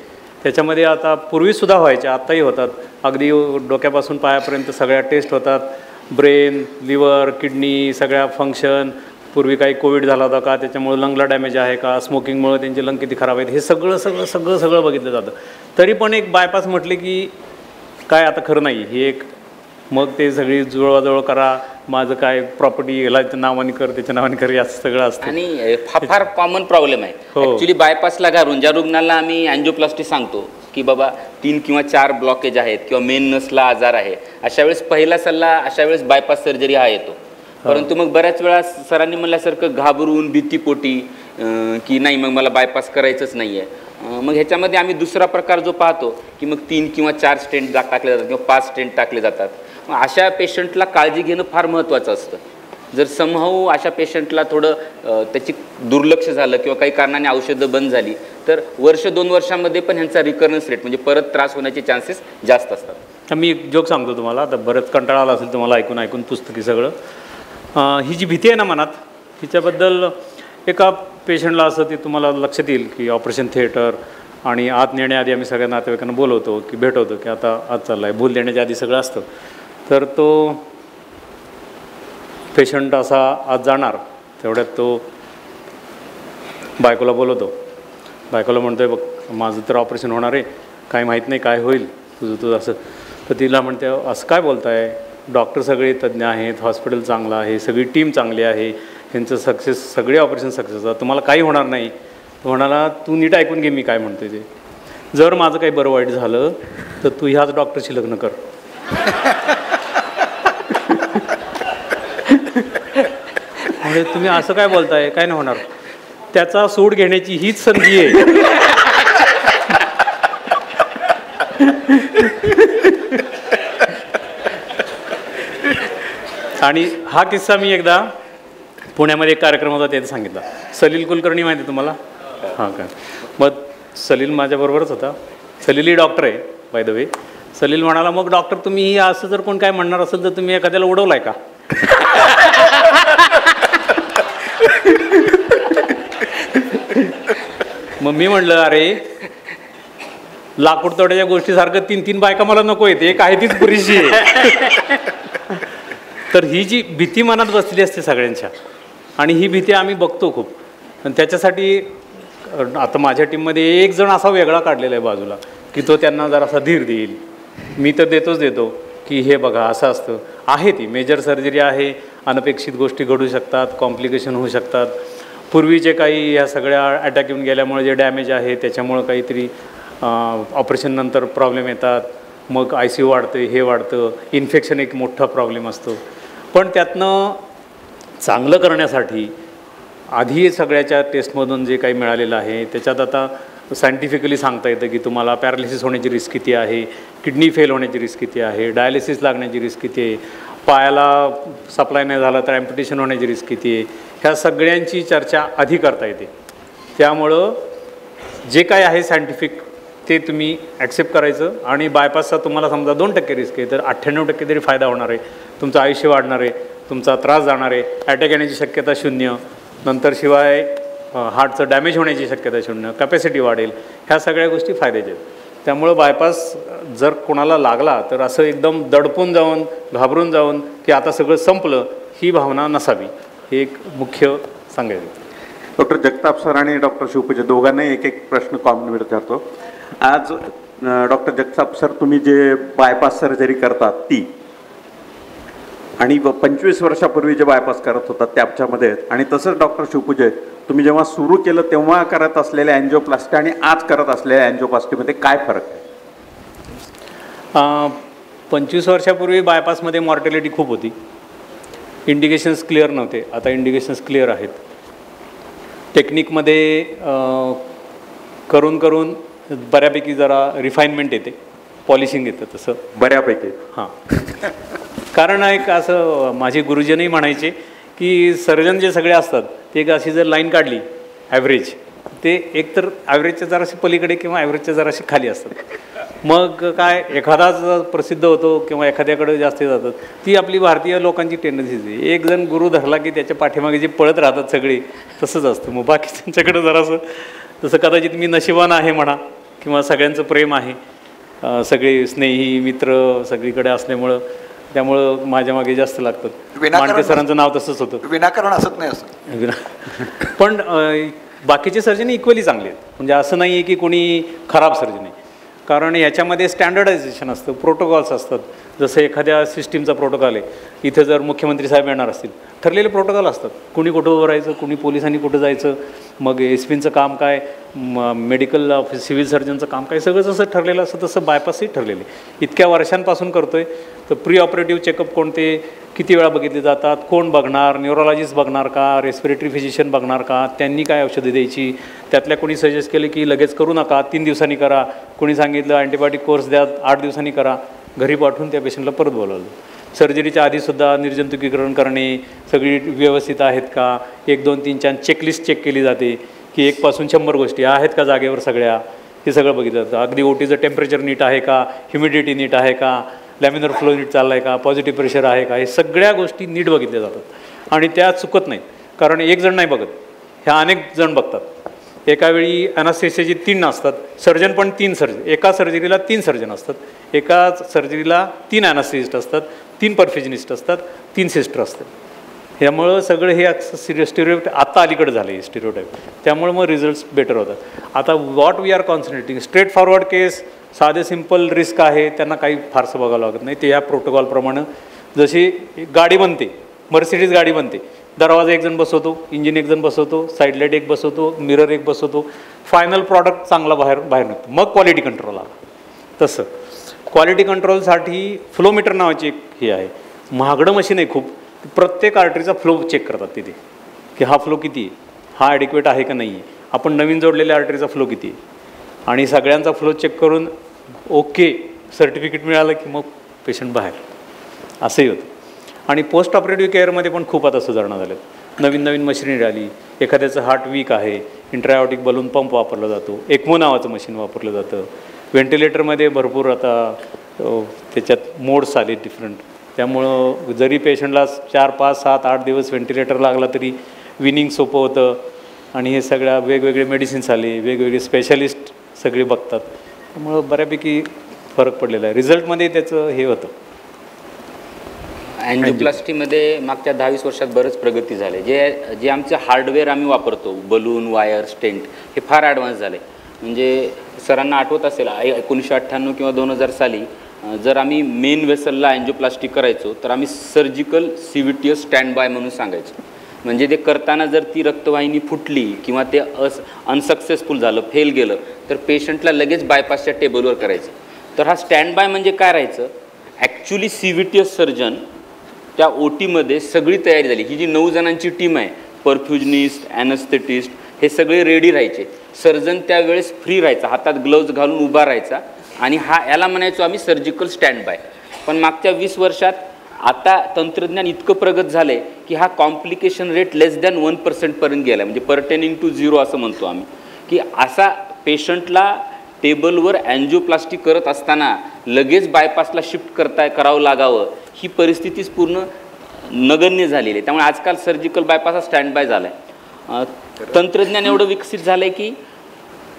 त्याच्यामध्ये आता पूर्वीसुद्धा व्हायच्या, आत्ताही होतात. अगदी डोक्यापासून पायापर्यंत सगळ्या टेस्ट होतात. ब्रेन, लिव्हर, किडनी सगळ्या फंक्शन. पूर्वी काही कोविड झाला होता का, त्याच्यामुळे लंगला डॅमेज आहे का, स्मोकिंगमुळे त्यांचे लंग किती खराब आहेत, हे सगळं बघितलं जातं. तरी पण एक बायपास म्हटले की काय आता खरं नाही, हे एक मग ते सगळी जुळवाजुळव करा, माझं काय प्रॉपर्टी याला नावाने कर, त्याच्या नावाने कर, असं सगळं असतं. आणि फार कॉमन प्रॉब्लेम आहे ॲक्च्युली बायपासला घालून. ज्या रुग्णाला आम्ही अँजिओप्लास्टी सांगतो की बाबा 3 किंवा 4 ब्लॉकेज आहेत किंवा मेन नसला आजार आहे, अशा वेळेस पहिला सल्ला अशा वेळेस बायपास सर्जरी हा येतो. परंतु मग बऱ्याच वेळा सरांनी म्हणल्यासारखं घाबरून भीतीपोटी की नाही मग मला बायपास करायचंच नाही आहे. मग ह्याच्यामध्ये आम्ही दुसरा प्रकार जो पाहतो की मग 3 किंवा 4 स्टेंट टाकले जातात किंवा 5 स्टेंट टाकले जातात. मग अशा पेशंटला काळजी घेणं फार महत्त्वाचं असतं. जर समहाऊ अशा पेशंटला थोडं त्याची दुर्लक्ष झालं किंवा काही कारणाने औषधं बंद झाली तर 1-2 वर्षामध्ये पण ह्यांचा रिकरन्स रेट म्हणजे परत त्रास होण्याचे चान्सेस जास्त असतात. मी एक जोक सांगतो तुम्हाला, आता बरंच कंटाळा आला असेल तुम्हाला ऐकून पुस्तकी सगळं. ही जी भीती आहे ना मनात, तिच्याबद्दल एका पेशंटला असं ते तुम्हाला लक्षात येईल की ऑपरेशन थिएटर आणि आत नेण्याआधी आम्ही सगळ्या नातेवाईकांना बोलवतो की भेटवतो की आता आत चालला आहे, भूल देण्याच्या आधी सगळं असतं. तर तो पेशंट असा आत जाणार तेवढ्यात तो बायकोला बोलवतो. बायकोला म्हणतो आहे बघ माझं तर ऑपरेशन होणार आहे, काही माहीत नाही काय होईल तुझं असं. तर तिला म्हणते असं काय बोलताय, डॉक्टर सगळे तज्ज्ञ आहेत, हॉस्पिटल चांगलं आहे, सगळी टीम चांगली आहे, यांचं सक्सेस, सगळे ऑपरेशन सक्सेस होतात, तुम्हाला काही होणार नाही. तो म्हणाला तू नीट ऐकून घे मी काय म्हणते ते. जर माझं काही बरं वाईट झालं तर तू ह्याच डॉक्टरशी लग्न कर. म्हणजे तुम्ही असं काय बोलताय, काय नाही होणार. त्याचा सूड घेण्याची हीच संधी आहे. आणि हा किस्सा मी एकदा पुण्यामध्ये एक कार्यक्रम होता त्यात सांगितला. सलील कुलकर्णी माहिती आहे तुम्हाला? हां काय. मग सलील माझ्याबरोबरच होता. सलील ही डॉक्टर आहे बाय द वे. सलील म्हणाला मग डॉक्टर तुम्ही असं जर कोण काय म्हणणार असेल तर तुम्ही एखाद्याला उडवलाय का? मग मी म्हणलं अरे लाकूड तोड्याच्या गोष्टीसारखं 3-3 बायका मला नको येते, एक आहे तीच पुरेशी आहे. तर ही जी भीती मनात बसली असते सगळ्यांच्या, आणि ही भीती आम्ही बघतो खूप. आणि त्याच्यासाठी आता माझ्या टीममध्ये एक जण असा वेगळा काढलेला आहे बाजूला की तो त्यांना जरासा धीर देईल. मी तर देतो की हे बघा असं असतं. आहे ती मेजर सर्जरी आहे, अनपेक्षित गोष्टी घडू शकतात, कॉम्प्लिकेशन होऊ शकतात. पूर्वीचे काही ह्या सगळ्या अटॅक येऊन गेल्यामुळे जे डॅमेज आहे त्याच्यामुळं काहीतरी ऑपरेशननंतर प्रॉब्लेम येतात. मग ICU वाढतं, हे वाढतं, इन्फेक्शन एक मोठा प्रॉब्लेम असतो. पण त्यातनं चांगलं करण्यासाठी आधी सगळ्याच्या टेस्टमधून जे काही मिळालेलं आहे त्याच्यात आता सायंटिफिकली सांगता येतं की तुम्हाला पॅरालिसिस होण्याची रिस्क किती आहे, किडनी फेल होण्याची रिस्क किती आहे, डायलिसिस लागण्याची रिस्क किती आहे, पायाला सप्लाय नाही झाला तर ॲम्प्युटेशन होण्याची रिस्क किती आहे. ह्या सगळ्यांची चर्चा आधी करता येते. त्यामुळं जे काय आहे सायंटिफिक ते तुम्ही ॲक्सेप्ट करायचं. आणि बायपासचा तुम्हाला समजा 2% रिस्क आहे तर 98% तरी फायदा होणार आहे, तुमचं आयुष्य वाढणार आहे, तुमचा त्रास जाणार आहे, अटॅक येण्याची शक्यता 0, नंतर शिवाय हार्टचं डॅमेज होण्याची शक्यता 0, कॅपॅसिटी वाढेल. ह्या सगळ्या गोष्टी फायद्याच्या आहेत. त्यामुळं बायपास जर कोणाला लागला तर असं एकदम दडपून जाऊन घाबरून जाऊन की आता सगळं संपलं ही भावना नसावी, हे एक मुख्य सांगायचं. डॉक्टर जगताप सर आणि डॉक्टर शिवपूजे दोघांनाही एक प्रश्न कॉमन विचारतो. आज डॉक्टर जगताप सर तुम्ही जे बायपास सर्जरी करतात ती आणि 25 वर्षापूर्वी जे बायपास करत होतात त्याच्यामध्ये, आणि तसंच डॉक्टर शिवपूजे तुम्ही जेव्हा सुरू केलं तेव्हा करत असलेल्या अँजिओप्लास्टी आणि आज करत असलेल्या अँजिओप्लास्टीमध्ये काय फरक आहे? 25 वर्षापूर्वी बायपासमध्ये मॉर्टॅलिटी खूप होती, इंडिकेशन्स क्लिअर नव्हते. आता इंडिकेशन्स क्लिअर आहेत. टेक्निकमध्ये करून करून बऱ्यापैकी जरा रिफाईनमेंट येते, पॉलिशिंग येतं तसं बऱ्यापैकी. हां, कारण एक असं माझे गुरुजनही म्हणायचे की सर्जन जे सगळे असतात ते एक अशी जर लाईन काढली ॲव्हरेज, ते एकतर ॲव्हरेजच्या जराशी पलीकडे किंवा ॲव्हरेजच्या जराशी खाली असतात. मग काय एखादाच प्रसिद्ध होतो किंवा एखाद्याकडे जास्त जातात. ती आपली भारतीय लोकांची टेंडन्सीच आहे. एक जण गुरु धरला की त्याच्या पाठीमागे जे पळत राहतात सगळे तसंच असतं. मग बाकीच्यांच्याकडे जरासं तसं कदाचित मी नशिबान आहे म्हणा, किंवा सगळ्यांचं प्रेम आहे, सगळे स्नेही मित्र सगळीकडे असल्यामुळं त्यामुळं माझ्या मागे जास्त लागतात. मांडके सरांचं नाव तसंच होतं, विनाकारण असत नाही असं. पण बाकीचे सर्जन इक्वली चांगले आहेत. म्हणजे असं नाही आहे की कोणी खराब सर्जन आहे, कारण याच्यामध्ये स्टँडर्डायझेशन असतं, प्रोटोकॉल्स असतात. जसं एखाद्या सिस्टीमचा प्रोटोकॉल आहे, इथे जर मुख्यमंत्री साहेब येणार असतील ठरलेले प्रोटोकॉल असतात. कुणी कुठं उभं राहायचं, कुणी पोलिसांनी कुठं जायचं, मग SP-चं काम काय, मेडिकल ऑफिस सिव्हिल सर्जनचं काम काय, सगळं जसं ठरलेलं असतं तसं बायपासही ठरलेलं आहे. इतक्या वर्षांपासून करतो आहे. तर प्री ऑपरेटिव्ह चेकअप कोणते, किती वेळा बघितले जातात, कोण बघणार, न्यूरोलॉजिस्ट बघणार का, रेस्पिरेटरी फिजिशियन बघणार का, त्यांनी काय औषधं द्यायची, त्यातल्या कोणी सजेस्ट केलं की लगेच करू नका, 3 दिवसांनी करा, कोणी सांगितलं अँटीबायोटिक कोर्स द्या 8 दिवसांनी करा, घरी पाठवून त्या पेशंटला परत बोलावलं. सर्जरीच्या आधीसुद्धा निर्जंतुकीकरण करणे, सगळी व्यवस्थित आहेत का, 1, 2, 3, 4 चेकलिस्ट चेक केली जाते की 1 पासून 100 गोष्टी आहेत का जागेवर सगळ्या, हे सगळं बघितलं जातं. अगदी ओटीचं टेम्परेचर नीट आहे का, ह्युमिडिटी नीट आहे का, लॅमिनर फ्लो नीट चालला आहे का, पॉझिटिव्ह प्रेशर आहे का, हे सगळ्या गोष्टी नीट बघितल्या जातात. आणि त्या चुकत नाहीत, कारण एक जण नाही बघत, ह्या अनेक जण बघतात. एका वेळी ॲनास्थेसियाची 3 असतात, सर्जन पण 3 सर्जन, एका सर्जरीला 3 सर्जन असतात, एका सर्जरीला 3 ॲनास्थेसिस्ट असतात, 3 परफेजनिस्ट असतात, 3 सिस्टर असतात. त्यामुळं सगळं हे स्टिरियोटाईप आता अलीकडे झालं आहे स्टिरियोटाईप. त्यामुळे मग रिझल्ट्स बेटर होतात. आता what we are concentrating, straight forward case, साधे सिम्पल रिस्क आहे, त्यांना काही फारसं बघावं लागत नाही. ते या प्रोटोकॉलप्रमाणे जशी गाडी बनते, मर्सिडीज गाडी बनते, दरवाजा एक जण बसवतो, इंजिन एक जण बसवतो, साईड लाईट एक बसवतो, मिरर एक बसवतो, फायनल प्रॉडक्ट चांगला बाहेर निघतो, मग क्वालिटी कंट्रोल आला. तसं क्वालिटी कंट्रोलसाठी फ्लोमीटर नावाची एक हे आहे, महागडं मशीन आहे खूप. प्रत्येक आर्टरीचा फ्लो चेक करतात तिथे की हा फ्लो किती आहे, हा ॲडिक्वेट आहे का नाही आहे, आपण नवीन जोडलेल्या आर्टरीचा फ्लो किती आहे, आणि सगळ्यांचा फ्लो चेक करून ओके सर्टिफिकेट मिळालं की मग पेशंट बाहेर. असंही होतं. आणि पोस्ट ऑपरेटिव्ह केअरमध्ये पण खूप आता सुधारणा झाल्या. नवीन नवीन मशिनरी आली. एखाद्याचं हार्ट वीक आहे, इंट्रायोटिक बलून पंप वापरला जातो, एक्मो नावाचं मशीन वापरलं जातं. व्हेंटिलेटरमध्ये भरपूर आता त्याच्यात मोड्स आले डिफरंट. त्यामुळं जरी पेशंटला 4, 5, 7, 8 दिवस व्हेंटिलेटर लागला तरी विनिंग सोपं होतं. आणि हे सगळ्या वेगवेगळे मेडिसिन्स आले, वेगवेगळे स्पेशालिस्ट सगळे बघतात. त्यामुळं बऱ्यापैकी फरक पडलेला आहे. रिझल्टमध्ये त्याचं हे होतं. अँजिओप्लास्टीमध्ये मागच्या 10-20 वर्षात बरंच प्रगती झाली. जे आमचे हार्डवेअर आम्ही वापरतो, बलून, वायर, स्टेंट, हे फार ॲडव्हान्स झाले. म्हणजे सरांना आठवत असेल 1998 किंवा 2000 साली जर आम्ही मेन वेसलला अँजिओप्लास्टी करायचो तर आम्ही सर्जिकल CVTS स्टँड बाय म्हणून सांगायचो. म्हणजे ते करताना जर ती रक्तवाहिनी फुटली किंवा ते अनसक्सेसफुल झालं, फेल गेलं, तर पेशंटला लगेच बायपासच्या टेबलवर करायचं. तर हा स्टँड बाय म्हणजे काय राहायचं, ॲक्च्युली CVTS सर्जन त्या OTमध्ये सगळी तयारी झाली. ही जी 9 जणांची टीम आहे, परफ्युजनिस्ट, ॲनस्थेटिस्ट, हे सगळे रेडी राहायचे. सर्जन त्यावेळेस फ्री राहायचा, हातात ग्लोव्ज घालून उभा राहायचा, आणि याला म्हणायचो आम्ही सर्जिकल स्टँड बाय. पण मागच्या 20 वर्षात आता तंत्रज्ञान इतकं प्रगत झालं आहे की हा कॉम्प्लिकेशन रेट लेस दॅन 1% पर्यंत गेला. म्हणजे परटेनिंग टू 0 असं म्हणतो आम्ही, की असा पेशंटला टेबलवर अँजिओप्लास्टी करत असताना लगेच बायपासला शिफ्ट करावं लागावं, ही परिस्थितीच पूर्ण नगण्य झालेली आहे. त्यामुळे आजकाल सर्जिकल बायपास हा स्टँड बाय झाला आहे. तंत्रज्ञान एवढं विकसित झालं आहे की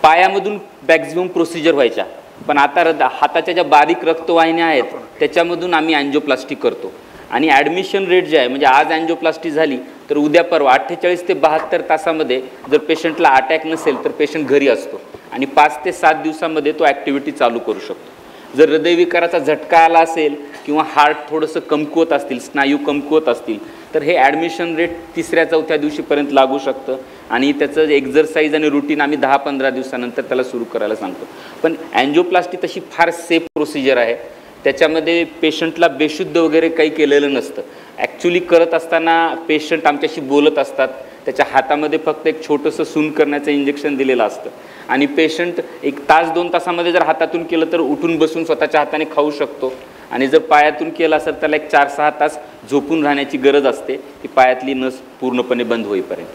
पायामधून मॅक्झिमम प्रोसिजर व्हायच्या, पण आता हाताच्या ज्या बारीक रक्तवाहिन्या आहेत त्याच्यामधून आम्ही अँजिओप्लास्टी करतो. आणि ॲडमिशन रेट जे आहे, म्हणजे आज अँजिओप्लास्टी झाली तर उद्या परवा 48 ते 72 तासामध्ये जर पेशंटला अटॅक नसेल तर पेशंट घरी असतो, आणि 5 ते 7 दिवसामध्ये तो ॲक्टिव्हिटी चालू करू शकतो. जर हृदयविकाराचा झटका आला असेल किंवा हार्ट थोडंसं कमकुवत असतील, स्नायू कमकुवत असतील, तर हे ॲडमिशन रेट 3ऱ्या-4थ्या दिवशीपर्यंत लागू शकतं. आणि त्याचं एक्झरसाईज आणि रुटीन आम्ही 10-15 दिवसानंतर त्याला सुरू करायला सांगतो. पण अँजिओप्लास्टी तशी फार सेफ प्रोसिजर आहे. त्याच्यामध्ये पेशंटला बेशुद्ध वगैरे काही केलेलं नसतं. ॲक्च्युली करत असताना पेशंट आमच्याशी बोलत असतात, त्याच्या हातामध्ये फक्त एक छोटंसं सून करण्याचं इंजेक्शन दिलेलं असतं, आणि पेशंट 1 तास 2 तासामध्ये जर हातातून केलं तर उठून बसून स्वतःच्या हाताने खाऊ शकतो. आणि जर पायातून केलं असेल त्याला एक 4-6 तास झोपून राहण्याची गरज असते, की पायातली नस पूर्णपणे बंद होईपर्यंत.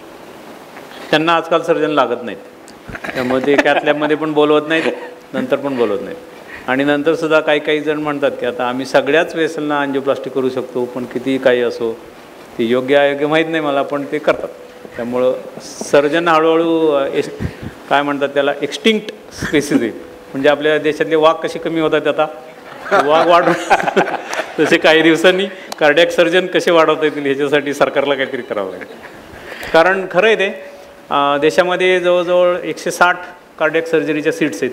त्यांना आजकाल सर्जन लागत नाहीत, त्यामुळे ते कॅथलॅबमध्ये पण बोलवत नाहीत, नंतर पण बोलवत नाहीत. आणि नंतरसुद्धा काही जण म्हणतात की आता आम्ही सगळ्याच वेसलना अँजिओप्लास्टी करू शकतो, पण किती काही असो ते योग्य अयोग्य माहीत नाही मला, पण ते करतात. त्यामुळं सर्जन हळूहळू काय म्हणतात त्याला एक्स्टिंक्ट स्पेसिस आहे. म्हणजे आपल्या देशातले वाघ कसे कमी होतात आता, वाघ वाढ तसे काही दिवसांनी कार्डियक सर्जन कसे वाढवता येतील ह्याच्यासाठी सरकारला काहीतरी करावं लागेल. कारण खरं आहे ते देशामध्ये जवळजवळ 160 कार्डियक सर्जरीच्या सीट्स आहेत,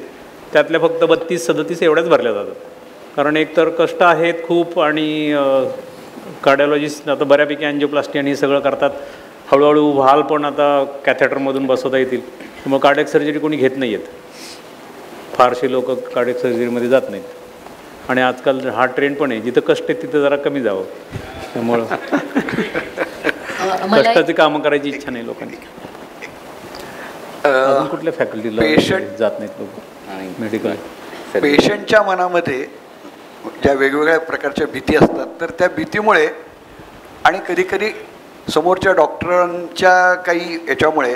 त्यातल्या फक्त 32-37 एवढ्याच भरल्या जातात. कारण एकतर कष्ट आहेत खूप, आणि कार्डिओलॉजिस्ट आता बऱ्यापैकी अँजिओप्लास्टी आणि हे सगळं करतात. हळूहळू व्हाल पण आता कॅथेटरमधून बसवता येतील, त्यामुळे कार्डियक सर्जरी कोणी घेत नाही आहेत. फारसे लोक कार्डियक सर्जरीमध्ये जात नाहीत. आणि आजकाल हा ट्रेंड पण आहे, जिथं कष्ट आहे तिथं जरा कमी जावं. त्यामुळं कष्टाची कामं करायची इच्छा नाही लोकांची. अजून कुठल्या फॅकल्टीला जात नाहीत लोक मेडिकल. पेशंटच्या मनामध्ये ज्या वेगवेगळ्या प्रकारच्या भीती असतात, तर त्या भीतीमुळे आणि कधीकधी समोरच्या डॉक्टरांच्या काही याच्यामुळे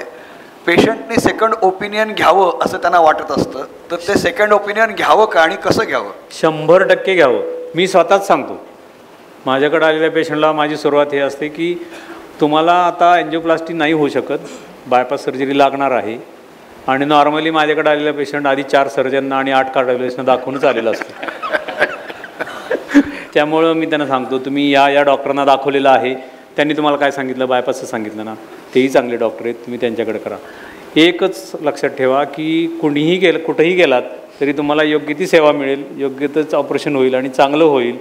पेशंटने सेकंड ओपिनियन घ्यावं असं त्यांना वाटत असतं. तर ते सेकंड ओपिनियन घ्यावं का आणि कसं घ्यावं? 100% घ्यावं. मी स्वतःच सांगतो, माझ्याकडे आलेल्या पेशंटला माझी सुरुवात हे असते की तुम्हाला आता अँजिओप्लास्टी नाही होऊ शकत, बायपास सर्जरी लागणार आहे. आणि नॉर्मली माझ्याकडे आलेला पेशंट आधी 4 सर्जनना आणि 8 कार्डिओलॉजिस्टना दाखवूनच आलेला असतो. त्यामुळं मी त्यांना सांगतो तुम्ही या डॉक्टरांना दाखवलेलं आहे, त्यांनी तुम्हाला काय सांगितलं, बायपासचं सांगितलं ना, तेही चांगले डॉक्टर आहेत, तुम्ही त्यांच्याकडे करा. एकच लक्षात ठेवा की कुठेही गेलात तरी तुम्हाला योग्य ती सेवा मिळेल, योग्य तेच ऑपरेशन होईल आणि चांगलं होईल.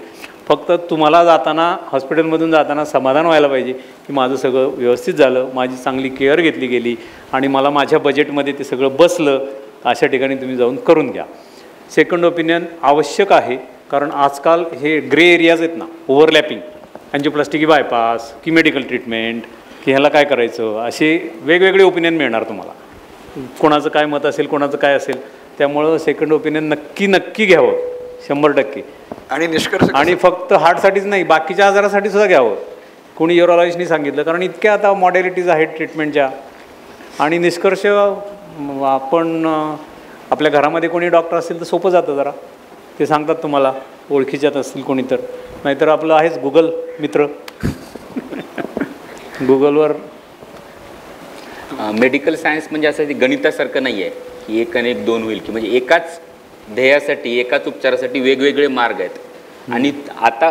फक्त तुम्हाला जाताना हॉस्पिटलमधून जाताना समाधान व्हायला पाहिजे की माझं सगळं व्यवस्थित झालं, माझी चांगली केअर घेतली गेली आणि मला माझ्या बजेटमध्ये ते सगळं बसलं. अशा ठिकाणी तुम्ही जाऊन करून घ्या. सेकंड ओपिनियन आवश्यक आहे, कारण आजकाल हे ग्रे एरियाज आहेत ना, ओव्हरलॅपिंग, अँजिओप्लास्टी की बायपास की मेडिकल ट्रीटमेंट की ह्याला काय करायचं, असे वेगवेगळे ओपिनियन मिळणार तुम्हाला. कोणाचं काय मत असेल, कोणाचं काय असेल. त्यामुळं सेकंड ओपिनियन नक्की घ्यावं 100%. आणि निष्कर्ष आणि फक्त हार्टसाठीच नाही, बाकीच्या आजारासाठी सुद्धा घ्यावं. कोणी यूरोलॉजिस्टनी सांगितलं, कारण इतक्या आता मॉडेलिटीज आहेत ट्रीटमेंटच्या. आणि निष्कर्ष आपण आपल्या घरामध्ये कोणी डॉक्टर असेल तर सोपं जातं जरा, ते सांगतात तुम्हाला, ओळखीच्यात असतील कोणी तर. नाहीतर आपलं आहेच गुगल मित्र. गुगलवर मेडिकल सायन्स म्हणजे असं गणितासारखं नाही आहे की 1 आणि 1 2 होईल, की म्हणजे एकाच ध्येयासाठी, एकाच उपचारासाठी वेगवेगळे मार्ग आहेत. आणि आता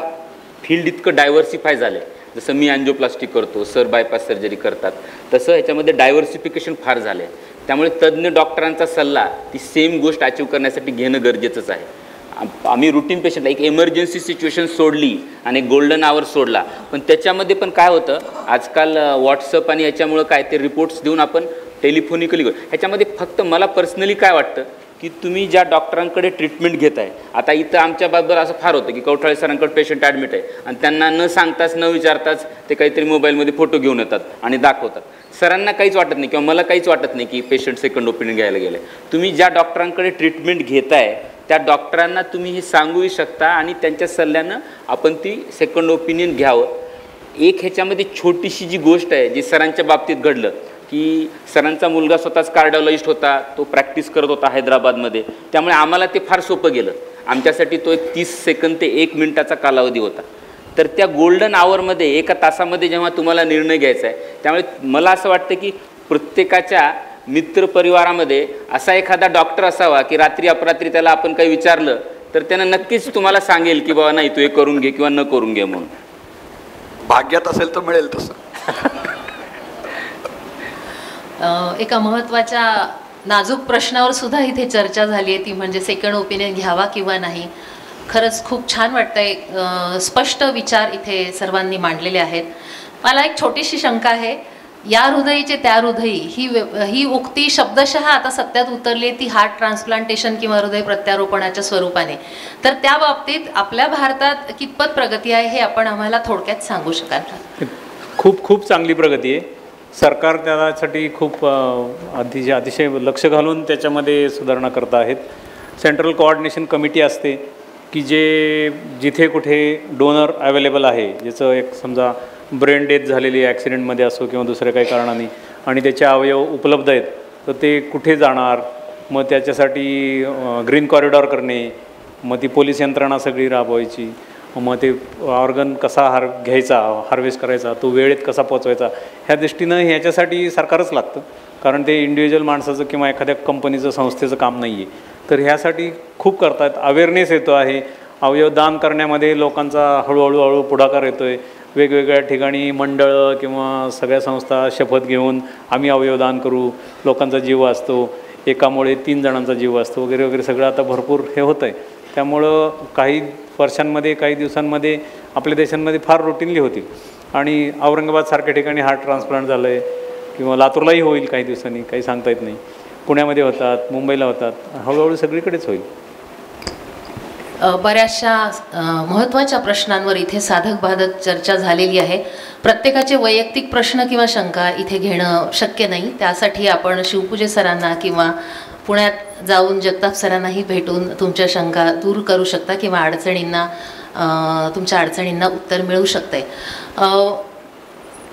फील्ड इतकं डायव्हर्सिफाय झालं आहे. जसं मी अँजिओप्लास्टी करतो, सर बायपास सर्जरी करतात, तसं ह्याच्यामध्ये डायव्हर्सिफिकेशन फार झालं आहे. त्यामुळे तज्ज्ञ डॉक्टरांचा सल्ला ती सेम गोष्ट अचीव करण्यासाठी घेणं गरजेचंच आहे. आम्ही रुटीन पेशंटला एक इमर्जन्सी सिच्युएशन सोडली आणि गोल्डन आवर सोडला, पण त्याच्यामध्ये पण काय होतं, आजकाल व्हॉट्सअप आणि ह्याच्यामुळं काय ते रिपोर्ट्स देऊन आपण टेलिफोनिकली ह्याच्यामध्ये फक्त मला पर्सनली काय वाटतं की तुम्ही ज्या डॉक्टरांकडे ट्रीटमेंट घेत आहे, आता इथं आमच्याबरोबर असं फार होतं की कवठाळे सरांकडे पेशंट ॲडमिट आहे आणि त्यांना न सांगताच न विचारताच ते काहीतरी मोबाईलमध्ये फोटो घेऊन येतात आणि दाखवतात. सरांना काहीच वाटत नाही किंवा मला काहीच वाटत नाही की पेशंट सेकंड ओपिनियन घ्यायला गेलं आहे. तुम्ही ज्या डॉक्टरांकडे ट्रीटमेंट घेताय त्या डॉक्टरांना तुम्ही हे सांगूही शकता आणि त्यांच्या सल्ल्यानं आपण ती सेकंड ओपिनियन घ्यावं. एक ह्याच्यामध्ये छोटीशी जी गोष्ट आहे जी सरांच्या बाबतीत घडलं की सरांचा मुलगा स्वतःच कार्डिओलॉजिस्ट होता, तो प्रॅक्टिस करत होता हैदराबादमध्ये, त्यामुळे आम्हाला ते फार सोपं गेलं. आमच्यासाठी तो एक 30 सेकंद ते 1 मिनिटाचा कालावधी होता. तर त्या गोल्डन आवरमध्ये 1 तासामध्ये जेव्हा तुम्हाला निर्णय घ्यायचा आहे, त्यामुळे मला असं वाटतं की प्रत्येकाच्या मित्रपरिवारामध्ये असा एखादा डॉक्टर असावा की रात्री अपरात्री त्याला आपण काही विचारलं तर त्यानं नक्कीच तुम्हाला सांगेल की बाबा नाही तू हे करून घे किंवा न करून घे म्हणून. भाग्यात असेल तर मिळेल तसं. एका महत्त्वाच्या नाजूक प्रश्नावर सुद्धा इथे चर्चा झाली आहे, ती म्हणजे सेकंड ओपिनियन घ्यावा किंवा नाही. खरंच खूप छान वाटतंय, स्पष्ट विचार इथे सर्वांनी मांडलेले आहेत. मला एक छोटीशी शंका आहे, या हृदयीचे त्या हृदयी ही उक्ती शब्दशः आता सत्यात उतरली आहे, ती हार्ट ट्रान्सप्लांटेशन किंवा हृदय प्रत्यारोपणाच्या स्वरूपाने. तर त्या बाबतीत आपल्या भारतात कितपत प्रगती आहे हे आपण आम्हाला थोडक्यात सांगू शकाल? खूप चांगली प्रगती आहे. सरकार त्यासाठी खूप अतिशय लक्ष घालून त्याच्यामध्ये सुधारणा करत आहेत. सेंट्रल कोऑर्डिनेशन कमिटी असते की जिथे कुठे डोनर अवेलेबल आहे, ज्याचं एक समजा ब्रेन डेथ झालेली ॲक्सिडेंटमध्ये असो किंवा दुसऱ्या काही कारणाने आणि त्याचे अवयव उपलब्ध आहेत, तर ते कुठे जाणार, मग त्याच्यासाठी ग्रीन कॉरिडॉर करणे, मग ती पोलीस यंत्रणा सगळी राबवायची, मग ते ऑर्गन कसा घ्यायचा, हार्वेस्ट करायचा, तो वेळेत कसा पोचवायचा, ह्या दृष्टीनं ह्याच्यासाठी सरकारच लागतं. कारण ते इंडिव्हिज्युअल माणसाचं किंवा एखाद्या कंपनीचं संस्थेचं काम नाही आहे. तर ह्यासाठी खूप करतात. अवेअरनेस येतो आहे. अवयवदान करण्यामध्ये लोकांचा हळूहळू पुढाकार येतो आहे. वेगवेगळ्या ठिकाणी मंडळं किंवा सगळ्या संस्था शपथ घेऊन आम्ही अवयवदान करू, लोकांचा जीव वाचतो, एकामुळे 3 जणांचा जीव वाचतो वगैरे वगैरे सगळं आता भरपूर हे होतं आहे. त्यामुळं काही वर्षांमध्ये, काही दिवसांमध्ये आपल्या देशांमध्ये फार रुटीनली होतील. आणि औरंगाबादसारख्या ठिकाणी हार्ट ट्रान्सप्लांट झालं आहे किंवा लातूरलाही होईल काही दिवसांनी, काही सांगता येत नाही. पुण्यामध्ये होतात, मुंबईला होतात, हळूहळू सगळीकडेच होईल. बऱ्याचशा महत्त्वाच्या प्रश्नांवर इथे साधक बाधक चर्चा झालेली आहे. प्रत्येकाचे वैयक्तिक प्रश्न किंवा शंका इथे घेणं शक्य नाही. त्यासाठी आपण शिवपूजे सरांना किंवा पुण्यात जाऊन जगताप सरांनाही भेटून तुमच्या शंका दूर करू शकता किंवा तुमच्या अडचणींना उत्तर मिळू शकते.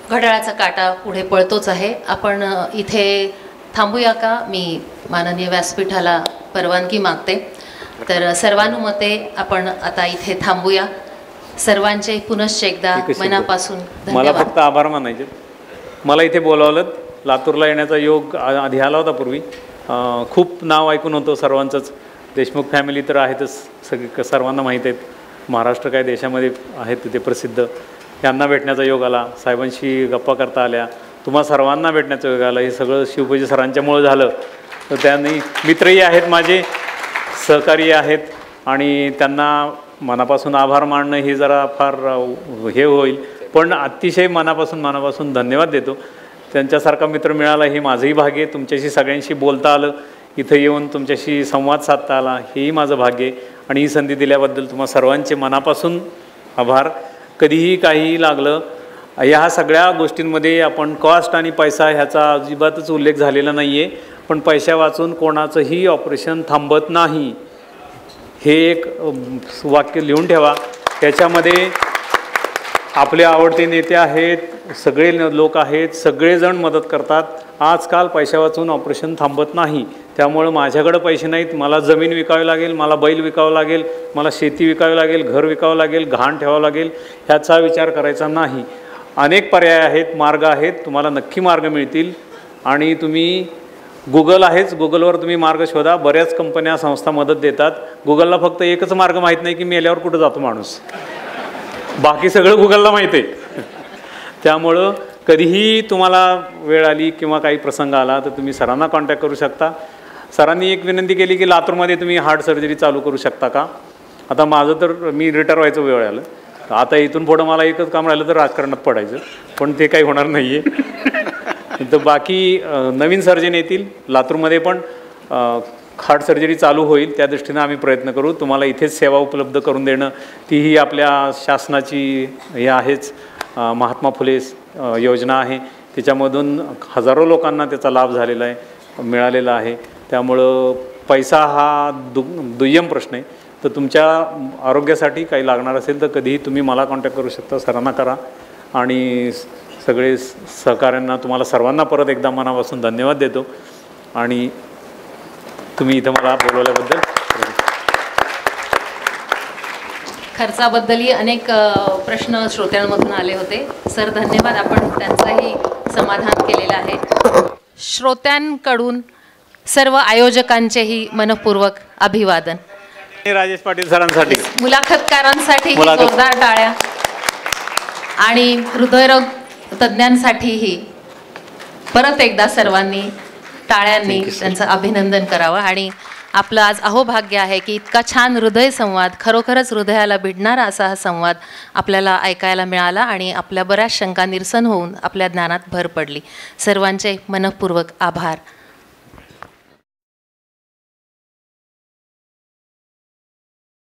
घड्याळाचा काटा पुढे पळतोच आहे. आपण इथे थांबूया का? मी माननीय व्यासपीठाला परवानगी मागते. तर सर्वानुमते आपण आता इथे थांबूया. सर्वांचे पुनश्च एकदा मनापासून मला धन्यवाद. फक्त आभार मानायचे. मला इथे बोलावलं, लातूरला येण्याचा योग आधी आला होता पूर्वी. खूप नाव ऐकून होतं सर्वांचंच. देशमुख फॅमिली तर आहेतच, सर्वांना माहीत आहेत. महाराष्ट्र काय देशामध्ये आहेत तिथे प्रसिद्ध. यांना भेटण्याचा योग आला, साहेबांशी गप्पा करता आल्या, तुम्हा सर्वांना भेटण्याचा योग आला. हे सगळं शिवपूजे सरांच्यामुळं झालं. तर त्यांनी मित्रही आहेत, माझे सहकारी आहेत आणि त्यांना मनापासून आभार मानणं हे जरा फार हे होईल, पण अतिशय मनापासून धन्यवाद देतो. त्यांच्यासारखा मित्र मिळाला हे माझंही भाग्य आहे. तुमच्याशी सगळ्यांशी बोलता आलं, इथं येऊन तुमच्याशी संवाद साधता आला हेही माझं भाग्य आहे. आणि ही संधी दिल्याबद्दल तुम्हा सर्वांचे मनापासून आभार. कधीही काहीही लागलं, ह्या सगळ्या गोष्टींमध्ये आपण कॉस्ट आणि पैसा ह्याचा अजिबातच उल्लेख झालेला नाही आहे, पण पैसा वाचून कोणाचंही ऑपरेशन थांबत नाही हे एक वाक्य लिहून ठेवा. त्याच्यामध्ये आपले आवडते नेते आहेत, सगळे लोक आहेत, सगळेजण मदत करतात. आजकाल पैसा वाचून ऑपरेशन थांबत नाही. त्यामुळं माझ्याकडं पैसे नाहीत, मला जमीन विकावी लागेल, मला बैल विकावं लागेल, मला शेती विकावी लागेल, घर विकावं लागेल, घाण ठेवावं लागेल, ह्याचा विचार करायचा नाही. अनेक पर्याय आहेत, मार्ग आहेत, तुम्हाला नक्की मार्ग मिळतील. आणि तुम्ही गुगल आहेच, गुगलवर तुम्ही मार्ग शोधा. बऱ्याच कंपन्या संस्था मदत देतात. गुगलला फक्त एकच मार्ग माहीत नाही की मेल्यावर कुठं जातो माणूस, बाकी सगळं गुगलला माहीत आहे. त्यामुळं कधीही तुम्हाला वेळ आली किंवा काही प्रसंग आला तर तुम्ही सरांना कॉन्टॅक्ट करू शकता. सरांनी एक विनंती केली की लातूरमध्ये तुम्ही हार्ट सर्जरी चालू करू शकता का. आता माझं तर मी रिटायर व्हायचं वेळ आलं, आता इथून पुढं मला एकच काम राहिलं तर राजकारणात पडायचं, पण ते काही होणार नाही आहे. तर बाकी नवीन सर्जन येतील लातूरमध्ये, पण हार्ट सर्जरी चालू होईल त्या दृष्टीनं आम्ही प्रयत्न करू. तुम्हाला इथेच सेवा उपलब्ध करून देणं तीही आपल्या शासनाची हे आहेच. महात्मा फुले योजना आहे, त्याच्यामधून हजारो लोकांना त्याचा लाभ झालेला आहे, मिळालेला आहे. त्यामुळं पैसा हा दुय्यम प्रश्न आहे. तर तुमच्या आरोग्यासाठी काही लागणार असेल तर कधीही तुम्ही मला कॉन्टॅक्ट करू शकता, सरांना करा. आणि सगळे सहकाऱ्यांना तुम्हाला सर्वांना परत एकदा मनापासून धन्यवाद देतो. आणि तुम्ही इथं मला बोलवल्याबद्दल. खर्चाबद्दलही अनेक प्रश्न श्रोत्यांमधून आले होते. सर धन्यवाद, आपण त्यांचंही समाधान केलेलं आहे. श्रोत्यांकडून सर्व आयोजकांचेही मनपूर्वक अभिवादन. राजेश पाटील सरांसाठी, मुलाखतकारांसाठी जोरदार टाळ्या. आणि हृदयरोग तज्ज्ञांसाठीही परत एकदा सर्वांनी टाळ्यांनी त्यांचं अभिनंदन करावं. आणि आपलं आज अहोभाग्य आहे की इतका छान हृदय संवाद, खरोखरच हृदयाला भिडणारा असा हा संवाद आपल्याला ऐकायला मिळाला आणि आपल्या बऱ्याच शंका निरसन होऊन आपल्या ज्ञानात भर पडली. सर्वांचे मनःपूर्वक आभार.